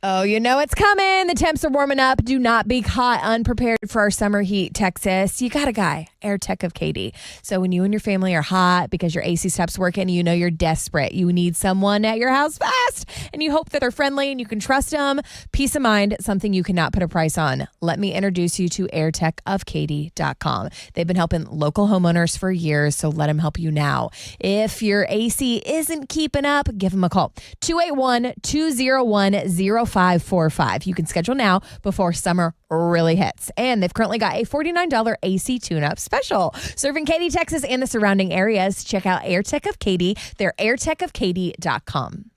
Oh, you know it's coming. The temps are warming up. Do not be caught unprepared for our summer heat, Texas. You got a guy, Air Tech of Katie. So when you and your family are hot because your AC stops working, you know you're desperate. You need someone at your house fast, and you hope that they're friendly and you can trust them. Peace of mind, something you cannot put a price on. Let me introduce you to airtechofkatie.com. They've been helping local homeowners for years, so let them help you now. If your AC isn't keeping up, give them a call. 281-201-0545. You can schedule now before summer really hits. And they've currently got a $49 AC tune-up special. Serving Katy, Texas and the surrounding areas. Check out AirTech of Katie. They're airtechofkatie.com.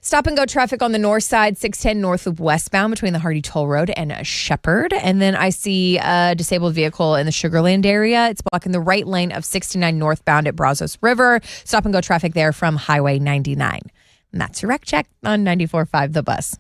Stop and go traffic on the north side, 610 north loop westbound between the Hardy Toll Road and Shepherd. And then I see a disabled vehicle in the Sugarland area. It's blocking the right lane of 69 northbound at Brazos River. Stop and go traffic there from Highway 99. And that's your wreck check on 94.5 The Bus.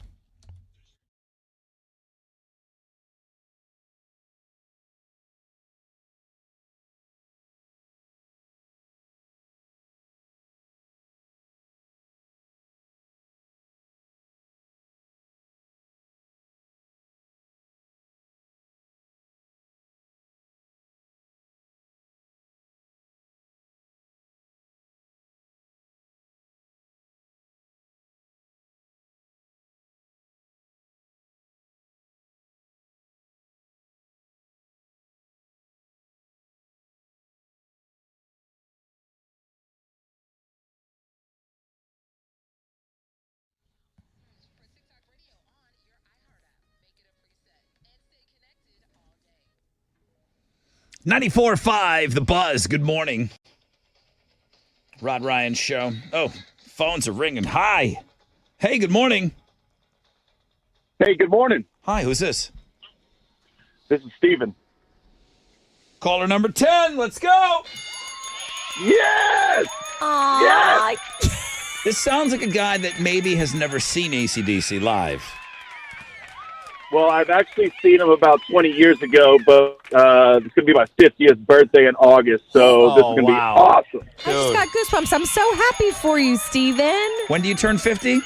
.94.5 The Buzz. Good morning. Rod Ryan Show. Oh, phones are ringing. Hi. Hey, good morning. Hey, good morning. Hi, who's this? This is Steven. Caller number 10. Let's go. Yes! Aww. This sounds like a guy that maybe has never seen AC/DC live. Well, I've actually seen him about 20 years ago, but it's going to be my 50th birthday in August, so this is going to be awesome. I just got goosebumps. I'm so happy for you, Steven. When do you turn 50?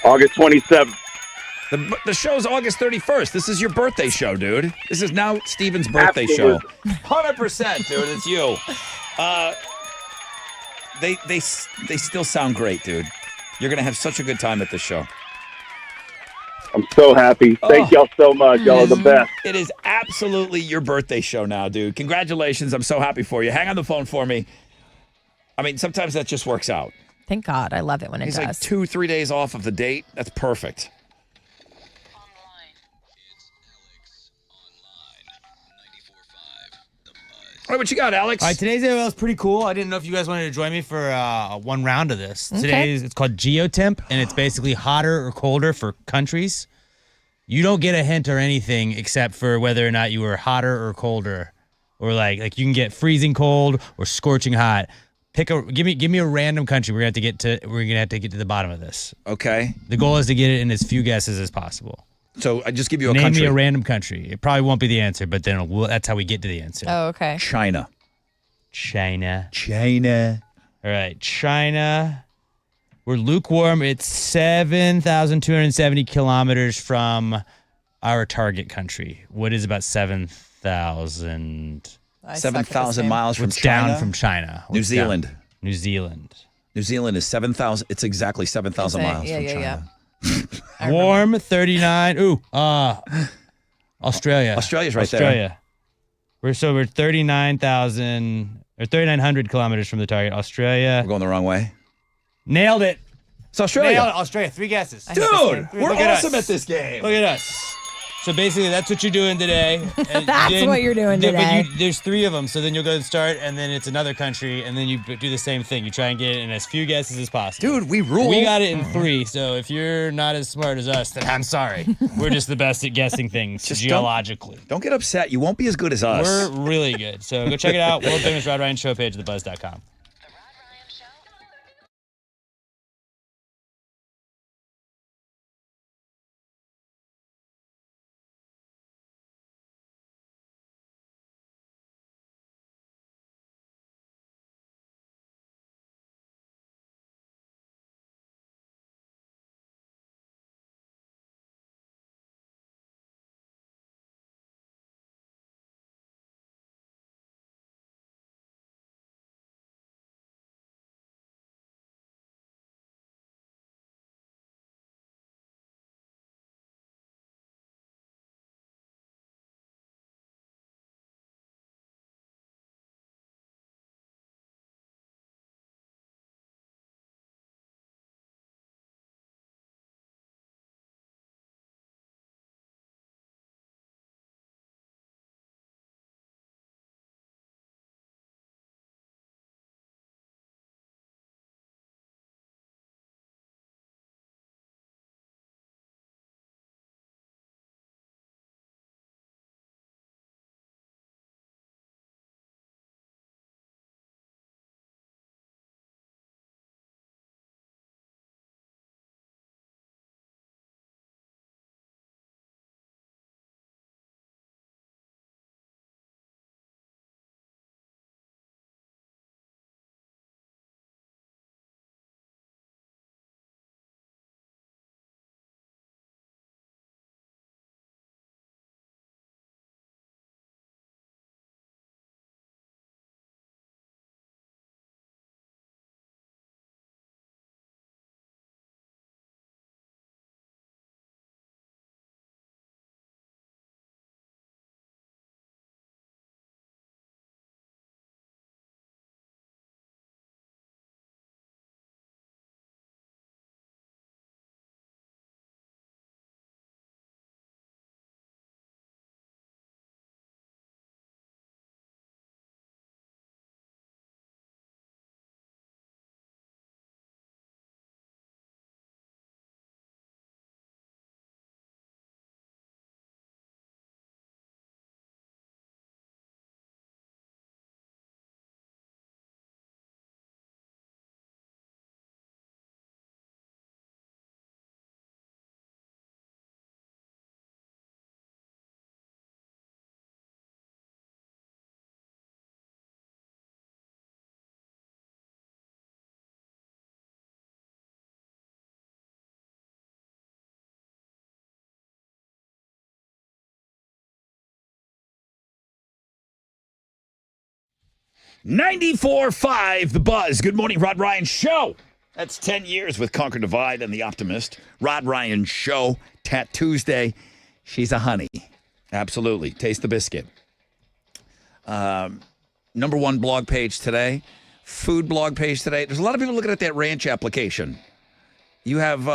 August 27th. The show's August 31st. This is your birthday show, dude. This is now Steven's birthday show. 100%, dude. It's you. They still sound great, dude. You're going to have such a good time at this show. I'm so happy. Thank y'all so much. Y'all are the best. It is absolutely your birthday show now, dude. Congratulations. I'm so happy for you. Hang on the phone for me. I mean, sometimes that just works out. Thank God. I love it when it He's does. like 2-3 days off of the date. That's perfect. All right, what you got, Alex? All right, today's AOL is pretty cool. I didn't know if you guys wanted to join me for one round of this. Okay. It's called Geotemp, and it's basically hotter or colder for countries. You don't get a hint or anything except for whether or not you were hotter or colder, or like you can get freezing cold or scorching hot. Give me a random country. We're gonna have to get to the bottom of this. Okay. The goal is to get it in as few guesses as possible. So I just give you a Name country. me a random country. It probably won't be the answer, but then that's how we get to the answer. Oh, okay. China. China. All right, China. We're lukewarm. It's 7,270 kilometers from our target country. What is about 7,000? 7,000 miles from What's China? down from China? New Zealand. Down? New Zealand. New Zealand is 7,000. It's exactly 7,000 miles from China. Warm, 39. Australia. Australia's right there. Australia. We're 39,000 or 3,900 kilometers from the target. Australia. We're going the wrong way. Nailed it. It's Australia. Nailed it. Australia. 3 guesses. Dude, we're Look at awesome us. at this game. Look at us. So basically, that's what you're doing today. And That's what you're doing today. But there's 3 of them, so then you'll go and start, and then it's another country, and then you do the same thing. You try and get it in as few guesses as possible. Dude, we rule. We got it in 3, so if you're not as smart as us, then I'm sorry. We're just the best at guessing things geologically. Don't get upset. You won't be as good as us. We're really good. So go check it out. World Famous Rod Ryan Show page at thebuzz.com. 94.5 The Buzz. Good morning, Rod Ryan Show. That's 10 years with Conquer Divide and The Optimist. Rod Ryan Show, Tat Tuesday. She's a honey. Absolutely. Taste the biscuit. Number one blog page today. Food blog page today. There's a lot of people looking at that ranch application. You have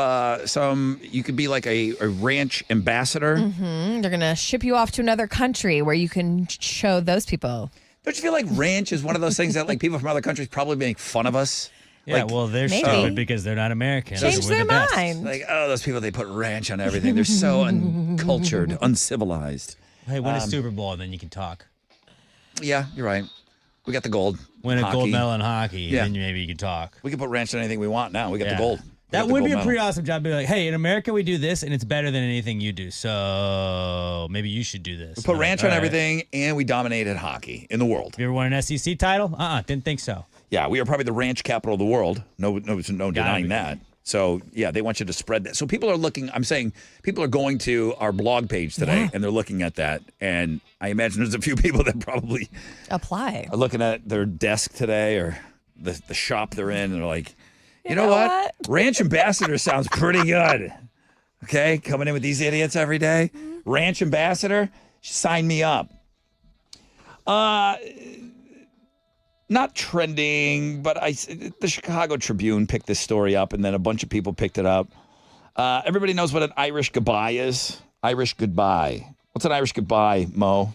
you could be like a ranch ambassador. Mm-hmm. They're going to ship you off to another country where you can show those people. Don't you feel like ranch is one of those things that like people from other countries probably make fun of us? Yeah, like, well, they're stupid because they're not American. Change We're their the best. mind. Like, oh, those people, they put ranch on everything. They're so uncultured, uncivilized. Hey, win a Super Bowl, and then you can talk. Yeah, you're right. We got the gold. Win a hockey. gold medal in hockey, Yeah. and then maybe you can talk. We can put ranch on anything we want now. We got the gold. That would be a pretty awesome job. Be like, hey, in America we do this, and it's better than anything you do. So maybe you should do this. We put ranch on everything, and we dominated hockey in the world. You ever won an SEC title? Didn't think so. Yeah, we are probably the ranch capital of the world. No denying that. So, yeah, they want you to spread that. So people are looking, I'm saying, people are going to our blog page today, and they're looking at that. And I imagine there's a few people that probably apply. Are looking at their desk today or the shop they're in, and they're like, you know what? Ranch ambassador sounds pretty good. Okay, coming in with these idiots every day. Ranch ambassador, sign me up. Not trending, but the Chicago Tribune picked this story up, and then a bunch of people picked it up. Everybody knows what an Irish goodbye is. Irish goodbye. What's an Irish goodbye, Mo?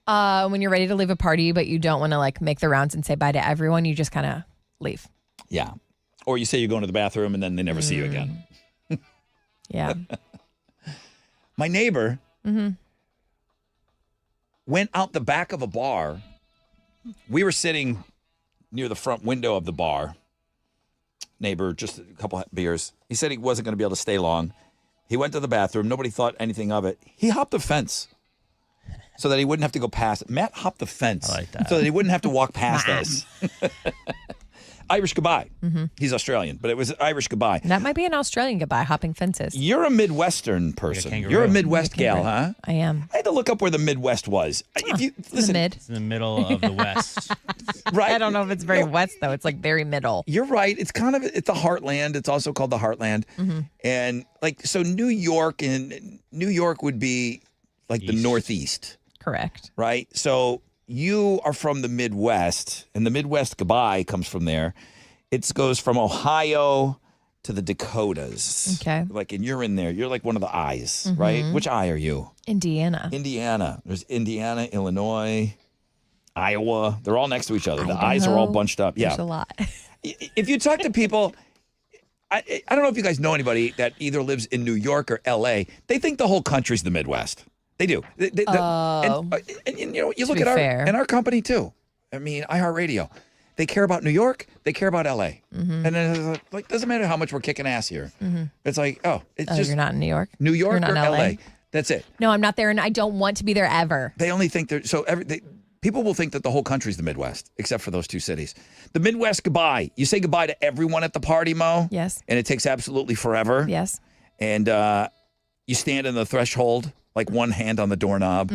When you're ready to leave a party, but you don't want to like make the rounds and say bye to everyone, you just kind of leave. Yeah. Or you say you're going to the bathroom, and then they never see you again. Yeah. My neighbor went out the back of a bar. We were sitting near the front window of the bar. Neighbor, just a couple of beers. He said he wasn't going to be able to stay long. He went to the bathroom. Nobody thought anything of it. He hopped the fence so that he wouldn't have to go past it. Matt hopped the fence so that he wouldn't have to walk past us. Irish goodbye. He's Australian, but it was Irish goodbye. That might be an Australian goodbye, hopping fences. You're a Midwestern person. You're a Midwest gal, huh? I am. I had to look up where the Midwest was. If you listen, the mid. It's in the middle of the West. Right. I don't know if it's very west, though. It's like very middle. You're right. It's kind of, it's the heartland. It's also called the heartland. And like, so New York would be like the Northeast. Correct. Right? So you are from the Midwest, and the Midwest goodbye comes from there. It goes from Ohio to the Dakotas. Okay. Like, and you're in there. You're like one of the I's, right? Which I are you? Indiana. Indiana. There's Indiana, Illinois, Iowa. They're all next to each other. The I's are all bunched up. Yeah. There's a lot. If you talk to people, I don't know if you guys know anybody that either lives in New York or L.A. They think the whole country's the Midwest. They do. And you know, you look at our company too. I mean, iHeartRadio. They care about New York. They care about L.A. And then it's like, doesn't matter how much we're kicking ass here. It's like, it's just you're not in New York. New York You're not or in LA. L.A. That's it. No, I'm not there, and I don't want to be there ever. They only think they're people will think that the whole country's the Midwest, except for those two cities. The Midwest goodbye. You say goodbye to everyone at the party, Mo. Yes. And it takes absolutely forever. Yes. And you stand in the threshold, like one hand on the doorknob.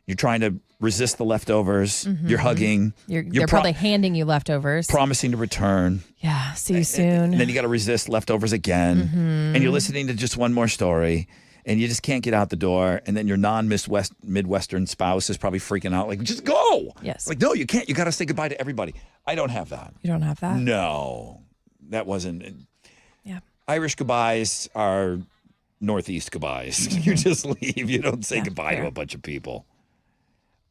You're trying to resist the leftovers. You're hugging. They're probably handing you leftovers. Promising to return. Yeah, see you soon. And then you got to resist leftovers again. And you're listening to just one more story. And you just can't get out the door. And then your non-Midwestern spouse is probably freaking out, like, just go. Yes. Like, no, you can't. You got to say goodbye to everybody. I don't have that. You don't have that? No. That wasn't. Yeah. Irish goodbyes are Northeast goodbyes. You just leave. You don't say goodbye to a bunch of people.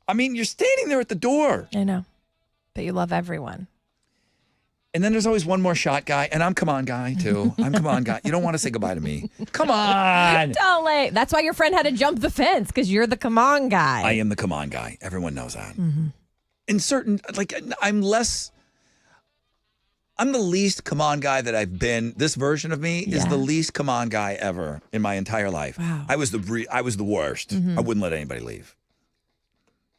I mean, you're standing there at the door. I know. But you love everyone. And then there's always one more shot guy, and I'm come on guy too. I'm come on guy. You don't want to say goodbye to me. Come on. Don't lay. That's why your friend had to jump the fence, because you're the come on guy. I am the come on guy. Everyone knows that. In certain, like, I'm the least come on guy that I've been. This version of me is the least come on guy ever in my entire life. Wow. I was the worst. I wouldn't let anybody leave.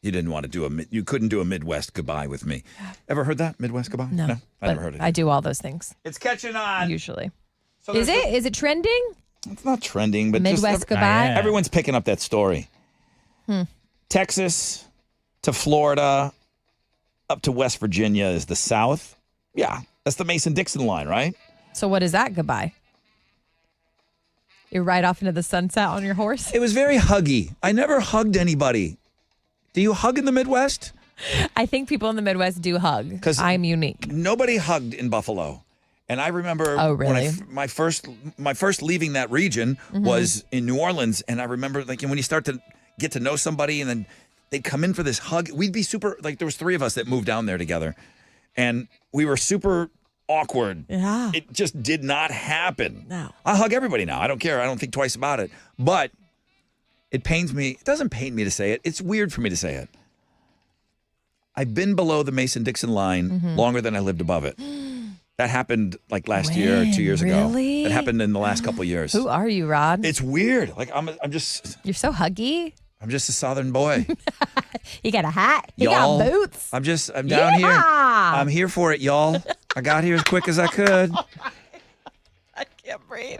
You didn't want to you couldn't do a Midwest goodbye with me. Ever heard that? Midwest goodbye? No. I never heard it. I do all those things. It's catching on. Usually. So Is it trending? It's not trending, but Midwest goodbye? Everyone's picking up that story. Texas to Florida, up to West Virginia is the South. Yeah, that's the Mason-Dixon line, right? So what is that goodbye? You're right off into the sunset on your horse? It was very huggy. I never hugged anybody. Do you hug in the Midwest? I think people in the Midwest do hug. Because I'm unique. Nobody hugged in Buffalo. And I remember when my first leaving that region was in New Orleans. And I remember like when you start to get to know somebody and then they'd come in for this hug. We'd be super, like there was 3 of us that moved down there together. And we were super awkward. Yeah. It just did not happen. No. I hug everybody now. I don't care. I don't think twice about it. But it pains me. It doesn't pain me to say it. It's weird for me to say it. I've been below the Mason-Dixon line longer than I lived above it. That happened like last year or 2 years ago. Really? That happened in the last couple of years. Who are you, Rod? It's weird. Like I'm just. You're so huggy. I'm just a Southern boy. You got a hat. You Y'all, got boots. I'm down here. I'm here for it, y'all. I got here as quick as I could. I can't breathe.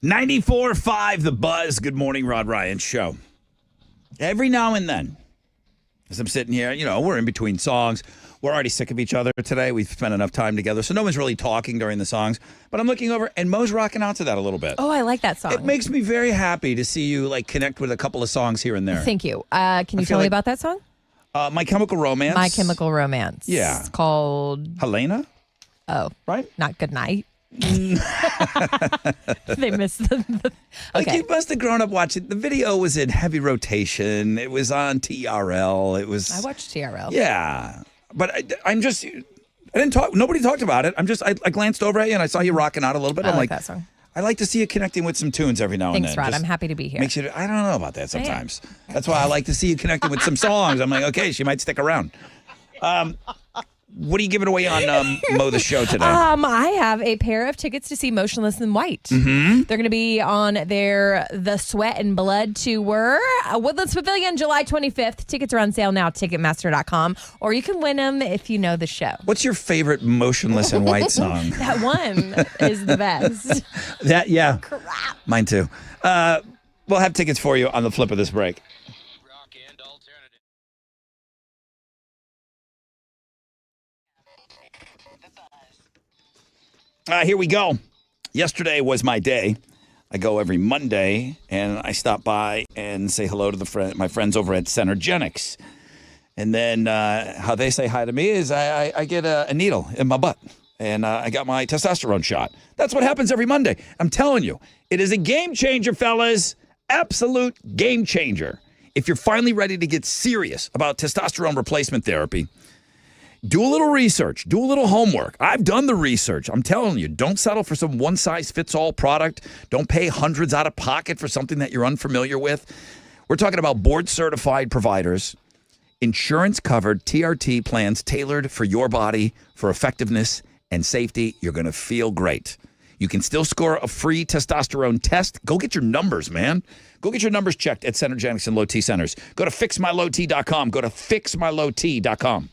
.94.5 The Buzz. Good morning, Rod Ryan Show. Every now and then, as I'm sitting here, we're in between songs. We're already sick of each other today. We've spent enough time together, so no one's really talking during the songs. But I'm looking over, and Mo's rocking out to that a little bit. Oh, I like that song. It makes me very happy to see you connect with a couple of songs here and there. Thank you. Can you tell me about that song? My Chemical Romance. My Chemical Romance. Yeah. It's called Helena. Oh, right. Not Good Night. They missed the Like okay. you must have grown up watching. The video was in heavy rotation. It was on TRL. It was. I watched TRL. Yeah, but I'm just. I didn't talk. Nobody talked about it. I glanced over at you and I saw you rocking out a little bit. I I'm like like that song. I like to see you connecting with some tunes every now and Thanks, then. Rod. Just I'm happy to be here. Makes you. I don't know about that sometimes. That's why I like to see you connecting with some songs. I'm like, okay, she might stick around. What are you giving away on Mo the Show today? I have a pair of tickets to see Motionless in White. Mm-hmm. They're going to be on their The Sweat and Blood tour, Woodlands Pavilion, July 25th. Tickets are on sale now, Ticketmaster.com, or you can win them if you know the show. What's your favorite Motionless in White song? That one is the best. Yeah. Mine too. We'll have tickets for you on the flip of this break. Here we go. Yesterday was my day. I go every Monday, and I stop by and say hello to my friends over at Centergenics. And then how they say hi to me is I get a needle in my butt, and I got my testosterone shot. That's what happens every Monday. I'm telling you, it is a game changer, fellas. Absolute game changer. If you're finally ready to get serious about testosterone replacement therapy, do a little research. Do a little homework. I've done the research. I'm telling you, don't settle for some one-size-fits-all product. Don't pay hundreds out of pocket for something that you're unfamiliar with. We're talking about board-certified providers, insurance-covered TRT plans tailored for your body for effectiveness and safety. You're going to feel great. You can still score a free testosterone test. Go get your numbers, man. Go get your numbers checked at Centergenics and Low T Centers. Go to fixmylowt.com. Go to fixmylowt.com.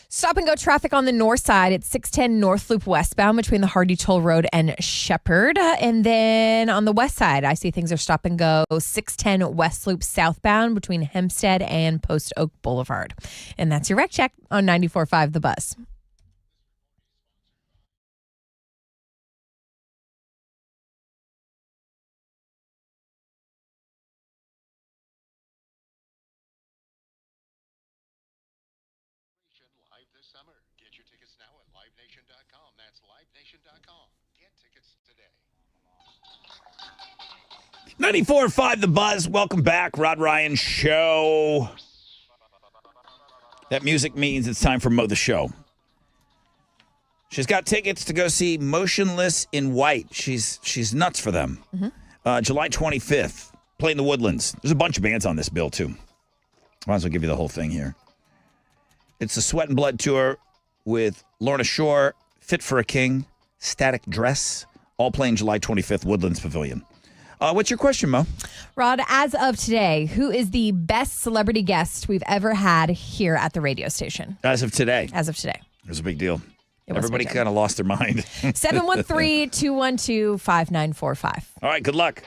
Stop and go traffic on the north side. It's 610 North Loop westbound between the Hardy Toll Road and Shepherd. And then on the west side, I see things are stop and go 610 West Loop southbound between Hempstead and Post Oak Boulevard. And that's your wreck check on 94.5 The Buzz. Live this summer. Get your tickets now at livenation.com. That's livenation.com. Get tickets today. 94.5 The Buzz. Welcome back. Rod Ryan Show. That music means it's time for Mo the Show. She's got tickets to go see Motionless in White. She's nuts for them. July 25th. Playing the Woodlands. There's a bunch of bands on this bill, too. Might as well give you the whole thing here. It's a Sweat and Blood tour with Lorna Shore, Fit for a King, Static Dress, all playing July 25th, Woodlands Pavilion. What's your question, Mo? Rod, as of today, who is the best celebrity guest we've ever had here at the radio station? As of today. As of today. It was a big deal. It was Everybody a big deal. kind of lost their mind. 713-212-5945. All right, good luck.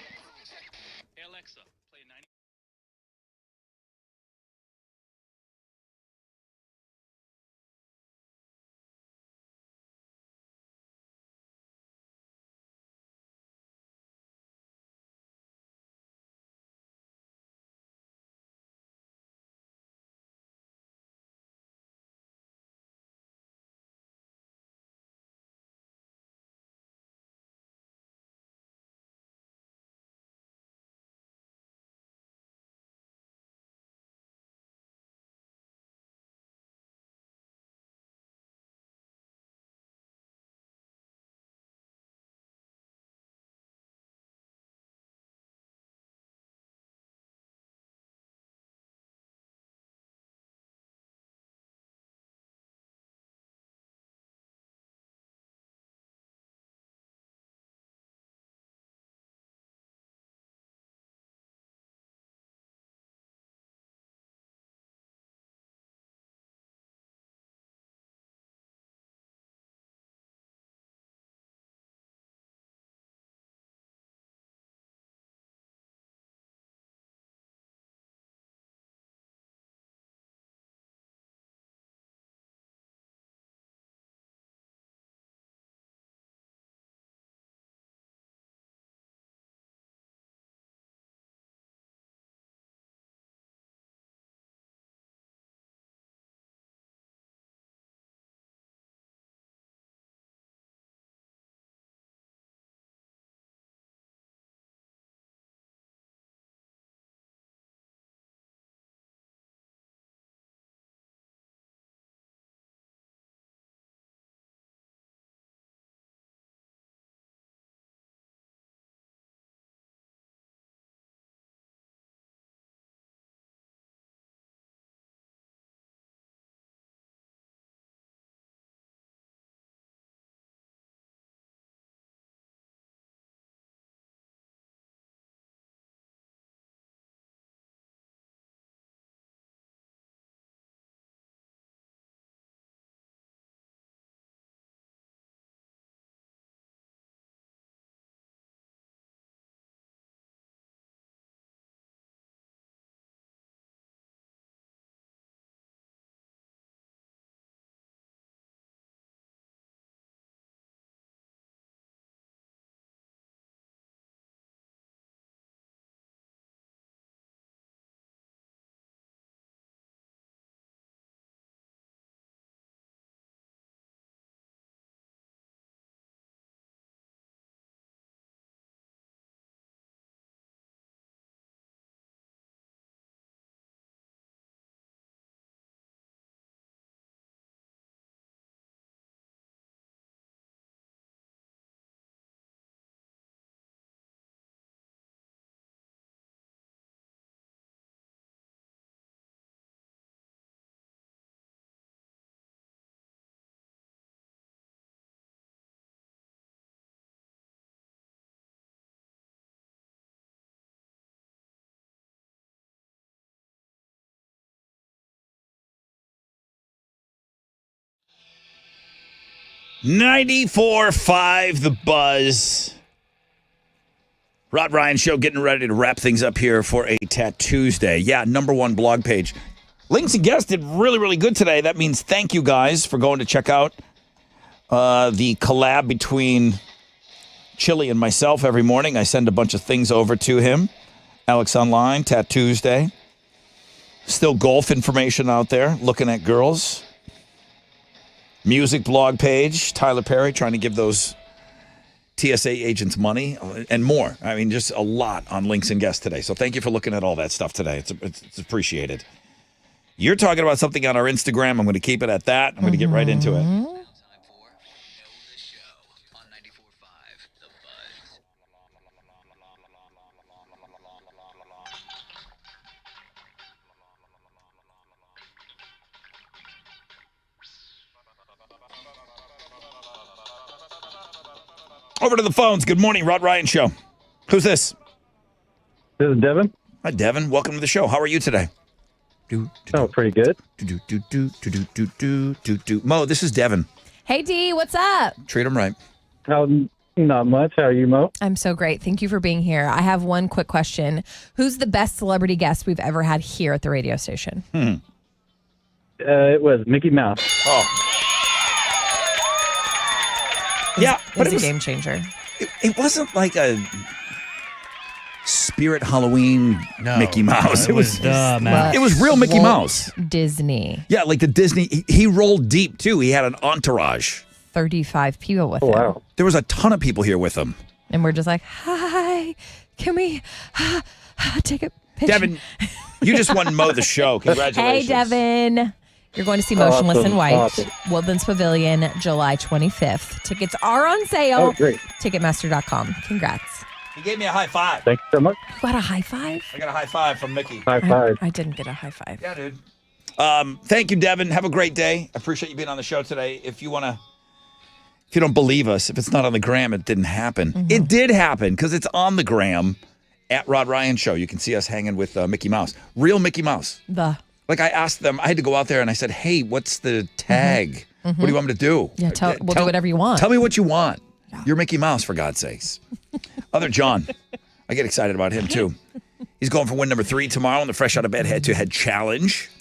94.5 The Buzz. Rod Ryan Show getting ready to wrap things up here for a Tattoosday. Yeah, #1 blog page. Links and Guests did really, really good today. That means thank you guys for going to check out the collab between Chili and myself every morning. I send a bunch of things over to him. Alex Online, Tattoosday. Still golf information out there, looking at girls. Music blog page, Tyler Perry trying to give those TSA agents money and more. I mean, just a lot on Links and Guests today. So thank you for looking at all that stuff today. It's appreciated. You're talking about something on our Instagram. I'm going to keep it at that. I'm going to get right into it. Over to the phones. Good morning, Rod Ryan Show. Who's this? This is Devin. Hi, Devin. Welcome to the show. How are you today? Pretty good. Mo, this is Devin. Hey, D, what's up? Treat him right. Not much. How are you, Mo? I'm so great. Thank you for being here. I have one quick question. Who's the best celebrity guest we've ever had here at the radio station? It was Mickey Mouse. Oh. Yeah, but it it was was a game changer. It wasn't like a Spirit Halloween Mickey Mouse. it was the mouse. It was real Mickey Walt Mouse. Disney. Yeah, like the Disney. He rolled deep too. He had an entourage. 35 people with him. Wow. There was a ton of people here with him. And we're just like, hi, can we take a picture? Devin, you just won Mo the show. Congratulations. Hey, Devin. You're going to see Motionless in White, Awesome. Woodlands Pavilion, July 25th. Tickets are on sale. Oh, great. Ticketmaster.com. Congrats. He gave me a high five. Thank you so much. You got a high five? I got a high five from Mickey. High five. I didn't get a high five. Yeah, dude. Thank you, Devin. Have a great day. I appreciate you being on the show today. If you don't believe us, if it's not on the gram, it didn't happen. Mm-hmm. It did happen because it's on the gram at Rod Ryan Show. You can see us hanging with Mickey Mouse. Real Mickey Mouse. Like I asked them, I had to go out there and I said, hey, what's the tag? What do you want me to do? Yeah, we'll do whatever you want. Tell me what you want. Yeah. You're Mickey Mouse, for God's sakes. Other John, I get excited about him too. He's going for win number 3 tomorrow in the Fresh Out of Bed Head-to-Head Challenge.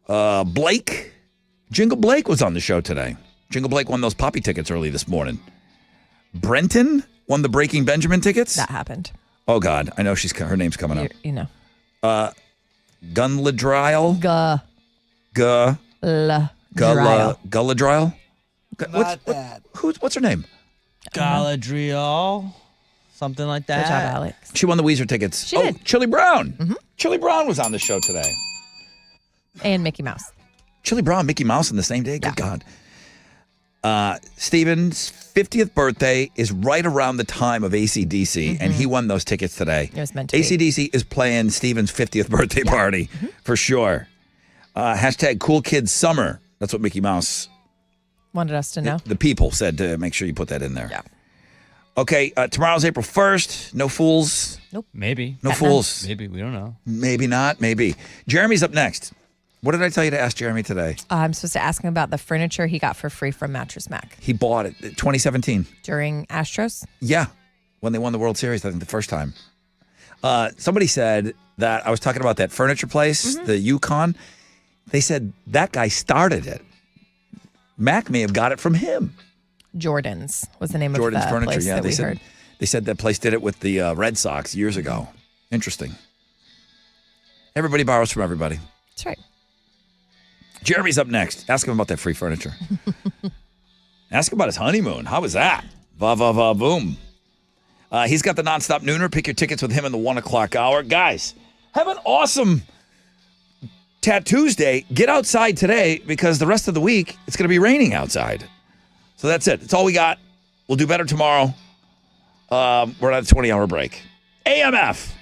Blake, Jingle Blake was on the show today. Jingle Blake won those Poppy tickets early this morning. Brenton won the Breaking Benjamin tickets. That happened. Oh, God. I know her name's coming up. You know. Gunladriel. Gulladriel. What's her name? Galadriel. Something like that. Good job, Alex. She won the Weezer tickets. She did. Chili Brown. Chili Brown was on the show today. And Mickey Mouse. Chili Brown, Mickey Mouse on the same day? Good God. Steven's 50th birthday is right around the time of AC/DC, and he won those tickets today. It was meant to be. AC/DC is playing Steven's 50th birthday party, for sure. Hashtag Cool Kids Summer. That's what Mickey Mouse wanted us to know. The people said to make sure you put that in there. Yeah. Okay, tomorrow's April 1st. No fools. Nope. Maybe. No fools. Maybe. We don't know. Maybe not. Maybe. Jeremy's up next. What did I tell you to ask Jeremy today? I'm supposed to ask him about the furniture he got for free from Mattress Mac. He bought it 2017. During Astros? Yeah, when they won the World Series, I think the first time. Somebody said that I was talking about that furniture place, the Yukon. They said that guy started it. Mac may have got it from him. Jordan's was the name Jordan's of the Furniture. place Yeah, that we heard. They said that place did it with the Red Sox years ago. Interesting. Everybody borrows from everybody. That's right. Jeremy's up next. Ask him about that free furniture. Ask him about his honeymoon. How was that? Va, va, va, boom. He's got the nonstop nooner. Pick your tickets with him in the 1 o'clock hour. Guys, have an awesome Tattoosday. Get outside today because the rest of the week, it's going to be raining outside. So that's it. That's all we got. We'll do better tomorrow. We're at a 20-hour break. AMF.